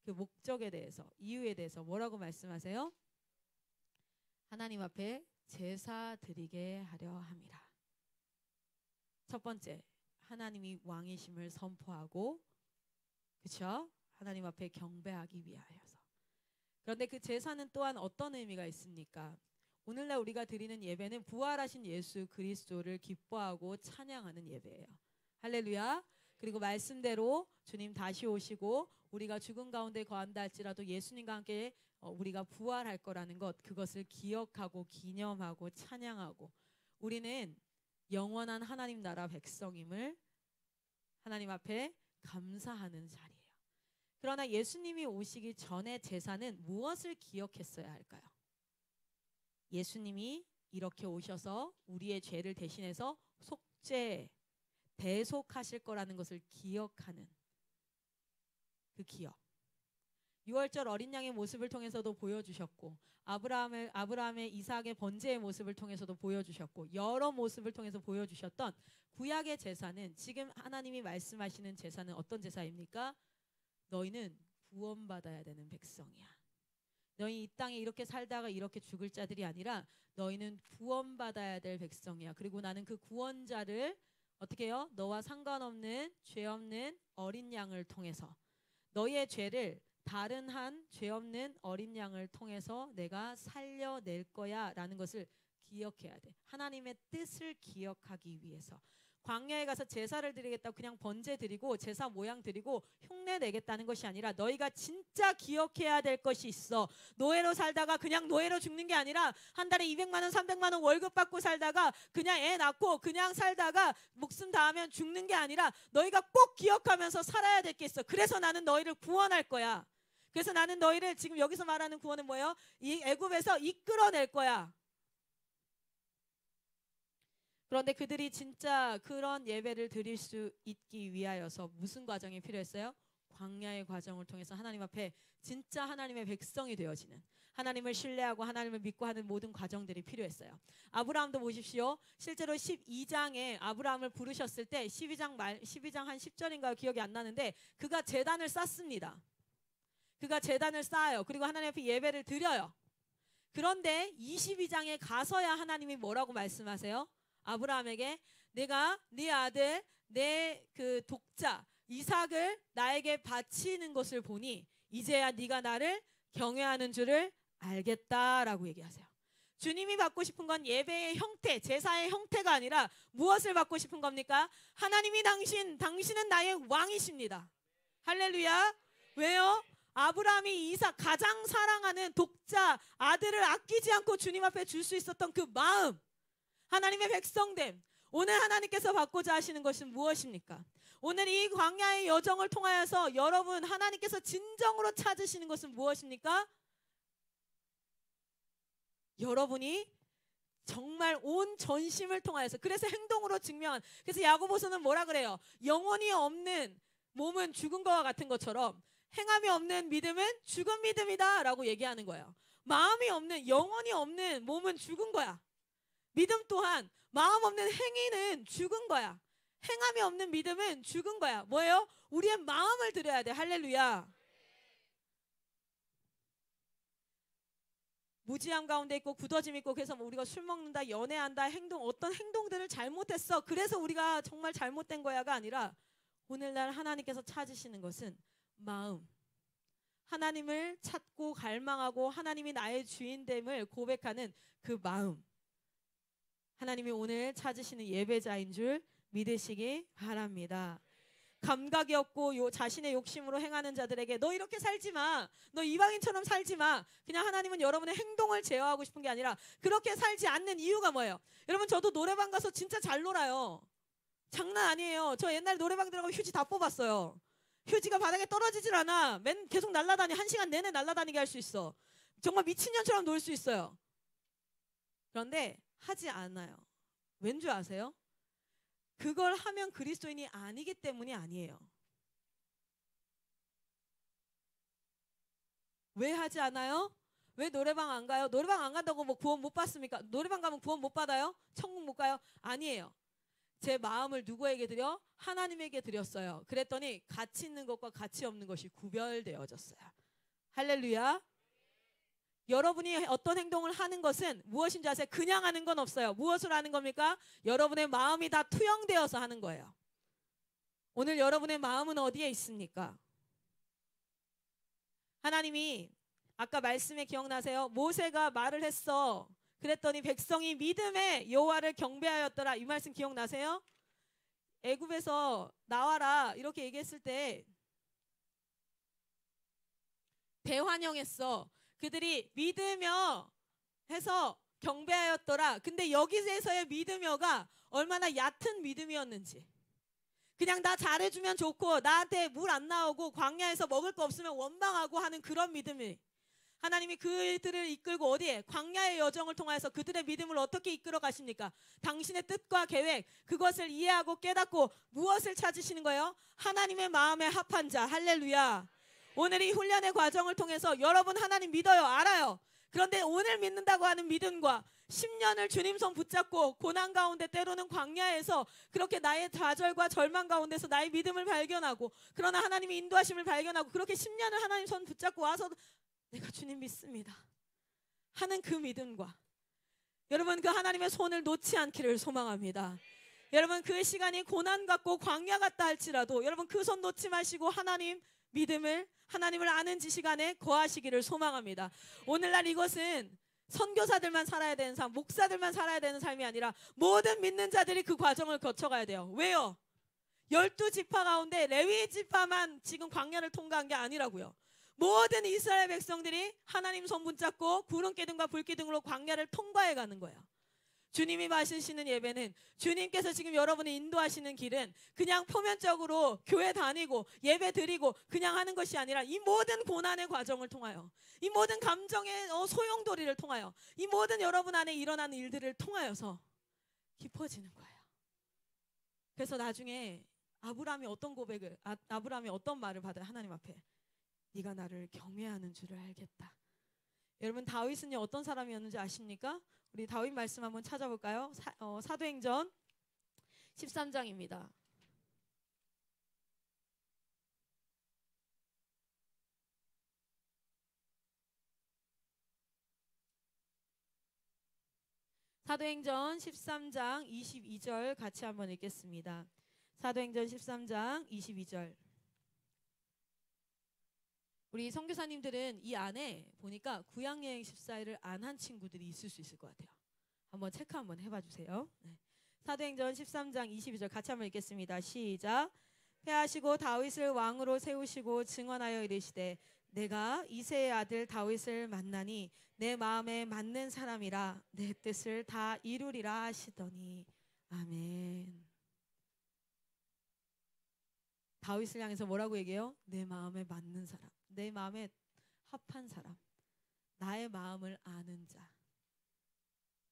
그 목적에 대해서 이유에 대해서 뭐라고 말씀하세요? 하나님 앞에 제사 드리게 하려 함이라. 첫 번째, 하나님이 왕이심을 선포하고 그렇죠? 하나님 앞에 경배하기 위하여서. 그런데 그 제사는 또한 어떤 의미가 있습니까? 오늘날 우리가 드리는 예배는 부활하신 예수 그리스도를 기뻐하고 찬양하는 예배예요. 할렐루야. 그리고 말씀대로 주님 다시 오시고 우리가 죽음 가운데 거한다 할지라도 예수님과 함께 우리가 부활할 거라는 것, 그것을 기억하고 기념하고 찬양하고 우리는 영원한 하나님 나라 백성임을 하나님 앞에 감사하는 자리예요. 그러나 예수님이 오시기 전에 제사는 무엇을 기억했어야 할까요? 예수님이 이렇게 오셔서 우리의 죄를 대신해서 대속하실 거라는 것을 기억하는 그 기억. 유월절 어린 양의 모습을 통해서도 보여주셨고 아브라함의 이삭의 번제의 모습을 통해서도 보여주셨고 여러 모습을 통해서 보여주셨던 구약의 제사는 지금 하나님이 말씀하시는 제사는 어떤 제사입니까? 너희는 구원받아야 되는 백성이야. 너희 이 땅에 이렇게 살다가 이렇게 죽을 자들이 아니라 너희는 구원받아야 될 백성이야. 그리고 나는 그 구원자를 어떻게 해요? 너와 상관없는 죄 없는 어린 양을 통해서 너희의 죄를 다른 한 죄 없는 어린 양을 통해서 내가 살려낼 거야 라는 것을 기억해야 돼. 하나님의 뜻을 기억하기 위해서. 광야에 가서 제사를 드리겠다고 그냥 번제 드리고 제사 모양 드리고 흉내 내겠다는 것이 아니라 너희가 진짜 기억해야 될 것이 있어. 노예로 살다가 그냥 노예로 죽는 게 아니라 한 달에 200만 원 300만 원 월급 받고 살다가 그냥 애 낳고 그냥 살다가 목숨 다하면 죽는 게 아니라 너희가 꼭 기억하면서 살아야 될 게 있어. 그래서 나는 너희를 구원할 거야. 그래서 나는 너희를 지금 여기서 말하는 구원은 뭐예요? 이 애굽에서 이끌어낼 거야. 그런데 그들이 진짜 그런 예배를 드릴 수 있기 위하여서 무슨 과정이 필요했어요? 광야의 과정을 통해서 하나님 앞에 진짜 하나님의 백성이 되어지는, 하나님을 신뢰하고 하나님을 믿고 하는 모든 과정들이 필요했어요. 아브라함도 보십시오. 실제로 12장에 아브라함을 부르셨을 때 12장 한 10절인가 기억이 안 나는데 그가 제단을 쌓습니다. 그가 제단을 쌓아요. 그리고 하나님 앞에 예배를 드려요. 그런데 22장에 가서야 하나님이 뭐라고 말씀하세요? 아브라함에게 내가 네 아들 내 그 독자 이삭을 나에게 바치는 것을 보니 이제야 네가 나를 경외하는 줄을 알겠다라고 얘기하세요. 주님이 받고 싶은 건 예배의 형태, 제사의 형태가 아니라 무엇을 받고 싶은 겁니까? 하나님이 당신은 나의 왕이십니다. 할렐루야. 왜요? 아브라함이 이삭 가장 사랑하는 독자 아들을 아끼지 않고 주님 앞에 줄 수 있었던 그 마음, 하나님의 백성됨. 오늘 하나님께서 받고자 하시는 것은 무엇입니까? 오늘 이 광야의 여정을 통하여서 여러분 하나님께서 진정으로 찾으시는 것은 무엇입니까? 여러분이 정말 온 전심을 통하여서, 그래서 행동으로 증명한, 그래서 야고보서는 뭐라 그래요? 영혼이 없는 몸은 죽은 것과 같은 것처럼 행함이 없는 믿음은 죽은 믿음이다 라고 얘기하는 거예요. 마음이 없는, 영혼이 없는 몸은 죽은 거야. 믿음 또한 마음 없는 행위는 죽은 거야. 행함이 없는 믿음은 죽은 거야. 뭐예요? 우리의 마음을 드려야 돼. 할렐루야. 무지함 가운데 있고 굳어짐 있고, 그래서 뭐 우리가 술 먹는다, 연애한다, 어떤 행동들을 잘못했어, 그래서 우리가 정말 잘못된 거야가 아니라 오늘날 하나님께서 찾으시는 것은 마음. 하나님을 찾고 갈망하고 하나님이 나의 주인됨을 고백하는 그 마음. 하나님이 오늘 찾으시는 예배자인 줄 믿으시기 바랍니다. 감각이 없고 자신의 욕심으로 행하는 자들에게 너 이렇게 살지 마, 너 이방인처럼 살지 마. 그냥 하나님은 여러분의 행동을 제어하고 싶은 게 아니라 그렇게 살지 않는 이유가 뭐예요? 여러분, 저도 노래방 가서 진짜 잘 놀아요. 장난 아니에요. 저 옛날에 노래방 들어가면 휴지 다 뽑았어요. 휴지가 바닥에 떨어지질 않아. 계속 날아다니, 1시간 내내 날아다니게 할 수 있어. 정말 미친년처럼 놀 수 있어요. 그런데 하지 않아요. 왠 줄 아세요? 그걸 하면 그리스도인이 아니기 때문이 아니에요. 왜 하지 않아요? 왜 노래방 안 가요? 노래방 안 간다고 뭐 구원 못 받습니까? 노래방 가면 구원 못 받아요? 천국 못 가요? 아니에요. 제 마음을 누구에게 드려? 하나님에게 드렸어요. 그랬더니 가치 있는 것과 가치 없는 것이 구별되어졌어요. 할렐루야. 여러분이 어떤 행동을 하는 것은 무엇인지 아세요? 그냥 하는 건 없어요. 무엇으로 하는 겁니까? 여러분의 마음이 다 투영되어서 하는 거예요. 오늘 여러분의 마음은 어디에 있습니까? 하나님이 아까 말씀에 기억나세요? 모세가 말을 했어. 그랬더니 백성이 믿음에 여호와를 경배하였더라. 이 말씀 기억나세요? 애굽에서 나와라 이렇게 얘기했을 때 대환영했어. 그들이 믿으며 해서 경배하였더라. 근데 여기서의 믿으며가 얼마나 얕은 믿음이었는지. 그냥 나 잘해주면 좋고 나한테 물 안 나오고 광야에서 먹을 거 없으면 원망하고 하는 그런 믿음이, 하나님이 그들을 이끌고 어디에? 광야의 여정을 통해서 그들의 믿음을 어떻게 이끌어 가십니까? 당신의 뜻과 계획, 그것을 이해하고 깨닫고 무엇을 찾으시는 거예요? 하나님의 마음에 합한 자. 할렐루야. 오늘 이 훈련의 과정을 통해서 여러분 하나님 믿어요, 알아요. 그런데 오늘 믿는다고 하는 믿음과 10년을 주님 손 붙잡고 고난 가운데 때로는 광야에서 그렇게 나의 좌절과 절망 가운데서 나의 믿음을 발견하고, 그러나 하나님의 인도하심을 발견하고 그렇게 10년을 하나님 손 붙잡고 와서 내가 주님 믿습니다 하는 그 믿음과 여러분 그 하나님의 손을 놓지 않기를 소망합니다. 여러분 그 시간이 고난 같고 광야 같다 할지라도 여러분 그 손 놓지 마시고 하나님 믿음을 하나님을 아는 지식 안에 거하시기를 소망합니다. 오늘날 이것은 선교사들만 살아야 되는 삶, 목사들만 살아야 되는 삶이 아니라 모든 믿는 자들이 그 과정을 거쳐가야 돼요. 왜요? 12지파 가운데 레위 지파만 지금 광야를 통과한 게 아니라고요. 모든 이스라엘 백성들이 하나님 손 붙잡고 구름기둥과 불기둥으로 광야를 통과해 가는 거예요. 주님이 마시는 예배는 주님께서 지금 여러분을 인도하시는 길은 그냥 표면적으로 교회 다니고 예배 드리고 그냥 하는 것이 아니라 이 모든 고난의 과정을 통하여 이 모든 감정의 소용돌이를 통하여 이 모든 여러분 안에 일어나는 일들을 통하여서 깊어지는 거예요. 그래서 나중에 아브라함이 어떤 고백을 아브라함이 어떤 말을 받아요? 하나님 앞에 네가 나를 경외하는 줄을 알겠다. 여러분 다윗은요 어떤 사람이었는지 아십니까? 우리 다윗 말씀 한번 찾아볼까요? 사도행전 13장입니다. 사도행전 13장 22절 같이 한번 읽겠습니다. 사도행전 13장 22절. 우리 선교사님들은 이 안에 보니까 구약여행 14일을 안 한 친구들이 있을 수 있을 것 같아요. 한번 체크 한번 해봐 주세요. 네. 사도행전 13장 22절 같이 한번 읽겠습니다. 시작. 패하시고 다윗을 왕으로 세우시고 증언하여 이르시되 내가 이새의 아들 다윗을 만나니 내 마음에 맞는 사람이라 내 뜻을 다 이루리라 하시더니 아멘. 다윗을 향해서 뭐라고 얘기해요? 내 마음에 맞는 사람, 내 마음에 합한 사람, 나의 마음을 아는 자,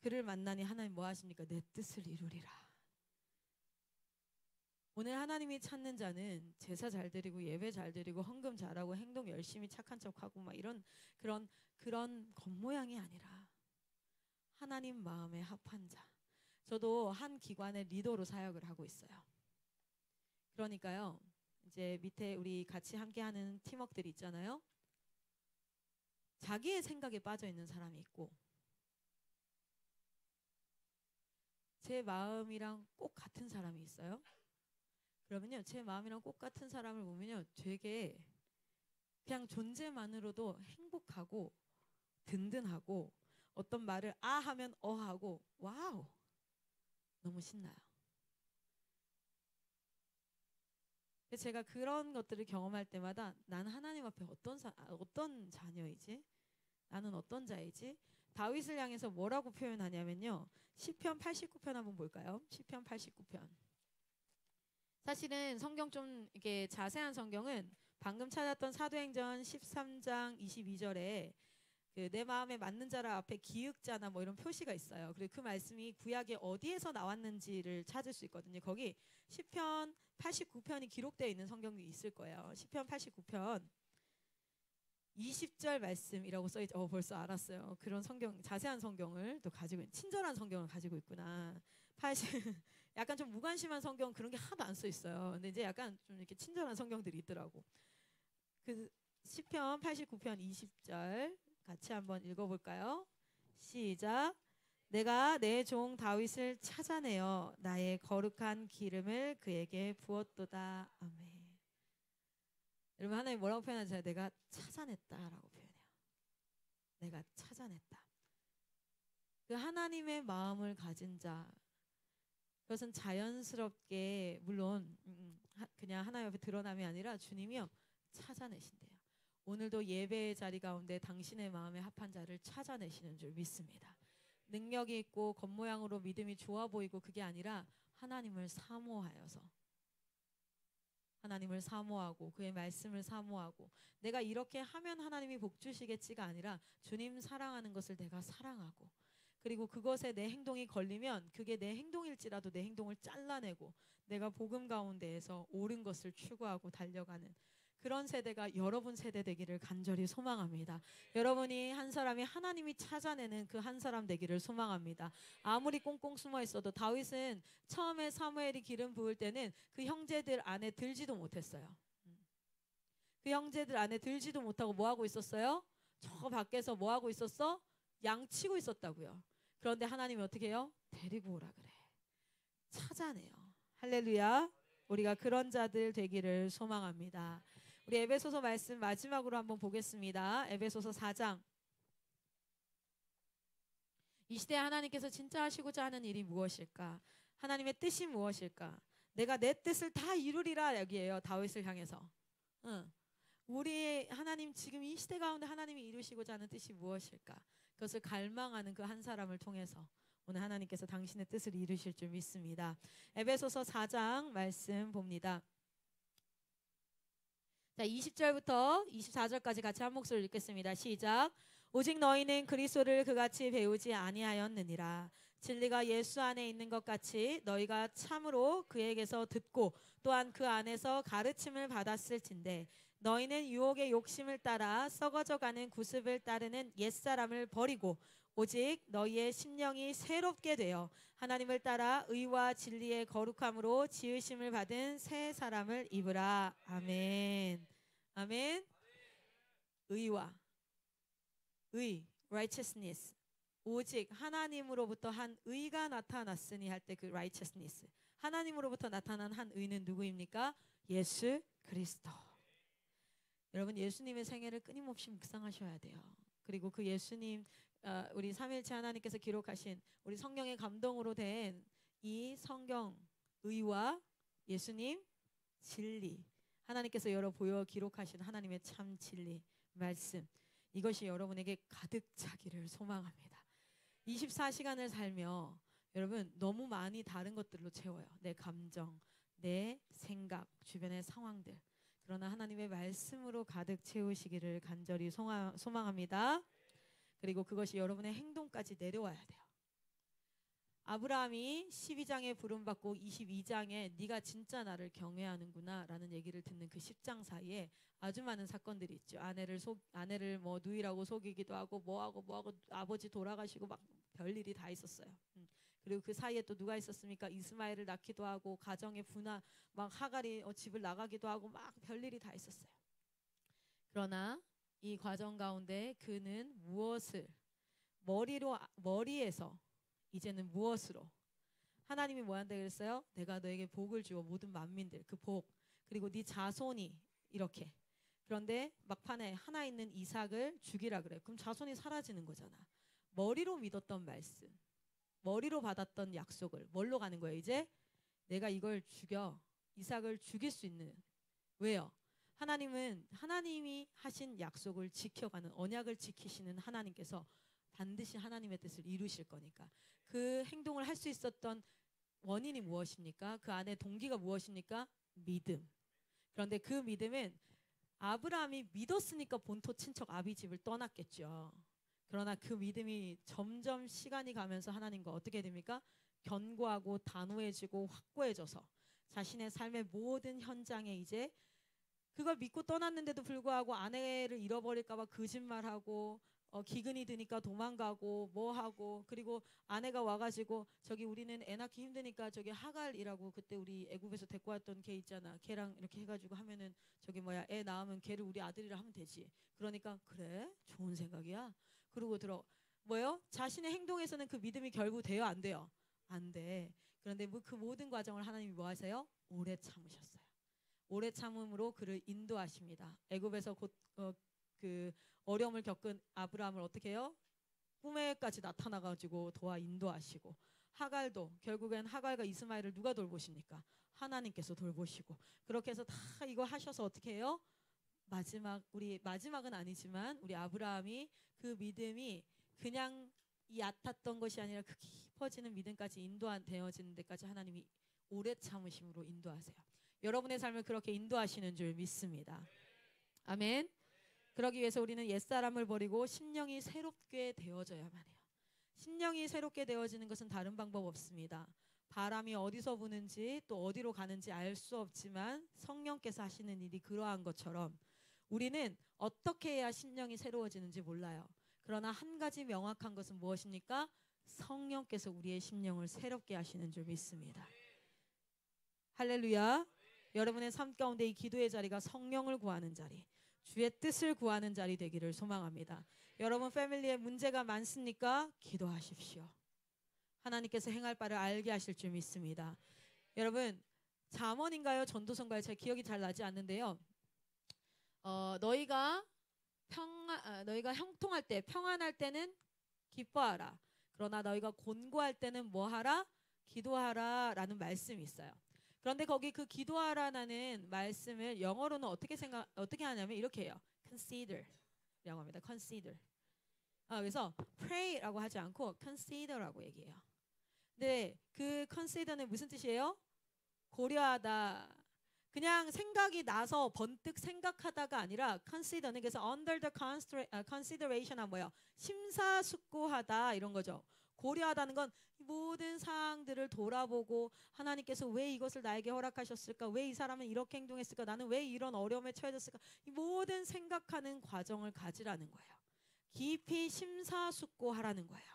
그를 만나니 하나님 뭐 하십니까? 내 뜻을 이루리라. 오늘 하나님이 찾는 자는 제사 잘 드리고 예배 잘 드리고 헌금 잘하고 행동 열심히 착한 척하고 막 이런 그런 겉모양이 아니라 하나님 마음에 합한 자. 저도 한 기관의 리더로 사역을 하고 있어요. 그러니까요. 이제 밑에 우리 같이 함께하는 팀워크들이 있잖아요. 자기의 생각에 빠져 있는 사람이 있고 제 마음이랑 꼭 같은 사람이 있어요. 그러면요 제 마음이랑 꼭 같은 사람을 보면요 되게 그냥 존재만으로도 행복하고 든든하고 어떤 말을 아 하면 어 하고 와우 너무 신나요. 제가 그런 것들을 경험할 때마다 나는 하나님 앞에 어떤 자녀이지? 나는 어떤 자이지? 다윗을 향해서 뭐라고 표현하냐면요. 시편 89편 한번 볼까요? 시편 89편. 사실은 성경 좀 이렇게 자세한 성경은 방금 찾았던 사도행전 13장 22절에 그 내 마음에 맞는 자라 앞에 기역자나 뭐 이런 표시가 있어요. 그리고 그 말씀이 구약에 어디에서 나왔는지를 찾을 수 있거든요. 거기 시편 89편이 기록되어 있는 성경이 있을 거예요. 시편 89편 20절 말씀이라고 써있죠. 벌써 알았어요. 그런 성경, 자세한 성경을 또 가지고 친절한 성경을 가지고 있구나. 80 약간 좀 무관심한 성경 그런 게 하나도 안 써 있어요. 근데 이제 약간 좀 이렇게 친절한 성경들이 있더라고. 그 시편 89편 20절 같이 한번 읽어볼까요? 시작. 내가 내 종 다윗을 찾아내어 나의 거룩한 기름을 그에게 부었도다. 아멘. 여러분 하나님 뭐라고 표현하세요? 내가 찾아냈다라고 표현해요. 내가 찾아냈다. 그 하나님의 마음을 가진 자 그것은 자연스럽게 물론 그냥 하나님 앞에 드러남이 아니라 주님이요 찾아내신대요. 오늘도 예배의 자리 가운데 당신의 마음에 합한 자를 찾아내시는 줄 믿습니다. 능력이 있고 겉모양으로 믿음이 좋아 보이고 그게 아니라 하나님을 사모하여서 하나님을 사모하고 그의 말씀을 사모하고 내가 이렇게 하면 하나님이 복 주시겠지가 아니라 주님 사랑하는 것을 내가 사랑하고 그리고 그것에 내 행동이 걸리면 그게 내 행동일지라도 내 행동을 잘라내고 내가 복음 가운데에서 옳은 것을 추구하고 달려가는 그런 세대가 여러분 세대 되기를 간절히 소망합니다. 여러분이 한 사람이 하나님이 찾아내는 그 한 사람 되기를 소망합니다. 아무리 꽁꽁 숨어 있어도 다윗은 처음에 사무엘이 기름 부을 때는 그 형제들 안에 들지도 못했어요. 그 형제들 안에 들지도 못하고 뭐 하고 있었어요? 저 밖에서 뭐 하고 있었어? 양 치고 있었다고요. 그런데 하나님이 어떻게 해요? 데리고 오라 그래. 찾아내요. 할렐루야. 우리가 그런 자들 되기를 소망합니다. 우리 에베소서 말씀 마지막으로 한번 보겠습니다. 에베소서 4장. 이 시대에 하나님께서 진짜 하시고자 하는 일이 무엇일까? 하나님의 뜻이 무엇일까? 내가 내 뜻을 다 이루리라 여기에요. 다윗을 향해서. 응. 우리 하나님 지금 이 시대 가운데 하나님이 이루시고자 하는 뜻이 무엇일까? 그것을 갈망하는 그 한 사람을 통해서 오늘 하나님께서 당신의 뜻을 이루실 줄 믿습니다. 에베소서 4장 말씀 봅니다. 자, 20절부터 24절까지 같이 한 목소리로 읽겠습니다. 시작. 오직 너희는 그리스도를 그같이 배우지 아니하였느니라. 진리가 예수 안에 있는 것 같이 너희가 참으로 그에게서 듣고 또한 그 안에서 가르침을 받았을진데 너희는 유혹의 욕심을 따라 썩어져가는 구습을 따르는 옛사람을 버리고 오직 너희의 심령이 새롭게 되어 하나님을 따라 의와 진리의 거룩함으로 지으심을 받은 새 사람을 입으라. 아멘. 아멘. 의와 의, righteousness. 오직 하나님으로부터 한 의가 나타났으니 할 때 그 righteousness. 하나님으로부터 나타난 한 의는 누구입니까? 예수 그리스도. 여러분 예수님의 생애를 끊임없이 묵상하셔야 돼요. 그리고 그 예수님 우리 삼일체 하나님께서 기록하신 우리 성령의 감동으로 된 이 성경 의와 예수님 진리 하나님께서 여러 보여 기록하신 하나님의 참 진리 말씀 이것이 여러분에게 가득 차기를 소망합니다. 24시간을 살며 여러분 너무 많이 다른 것들로 채워요. 내 감정, 내 생각, 주변의 상황들. 그러나 하나님의 말씀으로 가득 채우시기를 간절히 소망합니다. 그리고 그것이 여러분의 행동까지 내려와야 돼요. 아브라함이 12장에 부름받고 22장에 네가 진짜 나를 경외하는구나 라는 얘기를 듣는 그 10장 사이에 아주 많은 사건들이 있죠. 아내를 뭐 누이라고 속이기도 하고 뭐하고 아버지 돌아가시고 막 별일이 다 있었어요. 그리고 그 사이에 또 누가 있었습니까? 이스마엘을 낳기도 하고 가정의 분화 막 하갈이 집을 나가기도 하고 막 별일이 다 있었어요. 그러나 이 과정 가운데 그는 무엇을 머리에서 이제는 무엇으로 하나님이 뭐 한다 그랬어요? 내가 너에게 복을 주어 모든 만민들 그 복 그리고 네 자손이 이렇게 그런데 막판에 하나 있는 이삭을 죽이라 그래. 그럼 자손이 사라지는 거잖아. 머리로 믿었던 말씀 머리로 받았던 약속을 뭘로 가는 거예요? 이제 내가 이걸 죽여 이삭을 죽일 수 있는 왜요? 하나님은 하나님이 하신 약속을 지켜가는 언약을 지키시는 하나님께서 반드시 하나님의 뜻을 이루실 거니까 그 행동을 할 수 있었던 원인이 무엇입니까? 그 안에 동기가 무엇입니까? 믿음. 그런데 그 믿음은 아브라함이 믿었으니까 본토 친척 아비 집을 떠났겠죠. 그러나 그 믿음이 점점 시간이 가면서 하나님과 어떻게 됩니까? 견고하고 단호해지고 확고해져서 자신의 삶의 모든 현장에 이제 그걸 믿고 떠났는데도 불구하고 아내를 잃어버릴까 봐 거짓말하고 기근이 드니까 도망가고 뭐하고 그리고 아내가 와가지고 저기 우리는 애 낳기 힘드니까 저기 하갈이라고 그때 우리 애굽에서 데리고 왔던 걔 있잖아. 걔랑 이렇게 해가지고 하면은 저기 뭐야 애 낳으면 걔를 우리 아들이라 하면 되지. 그러니까 그래 좋은 생각이야. 그러고 뭐요? 자신의 행동에서는 그 믿음이 결국 돼요 안 돼요? 안 돼. 그런데 그 모든 과정을 하나님이 뭐 하세요? 오래 참으셨어요. 오래 참음으로 그를 인도하십니다. 애굽에서 그 어려움을 겪은 아브라함을 어떻게 해요? 꿈에까지 나타나가지고 도와 인도하시고 하갈도 결국엔 하갈과 이스마엘을 누가 돌보십니까? 하나님께서 돌보시고 그렇게 해서 다 이거 하셔서 어떻게 해요? 우리 마지막은 아니지만 우리 아브라함이 그 믿음이 그냥 얕았던 것이 아니라 그 깊어지는 믿음까지 인도되어지는 데까지 하나님이 오래 참으심으로 인도하세요. 여러분의 삶을 그렇게 인도하시는 줄 믿습니다. 아멘. 그러기 위해서 우리는 옛사람을 버리고 심령이 새롭게 되어져야만 해요. 심령이 새롭게 되어지는 것은 다른 방법 없습니다. 바람이 어디서 부는지 또 어디로 가는지 알 수 없지만 성령께서 하시는 일이 그러한 것처럼 우리는 어떻게 해야 심령이 새로워지는지 몰라요. 그러나 한 가지 명확한 것은 무엇입니까? 성령께서 우리의 심령을 새롭게 하시는 줄 믿습니다. 할렐루야. 여러분의 삶 가운데 이 기도의 자리가 성령을 구하는 자리 주의 뜻을 구하는 자리 되기를 소망합니다. 여러분 패밀리에 문제가 많습니까? 기도하십시오. 하나님께서 행할 바를 알게 하실 줄 믿습니다. 여러분 잠언인가요? 전도서인가요? 제 기억이 잘 나지 않는데요. 너희가 형통할 때, 평안할 때는 기뻐하라. 그러나 너희가 곤고할 때는 뭐하라? 기도하라 라는 말씀이 있어요. 그런데 거기 그 기도하라라는 말씀을 영어로는 어떻게 하냐면 이렇게 해요. consider 라고 합니다. consider. 그래서 pray라고 하지 않고 consider라고 얘기해요. 근데 그 consider는 무슨 뜻이에요? 고려하다. 그냥 생각이 나서 번뜩 생각하다가 아니라 consider는 그래서 under the consideration은 뭐예요? 심사숙고하다 이런 거죠. 고려하다는 건 모든 사항들을 돌아보고 하나님께서 왜 이것을 나에게 허락하셨을까? 왜 이 사람은 이렇게 행동했을까? 나는 왜 이런 어려움에 처해졌을까? 이 모든 생각하는 과정을 가지라는 거예요. 깊이 심사숙고하라는 거예요.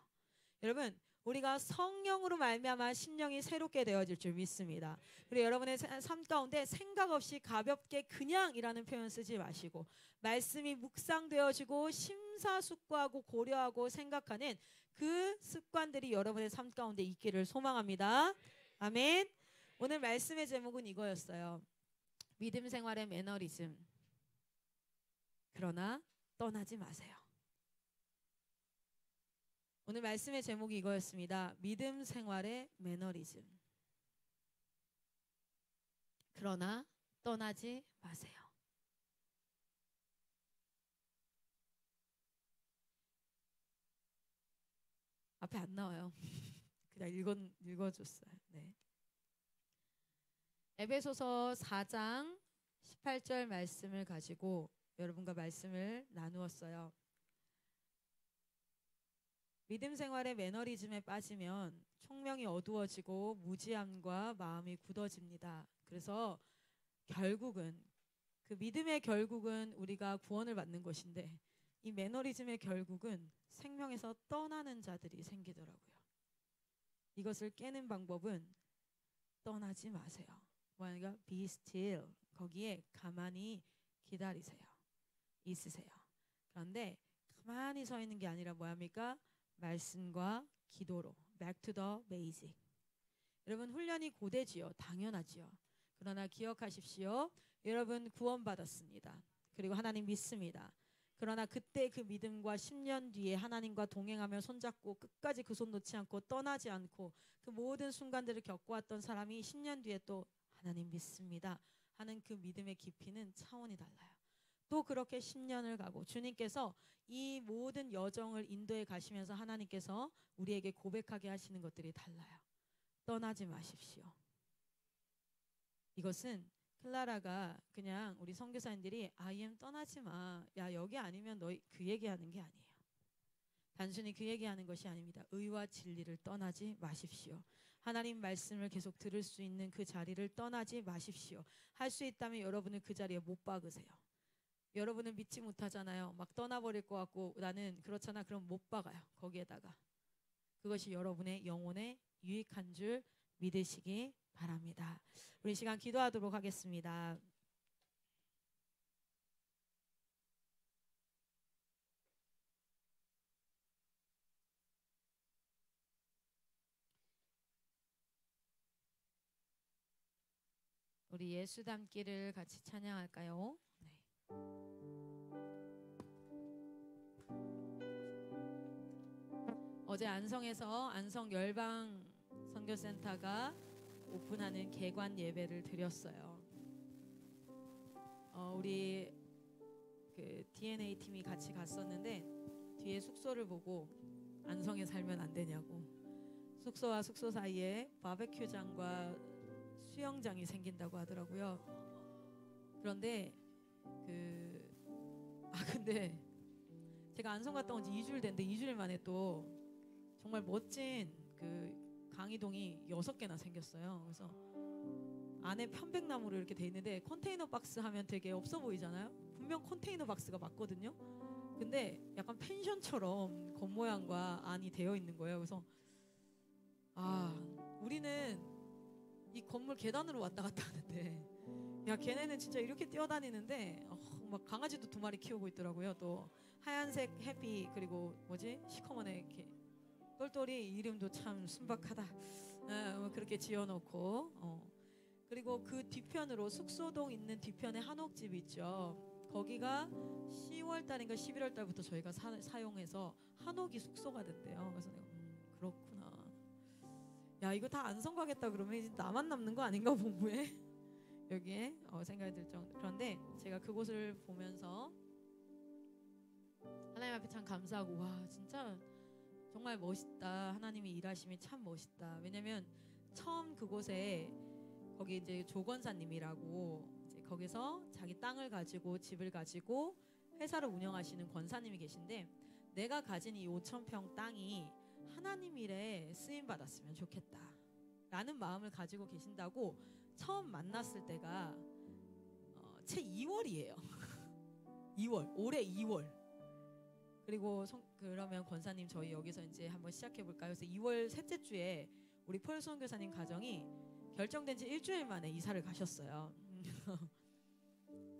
여러분 우리가 성령으로 말미암아 심령이 새롭게 되어질 줄 믿습니다. 그리고 여러분의 삶 가운데 생각 없이 가볍게 그냥이라는 표현 쓰지 마시고 말씀이 묵상되어지고 심사숙고하고 고려하고 생각하는 그 습관들이 여러분의 삶 가운데 있기를 소망합니다. 아멘. 오늘 말씀의 제목은 이거였어요. 믿음 생활의 매너리즘. 그러나 떠나지 마세요. 오늘 말씀의 제목이 이거였습니다. 믿음 생활의 매너리즘. 그러나 떠나지 마세요. 앞에 안 나와요. 그냥 읽어줬어요. 네. 에베소서 4장 18절 말씀을 가지고 여러분과 말씀을 나누었어요. 믿음 생활의 매너리즘에 빠지면 총명이 어두워지고 무지함과 마음이 굳어집니다. 그래서 결국은 그 믿음의 결국은 우리가 구원을 받는 것인데 이 매너리즘의 결국은 생명에서 떠나는 자들이 생기더라고요. 이것을 깨는 방법은 떠나지 마세요. 뭐냐면 be still. 거기에 가만히 기다리세요. 있으세요. 그런데 가만히 서 있는 게 아니라 뭐합니까? 말씀과 기도로 back to the basic. 여러분 훈련이 고되지요. 당연하지요. 그러나 기억하십시오. 여러분 구원받았습니다. 그리고 하나님 믿습니다. 그러나 그때 그 믿음과 10년 뒤에 하나님과 동행하며 손잡고 끝까지 그 손 놓지 않고 떠나지 않고 그 모든 순간들을 겪어왔던 사람이 10년 뒤에 또 하나님 믿습니다 하는 그 믿음의 깊이는 차원이 달라요. 또 그렇게 10년을 가고 주님께서 이 모든 여정을 인도해 가시면서 하나님께서 우리에게 고백하게 하시는 것들이 달라요. 떠나지 마십시오. 이것은 클라라가 그냥 우리 선교사님들이 IM 떠나지 마. 야 여기 아니면 너희 그 얘기하는 게 아니에요. 단순히 그 얘기하는 것이 아닙니다. 의와 진리를 떠나지 마십시오. 하나님 말씀을 계속 들을 수 있는 그 자리를 떠나지 마십시오. 할 수 있다면 여러분은 그 자리에 못 박으세요. 여러분은 믿지 못하잖아요. 막 떠나버릴 것 같고 나는 그렇잖아. 그럼 못 박아요. 거기에다가. 그것이 여러분의 영혼에 유익한 줄 믿으시기 바랍니다. 우리 시간 기도하도록 하겠습니다. 우리 예수 닮기를 같이 찬양할까요? 네. 어제 안성에서 안성 열방 선교센터가 오픈하는 개관 예배를 드렸어요. 우리 그 DNA 팀이 같이 갔었는데 뒤에 숙소를 보고 안성에 살면 안 되냐고 숙소와 숙소 사이에 바베큐장과 수영장이 생긴다고 하더라고요. 그런데 근데 제가 안성 갔다 온 지 2주일 됐는데 2주일 만에 또 정말 멋진 그 강의동이 6개나 생겼어요. 그래서 안에 편백나무로 이렇게 돼 있는데 컨테이너 박스 하면 되게 없어 보이잖아요. 분명 컨테이너 박스가 맞거든요. 근데 약간 펜션처럼 겉모양과 안이 되어 있는 거예요. 그래서 우리는 이 건물 계단으로 왔다 갔다 하는데 야, 걔네는 진짜 이렇게 뛰어다니는데 막 강아지도 2마리 키우고 있더라고요. 또 하얀색 해피, 그리고 뭐지, 시커먼에 이렇게 똘똘이, 이름도 참 순박하다. 뭐 그렇게 지어놓고 그리고 그 뒤편으로 숙소동 있는 뒤편에 한옥집 있죠. 거기가 10월 달인가 11월 달부터 저희가 사용해서 한옥이 숙소가 된대요. 그래서 내가 그렇구나. 야, 이거 다 안성 가겠다 그러면 이제 나만 남는 거 아닌가 본부에 여기에 생각이 들 정도. 그런데 제가 그곳을 보면서 하나님 앞에 참 감사하고, 와, 진짜 정말 멋있다. 하나님이 일하심이 참 멋있다. 왜냐면 처음 그곳에 거기 이제 조건사님이라고 이제 거기서 자기 땅을 가지고 집을 가지고 회사를 운영하시는 권사님이 계신데, 내가 가진 이 5,000평 땅이 하나님 일에 쓰임 받았으면 좋겠다 라는 마음을 가지고 계신다고 처음 만났을 때가 채 2월이에요. 2월, 올해 2월. 그리고 그러면 권사님 저희 여기서 이제 한번 시작해 볼까요? 그래서 2월 셋째 주에 우리 포엘 선교사님 가정이 결정된 지 일주일 만에 이사를 가셨어요.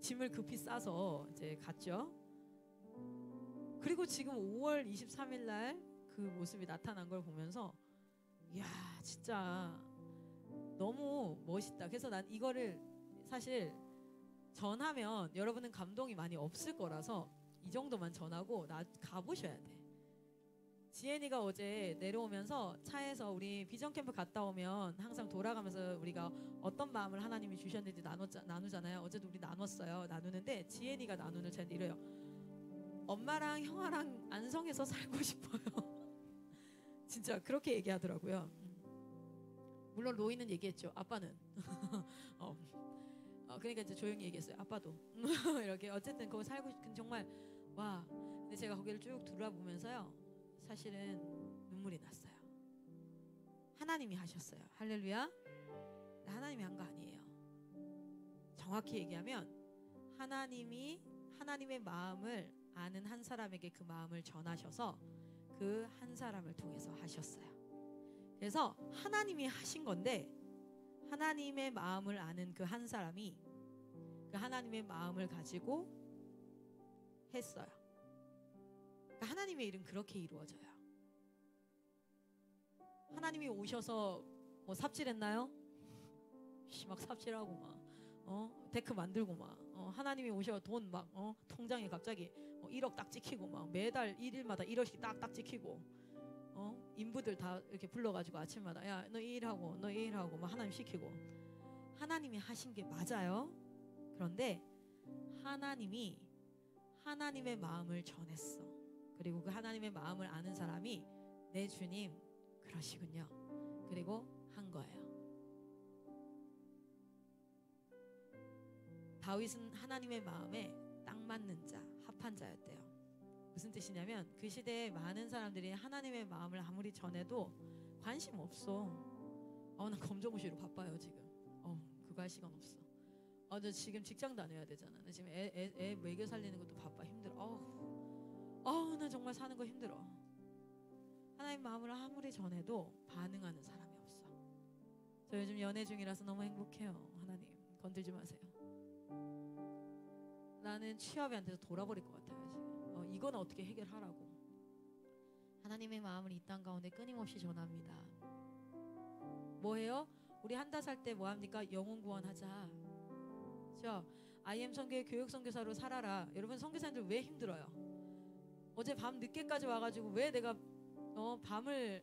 짐을 급히 싸서 이제 갔죠. 그리고 지금 5월 23일 날 그 모습이 나타난 걸 보면서, 이야, 진짜 너무 멋있다. 그래서 난 이거를 사실 전하면 여러분은 감동이 많이 없을 거라서 이 정도만 전하고 가보셔야 돼. 지혜니가 어제 내려오면서 차에서 우리 비전 캠프 갔다 오면 항상 돌아가면서 우리가 어떤 마음을 하나님이 주셨는지 나누잖아요. 어제도 우리 나눴어요. 나누는데 지혜니가 나누는 잘 이래요. 엄마랑 형아랑 안성에서 살고 싶어요. 진짜 그렇게 얘기하더라고요. 물론 로이는 얘기했죠. 아빠는 그러니까 이제 조용히 얘기했어요. 아빠도 이렇게 어쨌든 거기 살고 싶은, 정말 와. 근데 제가 거기를 쭉 돌아보면서요, 사실은 눈물이 났어요. 하나님이 하셨어요. 할렐루야. 하나님이 한 거 아니에요. 정확히 얘기하면 하나님의 마음을 아는 한 사람에게 그 마음을 전하셔서 그 한 사람을 통해서 하셨어요. 그래서 하나님이 하신 건데, 하나님의 마음을 아는 그 한 사람이 그 하나님의 마음을 가지고 했어요. 그러니까 하나님의 일은 그렇게 이루어져요. 하나님이 오셔서 뭐 삽질했나요? 막 삽질하고 막 데크 만들고 막 하나님이 오셔서 돈 막 통장에 갑자기 1억 딱 찍히고 막 매달 1일마다 1억씩 딱딱 찍히고 인부들 다 이렇게 불러가지고 아침마다 야, 너 이 일하고 너 이 일하고 막 하나님 시키고. 하나님이 하신 게 맞아요. 그런데 하나님이 하나님의 마음을 전했어. 그리고 그 하나님의 마음을 아는 사람이 내 주님 그러시군요. 그리고 한 거예요. 다윗은 하나님의 마음에 딱 맞는 자, 합한 자였대요. 무슨 뜻이냐면 그 시대에 많은 사람들이 하나님의 마음을 아무리 전해도 관심 없어. 나 검정고시로 바빠요 지금. 그거 할 시간 없어. 저 지금 직장 다녀야 되잖아. 나 지금 애 먹여 살리는 것도 바빠. 힘들어. 나 정말 사는 거 힘들어. 하나님 마음을 아무리 전해도 반응하는 사람이 없어. 저 요즘 연애 중이라서 너무 행복해요. 하나님 건들지 마세요. 나는 취업이 안 돼서 돌아버릴 것 같아요 지금. 이거는 어떻게 해결하라고. 하나님의 마음을 이 땅 가운데 끊임없이 전합니다. 뭐해요? 우리 한다 살 때 뭐합니까? 영혼 구원하자. 그렇죠? IM 선교회 교육 선교사로 살아라. 여러분 선교사님들 왜 힘들어요? 어제 밤 늦게까지 와가지고 왜 내가 밤을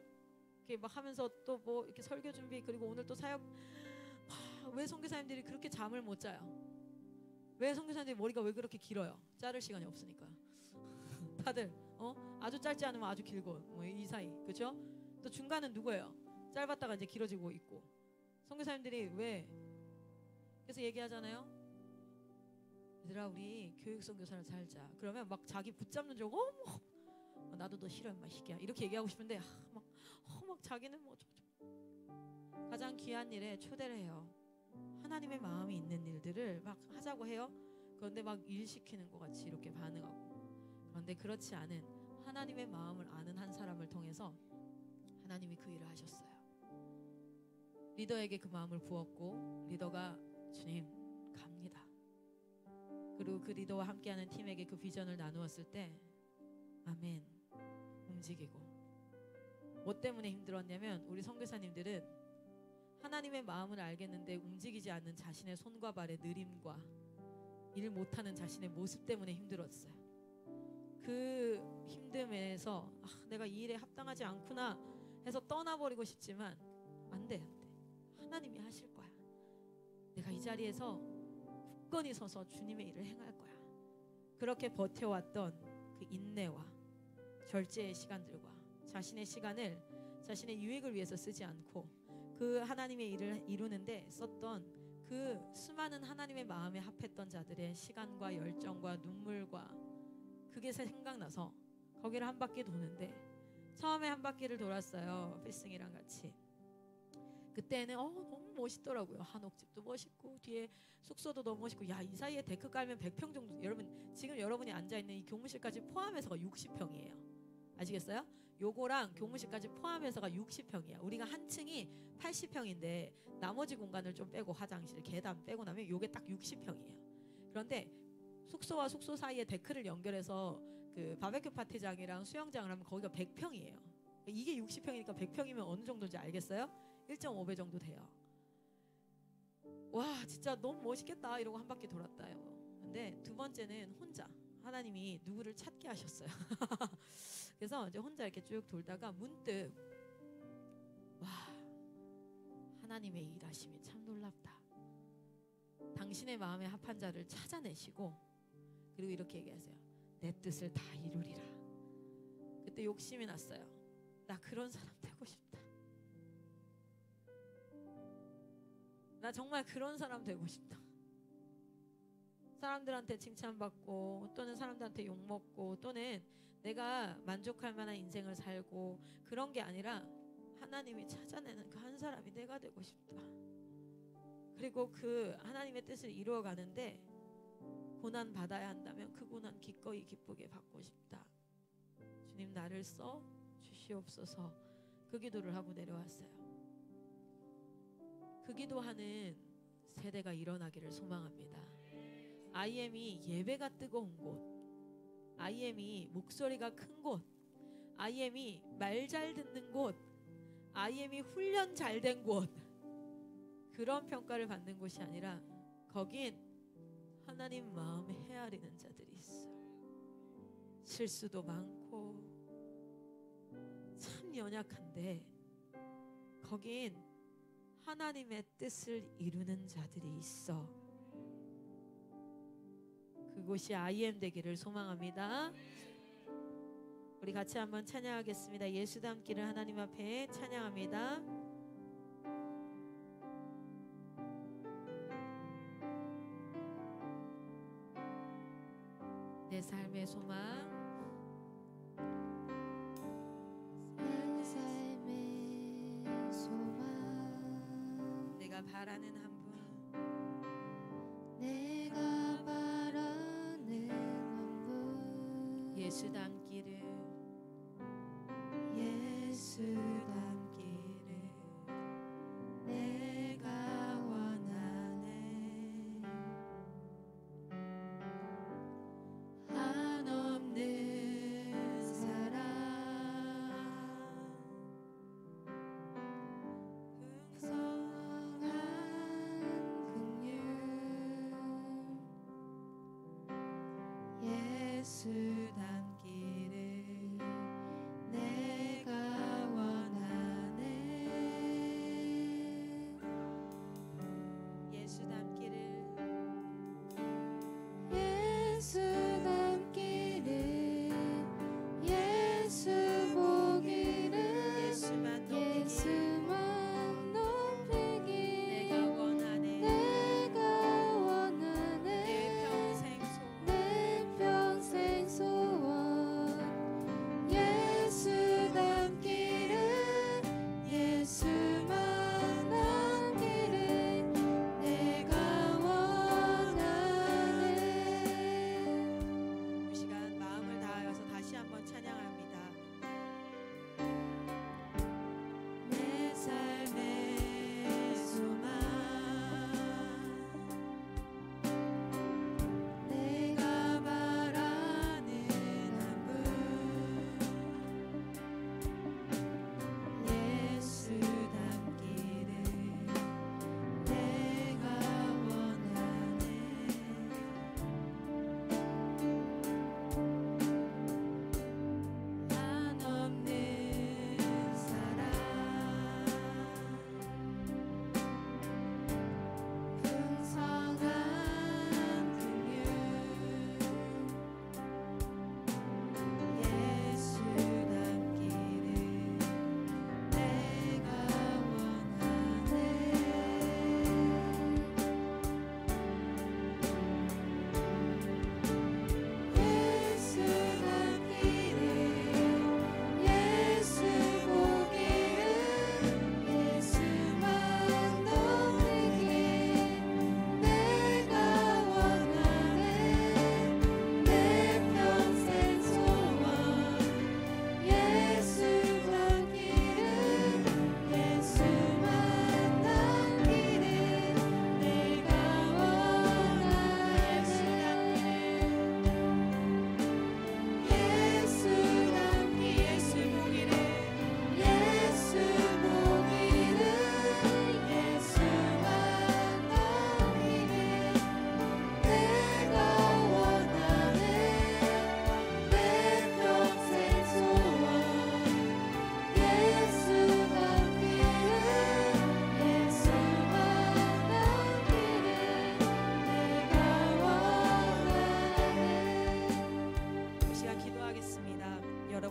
이렇게 막 하면서 또 뭐 이렇게 설교 준비, 그리고 오늘 또 사역, 왜 선교사님들이 그렇게 잠을 못 자요? 왜 선교사님들이 머리가 왜 그렇게 길어요? 자를 시간이 없으니까. 다들 아주 짧지 않으면 아주 길고 뭐 이 사이, 그렇죠? 또 중간은 누구예요? 짧았다가 이제 길어지고 있고. 선교사님들이 왜? 그래서 얘기하잖아요. 얘들아 우리 교육 선교사를 살자. 그러면 막 자기 붙잡는 줄 나도 너 싫어 인마 시기야 이렇게 얘기하고 싶은데 막 자기는 뭐 가장 귀한 일에 초대를 해요. 하나님의 마음이 있는 일들을 막 하자고 해요. 그런데 막 일 시키는 것 같이 이렇게 반응하고. 그런데 그렇지 않은 하나님의 마음을 아는 한 사람을 통해서 하나님이 그 일을 하셨어요. 리더에게 그 마음을 부었고 리더가 주님 갑니다. 그리고 그 리더와 함께하는 팀에게 그 비전을 나누었을 때 아멘 움직이고. 뭐 때문에 힘들었냐면 우리 선교사님들은 하나님의 마음을 알겠는데 움직이지 않는 자신의 손과 발의 느림과 일 못하는 자신의 모습 때문에 힘들었어요. 그 힘듦에서 내가 이 일에 합당하지 않구나 해서 떠나버리고 싶지만 안 돼. 하나님이 하실 거야. 내가 이 자리에서 굳건히 서서 주님의 일을 행할 거야. 그렇게 버텨왔던 그 인내와 절제의 시간들과 자신의 시간을 자신의 유익을 위해서 쓰지 않고 그 하나님의 일을 이루는데 썼던 그 수많은 하나님의 마음에 합했던 자들의 시간과 열정과 눈물과 그게 생각나서 거기를 한 바퀴 도는데 처음에 한 바퀴를 돌았어요. 필승이랑 같이. 그때는 너무 멋있더라고요. 한옥집도 멋있고 뒤에 숙소도 너무 멋있고 야, 이 사이에 데크 깔면 100평 정도. 여러분 지금 여러분이 앉아있는 이 교무실까지 포함해서가 60평이에요. 아시겠어요? 요거랑 교무실까지 포함해서가 60평이야. 우리가 한 층이 80평인데 나머지 공간을 좀 빼고 화장실, 계단 빼고 나면 요게 딱 60평이에요. 그런데 숙소와 숙소 사이에 데크를 연결해서 그 바베큐 파티장이랑 수영장을 하면 거기가 100평이에요. 이게 60평이니까 100평이면 어느 정도인지 알겠어요? 1.5배 정도 돼요. 와 진짜 너무 멋있겠다 이러고 한 바퀴 돌았다요. 근데 두 번째는 혼자 하나님이 누구를 찾게 하셨어요. 그래서 이제 혼자 이렇게 쭉 돌다가 문득 와 하나님의 일하심이 참 놀랍다. 당신의 마음에 합한 자를 찾아내시고 그리고 이렇게 얘기하세요. 내 뜻을 다 이루리라. 그때 욕심이 났어요. 나 그런 사람 되고 싶다. 나 정말 그런 사람 되고 싶다. 사람들한테 칭찬받고 또는 사람들한테 욕먹고 또는 내가 만족할 만한 인생을 살고 그런 게 아니라 하나님이 찾아내는 그 한 사람이 내가 되고 싶다. 그리고 그 하나님의 뜻을 이루어가는데 고난 받아야 한다면 그 고난 기꺼이 기쁘게 받고 싶다. 주님 나를 써 주시옵소서. 그 기도를 하고 내려왔어요. 그 기도하는 세대가 일어나기를 소망합니다. IM이 예배가 뜨거운 곳, IM이 목소리가 큰 곳, IM이 말 잘 듣는 곳, IM이 훈련 잘 된 곳, 그런 평가를 받는 곳이 아니라 거긴 하나님 마음에 헤아리는 자들이 있어. 실수도 많고 참 연약한데 거긴 하나님의 뜻을 이루는 자들이 있어. 그곳이 IM 되기를 소망합니다. 우리 같이 한번 찬양하겠습니다. 예수 닮기를 하나님 앞에 찬양합니다. 내 삶의 소망, 삶의 소망, 내가 바라는 한 분, 내가 바라는 한 분, 예수 닮기를, 예수 닮기를 내가 원하네. 한없는 사랑, 풍성한 긍휼, 예수 닮기를 내가 원하네. 예수 닮기를, 예수 닮기를, 예수 보기를, 예수만 높이길 예수만 높이길 내가 원하네. 내가 원하네. 내 평생 소원, 내 평생 소원,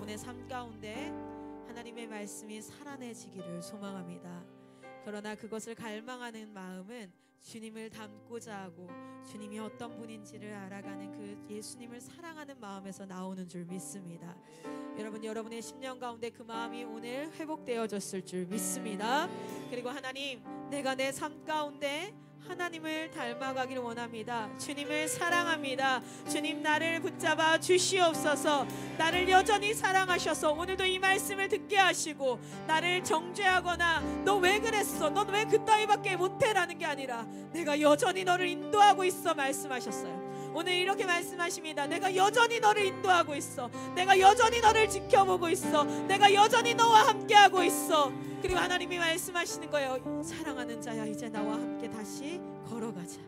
여러분의 삶 가운데 하나님의 말씀이 살아내지기를 소망합니다. 그러나 그것을 갈망하는 마음은 주님을 닮고자 하고 주님이 어떤 분인지를 알아가는 그 예수님을 사랑하는 마음에서 나오는 줄 믿습니다. 여러분, 여러분의 심령 가운데 그 마음이 오늘 회복되어졌을 줄 믿습니다. 그리고 하나님, 내가 내 삶 가운데 하나님을 닮아가기를 원합니다. 주님을 사랑합니다. 주님, 나를 붙잡아 주시옵소서. 나를 여전히 사랑하셔서 오늘도 이 말씀을 듣게 하시고 나를 정죄하거나 너 왜 그랬어, 넌 왜 그따위밖에 못해 라는 게 아니라 내가 여전히 너를 인도하고 있어 말씀하셨어요. 오늘 이렇게 말씀하십니다. 내가 여전히 너를 인도하고 있어. 내가 여전히 너를 지켜보고 있어. 내가 여전히 너와 함께하고 있어. 그리고 하나님이 말씀하시는 거예요. 사랑하는 자야, 이제 나와 함께 다시 걸어가자.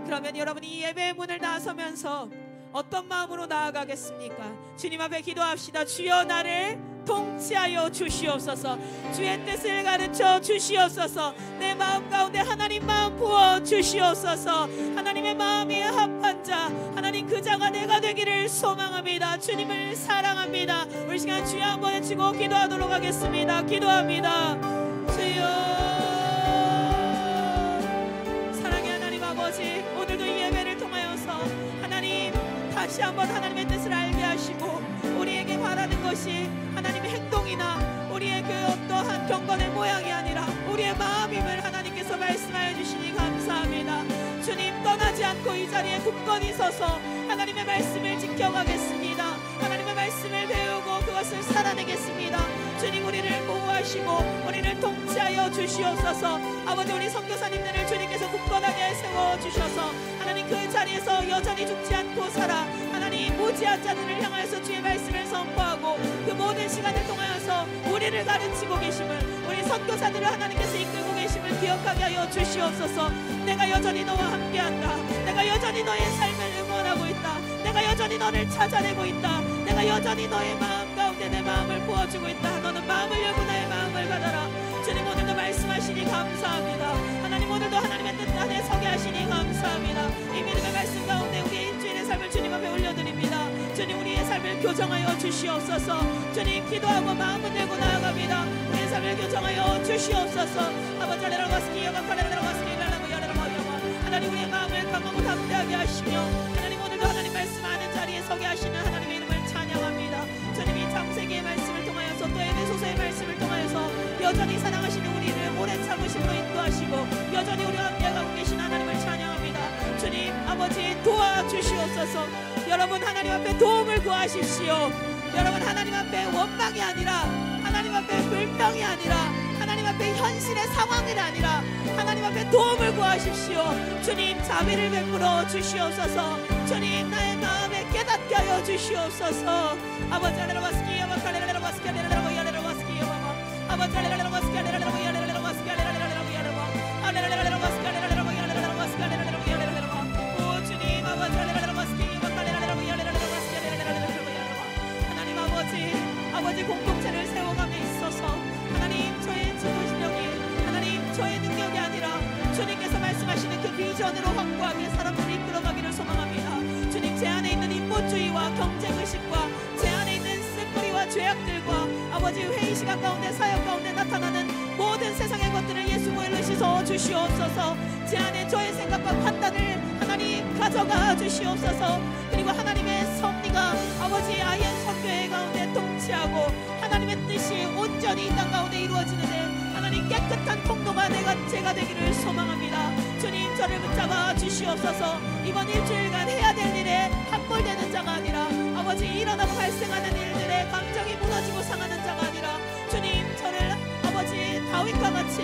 그러면 여러분이 이 예배의 문을 나서면서 어떤 마음으로 나아가겠습니까? 주님 앞에 기도합시다. 주여, 나를 통치하여 주시옵소서. 주의 뜻을 가르쳐 주시옵소서. 내 마음 가운데 하나님 마음 부어 주시옵소서. 하나님의 마음이 합한 자, 하나님 그 자가 내가 되기를 소망합니다. 주님을 사랑합니다. 우리 시간 주여 한번 외치고 기도하도록 하겠습니다. 기도합니다. 주여, 사랑의 하나님 아버지, 오늘도 이 예배를 통하여서 하나님 다시 한번 하나님의 뜻을 알게 하시고 우리에게 바라는 것이 하나님의 행동이나 우리의 그 어떠한 경건의 모양이 아니라 우리의 마음임을 하나님께서 말씀하여 주시니 감사합니다. 주님, 떠나지 않고 이 자리에 굳건히 서서 하나님의 말씀을 지켜가겠습니다. 하나님의 말씀을 배우고 그것을 살아내겠습니다. 주님, 우리를 보호하시고 우리를 통치하여 주시옵소서. 아버지, 우리 선교사님들을 주님께서 굳건하게 세워주셔서 하나님 그 자리에서 여전히 죽지 않고 살아 하나님 무지한 자들을 향하여서 주의 말씀을 선포하고 그 모든 시간을 통하여서 우리를 가르치고 계심을, 우리 선교사들을 하나님께서 이끌고 계심을 기억하게 하여 주시옵소서. 내가 여전히 너와 함께한다. 내가 여전히 너의 삶을 응원하고 있다. 내가 여전히 너를 찾아내고 있다. 내가 여전히 너의 마음 가운데 내 마음을 부어주고 있다. 너는 마음을 열고 나의 마음을 받아라. 주님, 오늘도 말씀하시니 감사합니다. 하나님, 오늘도 하나님의 뜻 안에 서게 하시니 감사합니다. 이 믿음의 말씀 가운데 우리의 일주일의 삶을 주님 앞에 올려드립니다. 주님, 우리의 삶을 교정하여 주시옵소서. 주님, 기도하고 마음을 내고 나아갑니다. 우리의 삶을 교정하여 주시옵소서. 아버지, 하나님, 우리의 마음을 강하고 담대하게 하시며 하나님, 오늘도 하나님 말씀하는 자리에 서게 하시는 하나님의 이름을 찬양합니다. 주님, 이 창세기의 말씀을 통하여서 또 에베소서의 말씀을 통하여서 여전히 사랑하시는 우리를 오랜 참으심으로 인도하시고 여전히 우리와 함께하고 계신 하나님을 찬양합니다. 주님, 아버지 도와주시옵소서. 여러분, 하나님 앞에 도움을 구하십시오. 여러분, 하나님 앞에 원망이 아니라, 하나님 앞에 불평이 아니라, 하나님 앞에 현실의 상황이 아니라 하나님 앞에 도움을 구하십시오. 주님, 자비를 베풀어 주시옵소서. 주님, 나의 마음에 깨닫게 하여 주시옵소서. 아버지, 아버지, 공동체를 세워감에 있어서 하나님, 저의 지도실력이 하나님 저의 능력이 아니라 주님께서 말씀하시는 그 비전으로 확고하게 사람들을 이끌어가기를 소망합니다. 주님, 제 안에 있는 인본주의와 경쟁의식과 제 안에 있는 쓴뿌리와 죄악들과 아버지 회의 시간 가운데 사역 가운데 나타나는 모든 세상의 것들을 예수 보혈로 씻어 주시옵소서. 제 안에 저의 생각과 판단을 하나님 가져가 주시옵소서. 그리고 하나님의 섭리가 아버지 아예 선교회 가운데 통치하고 하나님의 뜻이 온전히 이 땅 가운데 이루어지는데 하나님 깨끗한 통로가 제가 되기를 소망합니다. 주님, 저를 붙잡아 주시옵소서. 이번 일주일간 해야 될 일에 함몰되는 자가 아니라 아버지 일어나고 발생하는 일들에 감정이 무너지고 상하는 자가 아니라 주님, 저를 아버지 다윗과 같이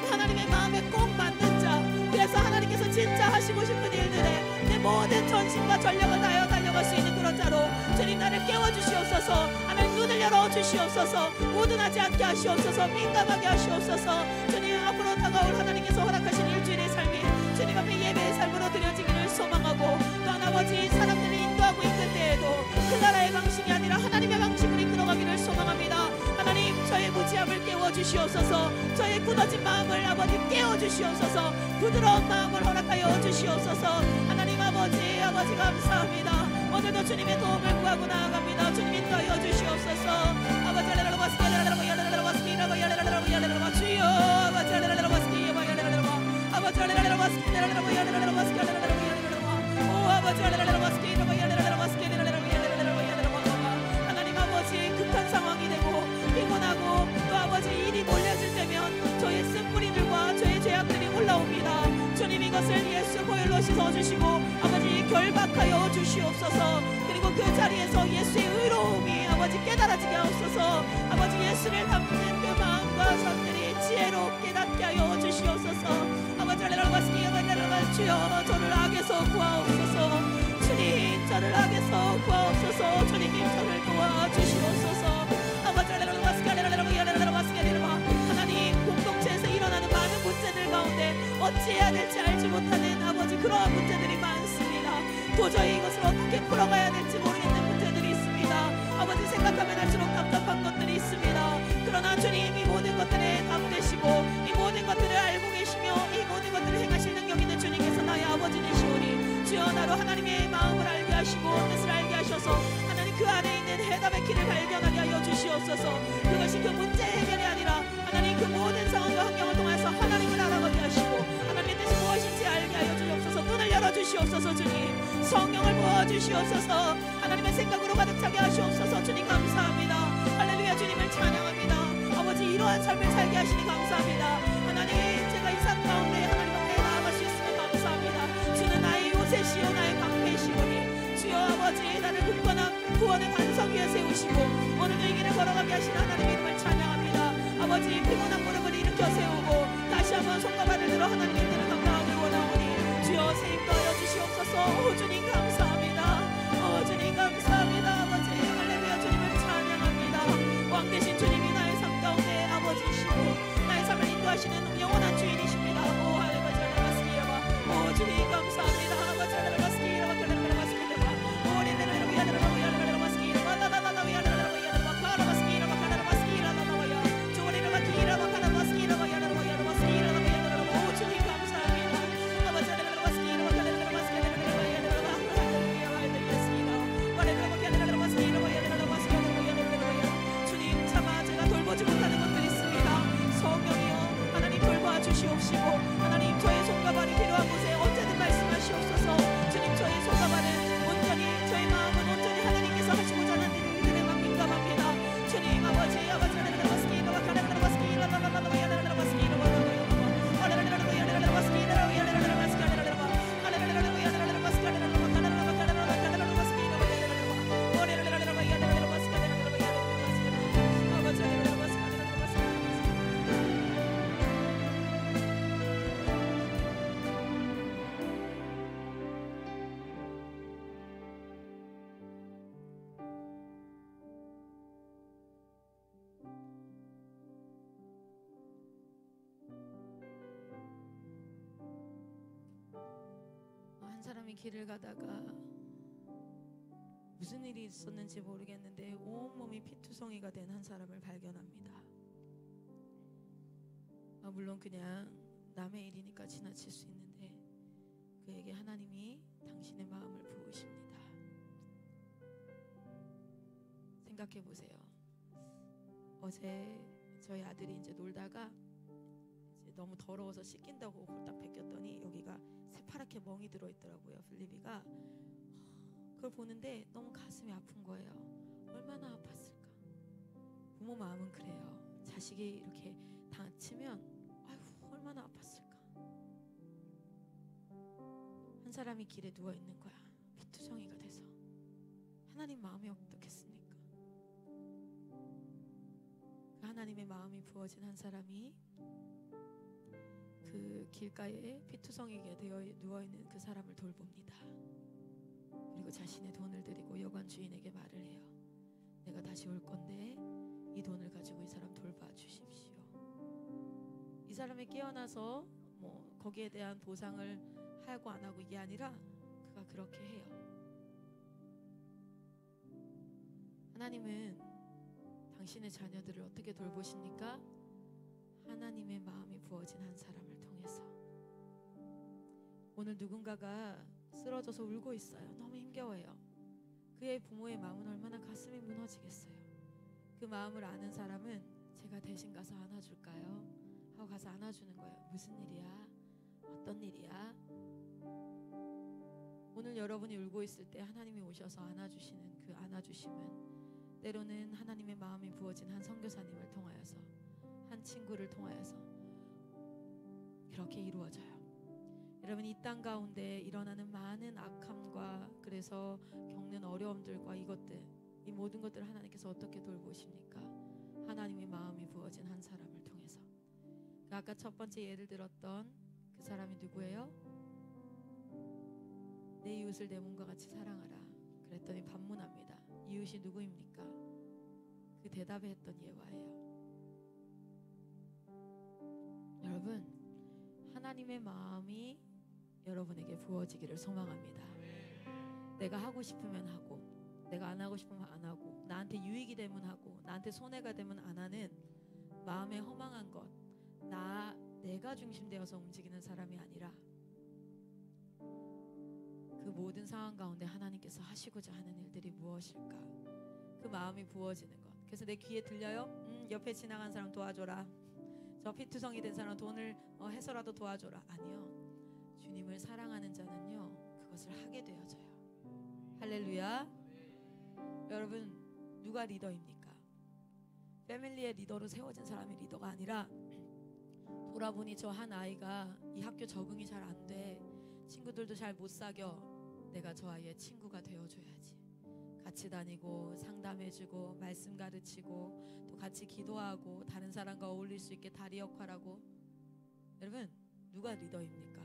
하나님의 마음에 꼭 맞는 자, 그래서 하나님께서 진짜 하시고 싶은 일들에 내 모든 전심과 전력을 다하여 달려갈 수 있는 그런 자로 주님, 나를 깨워주시옵소서. 하나님, 눈을 열어주시옵소서. 우둔하지 않게 하시옵소서. 민감하게 하시옵소서. 주님, 앞으로 다가올 하나님께서 허락하신 일주일의 삶이 주님 앞에 예배의 삶으로 드려지기를 소망하고 또한 아버지 사람들을 인도하고 있는 데에도 그 나라의 방식이 아니라 하나님의 방식으로 이끌어가기를 소망합니다. 하나님, 저의 무지함을 깨워주시옵소서. 저의 굳어진 마음을 아버지 깨워주시옵소서. 부드러운 마음을 허락하여 주시옵소서. 하나님 아버지 감사합니다. 오늘도 주님의 도움을 구하고 나아갑니다. 주님 인도하여 주시옵소서. 아버지 할렐루야 바스키 할렐루야 할렐루야 바스키 할렐루야 할렐루야 주여 아버지 할렐루야 바스키 할렐루야 아버지 할렐루야 바스키 할렐루야 할렐루야 바스키 할렐루야 오 아버지 할렐루야 바스키 할렐루야 바스키 할렐루야 하나님 아버지 급한 상황이 되고 피곤하고 또 아버지 일이 몰려질 때면 저의 쓴뿌리들과 저의 죄악들이 올라옵니다. 주님 이것을 예수 보혈로 씻어주시고 아버지 결박하여 주시옵소서. 그리고 그 자리에서 예수의 의로움이 아버지 깨달아지게 하옵소서. 아버지 예수를 담는 그 마음과 손들이 지혜롭게 깨닫게 하여 주시옵소서. 아버지 할렐루야 주여 저를 악에서 구하옵소서. 주님 저를 악에서 구하옵소서. 주님이 저를 도와주시옵소서. 아버지 할렐루야 하나님 공동체에서 일어나는 많은 문제들 가운데 어찌해야 될지 알지 못하는 아버지 그러한 문제들이 많습니다. 도저히 이것을 어떻게 풀어가야 될지 모르겠는 문제들이 있습니다. 아버지 생각하면 할수록 답답한 것들이 있습니다. 그러나 주님 이 모든 것들에 답되시고 이 모든 것들을 알고 계시며 이 모든 것들을 행하실 능력 있는 주님께서 나의 아버지 되시오니 주여 나로 하나님의 마음을 알게 하시고 뜻을 알게 하셔서 하나님 그 안에 있는 해답의 길을 발견하게 하여 주시옵소서. 그것이 그 문제 해결이 아니라 하나님 그 모든 상황과 환경을 통해서 하나님을 알아가게 하시고 하나님의 뜻이 무엇인지 알게 하여 주시옵소서. 눈을 열어주시옵소서. 주님 성령을 부어주시옵소서. 하나님의 생각으로 가득 차게 하시옵소서. 주님 감사합니다. 할렐루야 주님을 찬양합니다. 아버지 이러한 삶을 살게 하시니 감사합니다. 하나님 제가 이 삶 가운데 하나님 앞에 나아갈 수 있으면 감사합니다. 주는 나의 요새시오 나의 방패시오니 주여 아버지 나를 굳건한 구원의 반석 위에 세우시고 오늘도 이 길을 걸어가게 하신 하나님의 이름을 찬양합니다. 아버지 피곤한 무릎을 일으켜 세우고 다시 한번 손과 발을 들어 하나님의 뜻을 감당하길 원하오니 주여 세임도 하여 주시옵소서. 오 주님 감사합니다. 오 주님 감사합니다. 아버지 할렐루야 주님을 찬양합니다. 왕 되신 주님이 나의 삶 가운데 아버지시고 나의 삶을 인도하시는 영원한 주인이십니다. 오 할렐루야 할렐루야 오 주님 감사합니다. 아버지 할렐루야 할렐루야 할렐루야 오 할렐루야 주님 차마 제가 돌보지 못하는 것들이 있습니다. 성령이여 하나님 돌봐주시옵시고 하나님 저의 손과 발이 필요한 곳에 언제든 말씀하시옵소서. 주님 저의 손과 발은 온전히 저의 마음은 온전히 하나님께서 하시고자 하는 일들에만 민감합니다. 주님 아버지 한 사람이 길을 가다가 무슨 일이 있었는지 모르겠는데 온몸이 피투성이가 된 한 사람을 발견합니다. 물론 그냥 남의 일이니까 지나칠 수 있는데 그에게 하나님이 당신의 마음을 부으십니다. 생각해 보세요. 어제 저희 아들이 이제 놀다가 이제 너무 더러워서 씻긴다고 홀딱 벗겼더니 여기가 새파랗게 멍이 들어있더라고요. 필리비가 그걸 보는데 너무 가슴이 아픈 거예요. 얼마나 아팠을까. 부모 마음은 그래요. 자식이 이렇게 다치면 아휴 얼마나 아팠을까. 한 사람이 길에 누워있는 거야. 피투성이가 돼서. 하나님 마음이 어떻겠습니까? 그 하나님의 마음이 부어진 한 사람이 그 길가에 피투성이게 되어 누워있는 그 사람을 돌봅니다. 그리고 자신의 돈을 드리고 여관 주인에게 말을 해요. 내가 다시 올 건데 이 돈을 가지고 이 사람 돌봐 주십시오. 이 사람이 깨어나서 뭐 거기에 대한 보상을 하고 안 하고 이게 아니라 그가 그렇게 해요. 하나님은 당신의 자녀들을 어떻게 돌보십니까? 하나님의 마음이 부어진 한 사람을 통해서. 오늘 누군가가 쓰러져서 울고 있어요. 너무 힘겨워요. 그의 부모의 마음은 얼마나 가슴이 무너지겠어요. 그 마음을 아는 사람은 제가 대신 가서 안아줄까요? 하고 가서 안아주는 거예요. 무슨 일이야? 어떤 일이야? 오늘 여러분이 울고 있을 때 하나님이 오셔서 안아주시는 그 안아주심은 때로는 하나님의 마음이 부어진 한 선교사님을 통하여서, 한 친구를 통하여서 그렇게 이루어져요. 여러분, 이 땅 가운데 일어나는 많은 악함과 그래서 겪는 어려움들과 이것들, 이 모든 것들을 하나님께서 어떻게 돌보십니까? 하나님의 마음이 부어진 한 사람을 통해서. 아까 첫 번째 예를 들었던 그 사람이 누구예요? 내 이웃을 내 몸과 같이 사랑하라. 그랬더니 반문합니다. 이웃이 누구입니까? 그 대답에 했던 예화예요. 여러분, 하나님의 마음이 여러분에게 부어지기를 소망합니다. 내가 하고 싶으면 하고, 내가 안 하고 싶으면 안 하고, 나한테 유익이 되면 하고, 나한테 손해가 되면 안 하는 마음에 허망한 것, 내가 중심되어서 움직이는 사람이 아니라 그 모든 상황 가운데 하나님께서 하시고자 하는 일들이 무엇일까? 그 마음이 부어지는 것. 그래서 내 귀에 들려요? 옆에 지나간 사람 도와줘라. 저 피투성이 된 사람 돈을 해서라도 도와줘라. 아니요. 주님을 사랑하는 자는요, 그것을 하게 되어져요. 할렐루야. 여러분, 누가 리더입니까? 패밀리의 리더로 세워진 사람이 리더가 아니라, 돌아보니 저 한 아이가 이 학교 적응이 잘 안 돼, 친구들도 잘 못 사겨, 내가 저 아이의 친구가 되어줘야지. 같이 다니고 상담해주고 말씀 가르치고 또 같이 기도하고 다른 사람과 어울릴 수 있게 다리 역할하고. 여러분, 누가 리더입니까?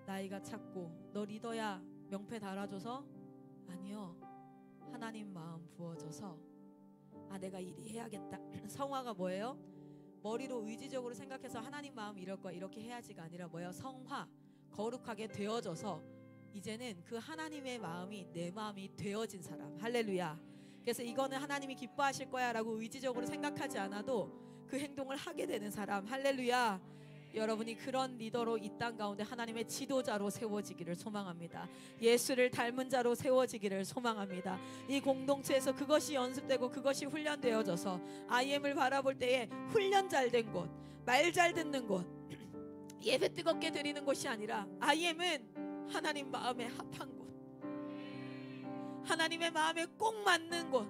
나이가 찾고 너 리더야 명패 달아줘서? 아니요. 하나님 마음 부어져서 내가 이리 해야겠다. 성화가 뭐예요? 머리로 의지적으로 생각해서 하나님 마음 이럴 거야 이렇게 해야지가 아니라 뭐예요? 성화, 거룩하게 되어져서 이제는 그 하나님의 마음이 내 마음이 되어진 사람. 할렐루야. 그래서 이거는 하나님이 기뻐하실 거야 라고 의지적으로 생각하지 않아도 그 행동을 하게 되는 사람. 할렐루야. 여러분이 그런 리더로 이 땅 가운데 하나님의 지도자로 세워지기를 소망합니다. 예수를 닮은 자로 세워지기를 소망합니다. 이 공동체에서 그것이 연습되고 그것이 훈련되어져서 IM을 바라볼 때에 훈련 잘 된 곳, 말 잘 듣는 곳, 예배 뜨겁게 드리는 곳이 아니라 IM은 하나님 마음에 합한 곳, 하나님의 마음에 꼭 맞는 곳,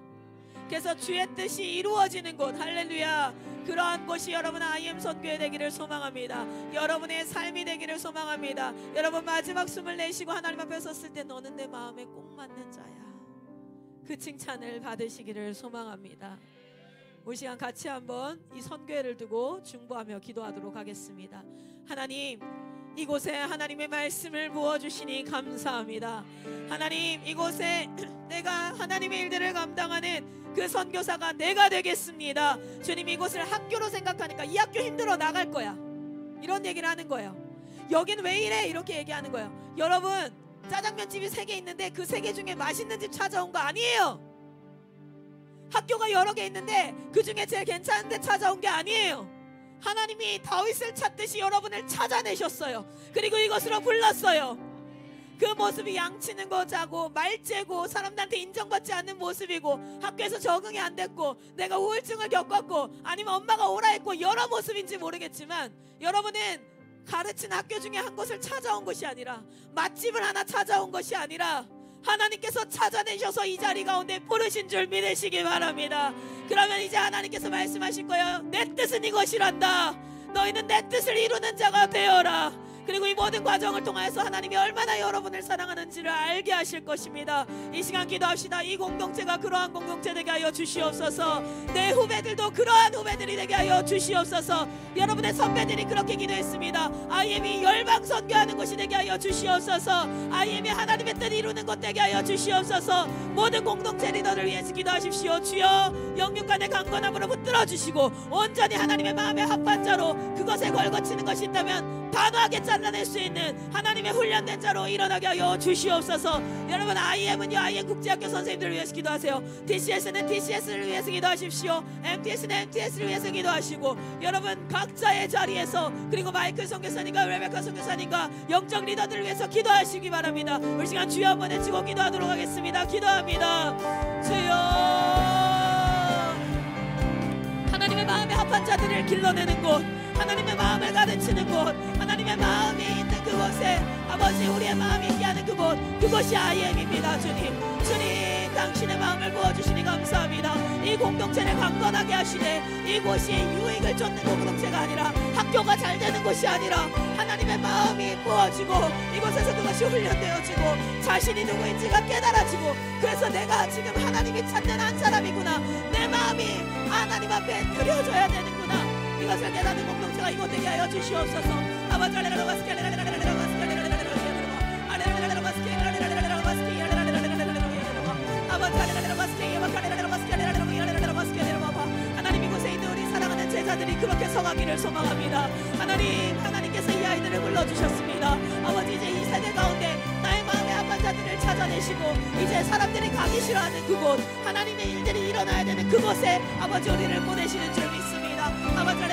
그래서 주의 뜻이 이루어지는 곳. 할렐루야. 그러한 곳이 여러분 IM 선교회 되기를 소망합니다. 여러분의 삶이 되기를 소망합니다. 여러분 마지막 숨을 내쉬고 하나님 앞에 섰을 때 너는 내 마음에 꼭 맞는 자야, 그 칭찬을 받으시기를 소망합니다. 우리 시간 같이 한번 이 선교회를 두고 중보하며 기도하도록 하겠습니다. 하나님, 이곳에 하나님의 말씀을 부어주시니 감사합니다. 하나님, 이곳에 내가 하나님의 일들을 감당하는 그 선교사가 내가 되겠습니다. 주님, 이곳을 학교로 생각하니까 이 학교 힘들어 나갈 거야, 이런 얘기를 하는 거예요. 여긴 왜 이래? 이렇게 얘기하는 거예요. 여러분, 짜장면 집이 3개 있는데 그 3개 중에 맛있는 집 찾아온 거 아니에요. 학교가 여러 개 있는데 그 중에 제일 괜찮은 데 찾아온 게 아니에요. 하나님이 다윗을 찾듯이 여러분을 찾아내셨어요. 그리고 이것으로 불렀어요. 그 모습이 양치는 거 자고 말째고 사람들한테 인정받지 않는 모습이고 학교에서 적응이 안 됐고 내가 우울증을 겪었고 아니면 엄마가 오라 했고 여러 모습인지 모르겠지만, 여러분은 가르친 학교 중에 한 곳을 찾아온 것이 아니라, 맛집을 하나 찾아온 것이 아니라 하나님께서 찾아내셔서 이 자리 가운데 부르신 줄 믿으시기 바랍니다. 그러면 이제 하나님께서 말씀하실 거예요. 내 뜻은 이것이란다. 너희는 내 뜻을 이루는 자가 되어라. 그리고 이 모든 과정을 통해서 하나님이 얼마나 여러분을 사랑하는지를 알게 하실 것입니다. 이 시간 기도합시다. 이 공동체가 그러한 공동체 되게 하여 주시옵소서. 내 후배들도 그러한 후배들이 되게 하여 주시옵소서. 여러분의 선배들이 그렇게 기도했습니다. IM이 열방 선교하는 곳이 되게 하여 주시옵소서. IM이 하나님의 뜻 이루는 곳 되게 하여 주시옵소서. 모든 공동체 리더를 위해서 기도하십시오. 주여, 영육간의 강건함으로 붙들어 주시고 온전히 하나님의 마음에 합한 자로 그것에 걸거치는 것이 있다면 단호하게 잘라낼 수 있는 하나님의 훈련된 자로 일어나게 하여 주시옵소서. 여러분, IM은요, IM 국제학교 선생님들을 위해서 기도하세요. DCS는 DCS를 위해서 기도하십시오. MTS는 MTS를 위해서 기도하시고, 여러분 각자의 자리에서, 그리고 마이클 선교사님과 레베카 선교사님과 영적 리더들을 위해서 기도하시기 바랍니다. 우리 시간 주여 한번 외치고 기도하도록 하겠습니다. 기도합니다. 주여, 하나님의 마음에 합한 자들을 길러내는 곳, 하나님의 마음을 가르치는 곳, 하나님의 마음이 있는 그곳에 아버지 우리의 마음이 있게 하는 그곳, 그것이 IM입니다. 주님 당신의 마음을 부어주시니 감사합니다. 이 공동체를 강건하게 하시네. 이곳이 유익을 쫓는 공동체가 아니라, 학교가 잘 되는 곳이 아니라, 하나님의 마음이 부어지고 이곳에서 그것이 훈련되어지고 자신이 누구인지가 깨달아지고, 그래서 내가 지금 하나님이 찾는 한 사람이구나, 내 마음이 하나님 앞에 드려져야 되는구나, 이것을 깨닫는 공동체가 이곳 되게 하여 주시옵소서. 아버지 하나님, 이곳에 있는 우리 사랑하는 제자들이 그렇게 서가기를 소망합니다. 하나님께서 이 아이들을 불러주셨습니다. 아버지, 이제 이 세대 가운데 나의 마음의 합한 자들을 찾아내시고, 이제 사람들이 가기 싫어하는 그곳, 하나님의 일들이 일어나야 되는 그곳에 아버지 우리를 보내시는 줄 믿습니다. 아버지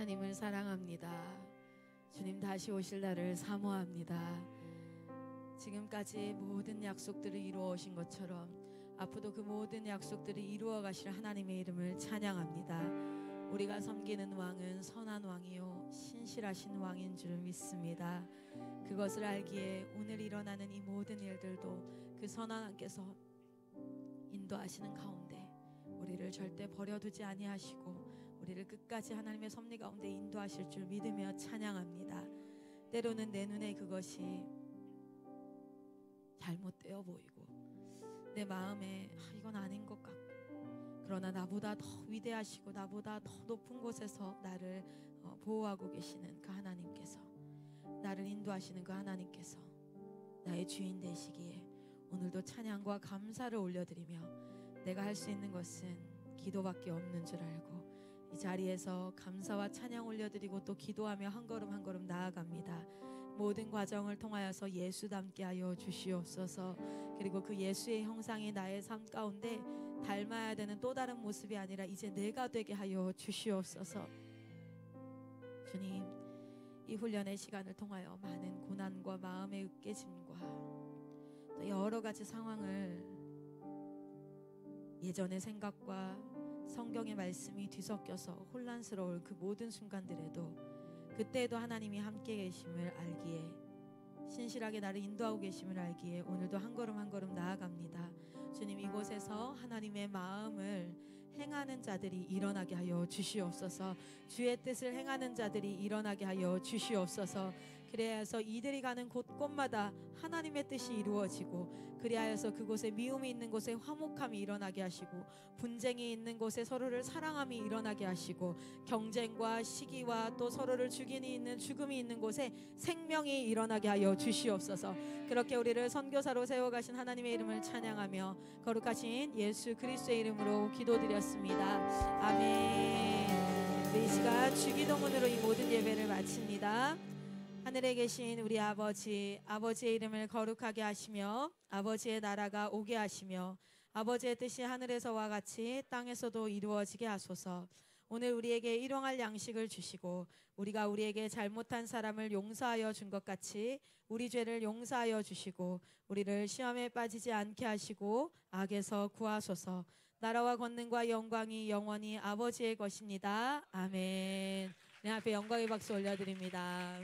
하나님을 사랑합니다. 주님 다시 오실 날을 사모합니다. 지금까지 모든 약속들을 이루어 오신 것처럼 앞으로도 그 모든 약속들을 이루어 가실 하나님의 이름을 찬양합니다. 우리가 섬기는 왕은 선한 왕이요 신실하신 왕인 줄 믿습니다. 그것을 알기에 오늘 일어나는 이 모든 일들도 그 선한 왕께서 인도하시는 가운데 우리를 절대 버려두지 아니하시고 우리를 끝까지 하나님의 섭리 가운데 인도하실 줄 믿으며 찬양합니다. 때로는 내 눈에 그것이 잘못되어 보이고 내 마음에 이건 아닌 것 같고, 그러나 나보다 더 위대하시고 나보다 더 높은 곳에서 나를 보호하고 계시는 그 하나님께서, 나를 인도하시는 그 하나님께서 나의 주인 되시기에 오늘도 찬양과 감사를 올려드리며 내가 할 수 있는 것은 기도밖에 없는 줄 알고 이 자리에서 감사와 찬양 올려드리고 또 기도하며 한 걸음 한 걸음 나아갑니다. 모든 과정을 통하여서 예수 닮게 하여 주시옵소서. 그리고 그 예수의 형상이 나의 삶 가운데 닮아야 되는 또 다른 모습이 아니라 이제 내가 되게 하여 주시옵소서. 주님, 이 훈련의 시간을 통하여 많은 고난과 마음의 으깨짐과 또 여러 가지 상황을 예전의 생각과 성경의 말씀이 뒤섞여서 혼란스러울 그 모든 순간들에도 그때에도 하나님이 함께 계심을 알기에, 신실하게 나를 인도하고 계심을 알기에 오늘도 한 걸음 한 걸음 나아갑니다. 주님, 이곳에서 하나님의 마음을 행하는 자들이 일어나게 하여 주시옵소서. 주의 뜻을 행하는 자들이 일어나게 하여 주시옵소서. 그래야서 이들이 가는 곳곳마다 하나님의 뜻이 이루어지고, 그리하여서 그곳에 미움이 있는 곳에 화목함이 일어나게 하시고, 분쟁이 있는 곳에 서로를 사랑함이 일어나게 하시고, 경쟁과 시기와 또 서로를 죽이니 있는 죽음이 있는 곳에 생명이 일어나게 하여 주시옵소서. 그렇게 우리를 선교사로 세워가신 하나님의 이름을 찬양하며 거룩하신 예수 그리스도의 이름으로 기도드렸습니다. 아멘. 우리 이 시간 주기도문으로 이 모든 예배를 마칩니다. 하늘에 계신 우리 아버지, 아버지의 이름을 거룩하게 하시며 아버지의 나라가 오게 하시며 아버지의 뜻이 하늘에서와 같이 땅에서도 이루어지게 하소서. 오늘 우리에게 일용할 양식을 주시고 우리가 우리에게 잘못한 사람을 용서하여 준 것 같이 우리 죄를 용서하여 주시고 우리를 시험에 빠지지 않게 하시고 악에서 구하소서. 나라와 권능과 영광이 영원히 아버지의 것입니다. 아멘. 내 앞에 영광의 박수 올려드립니다.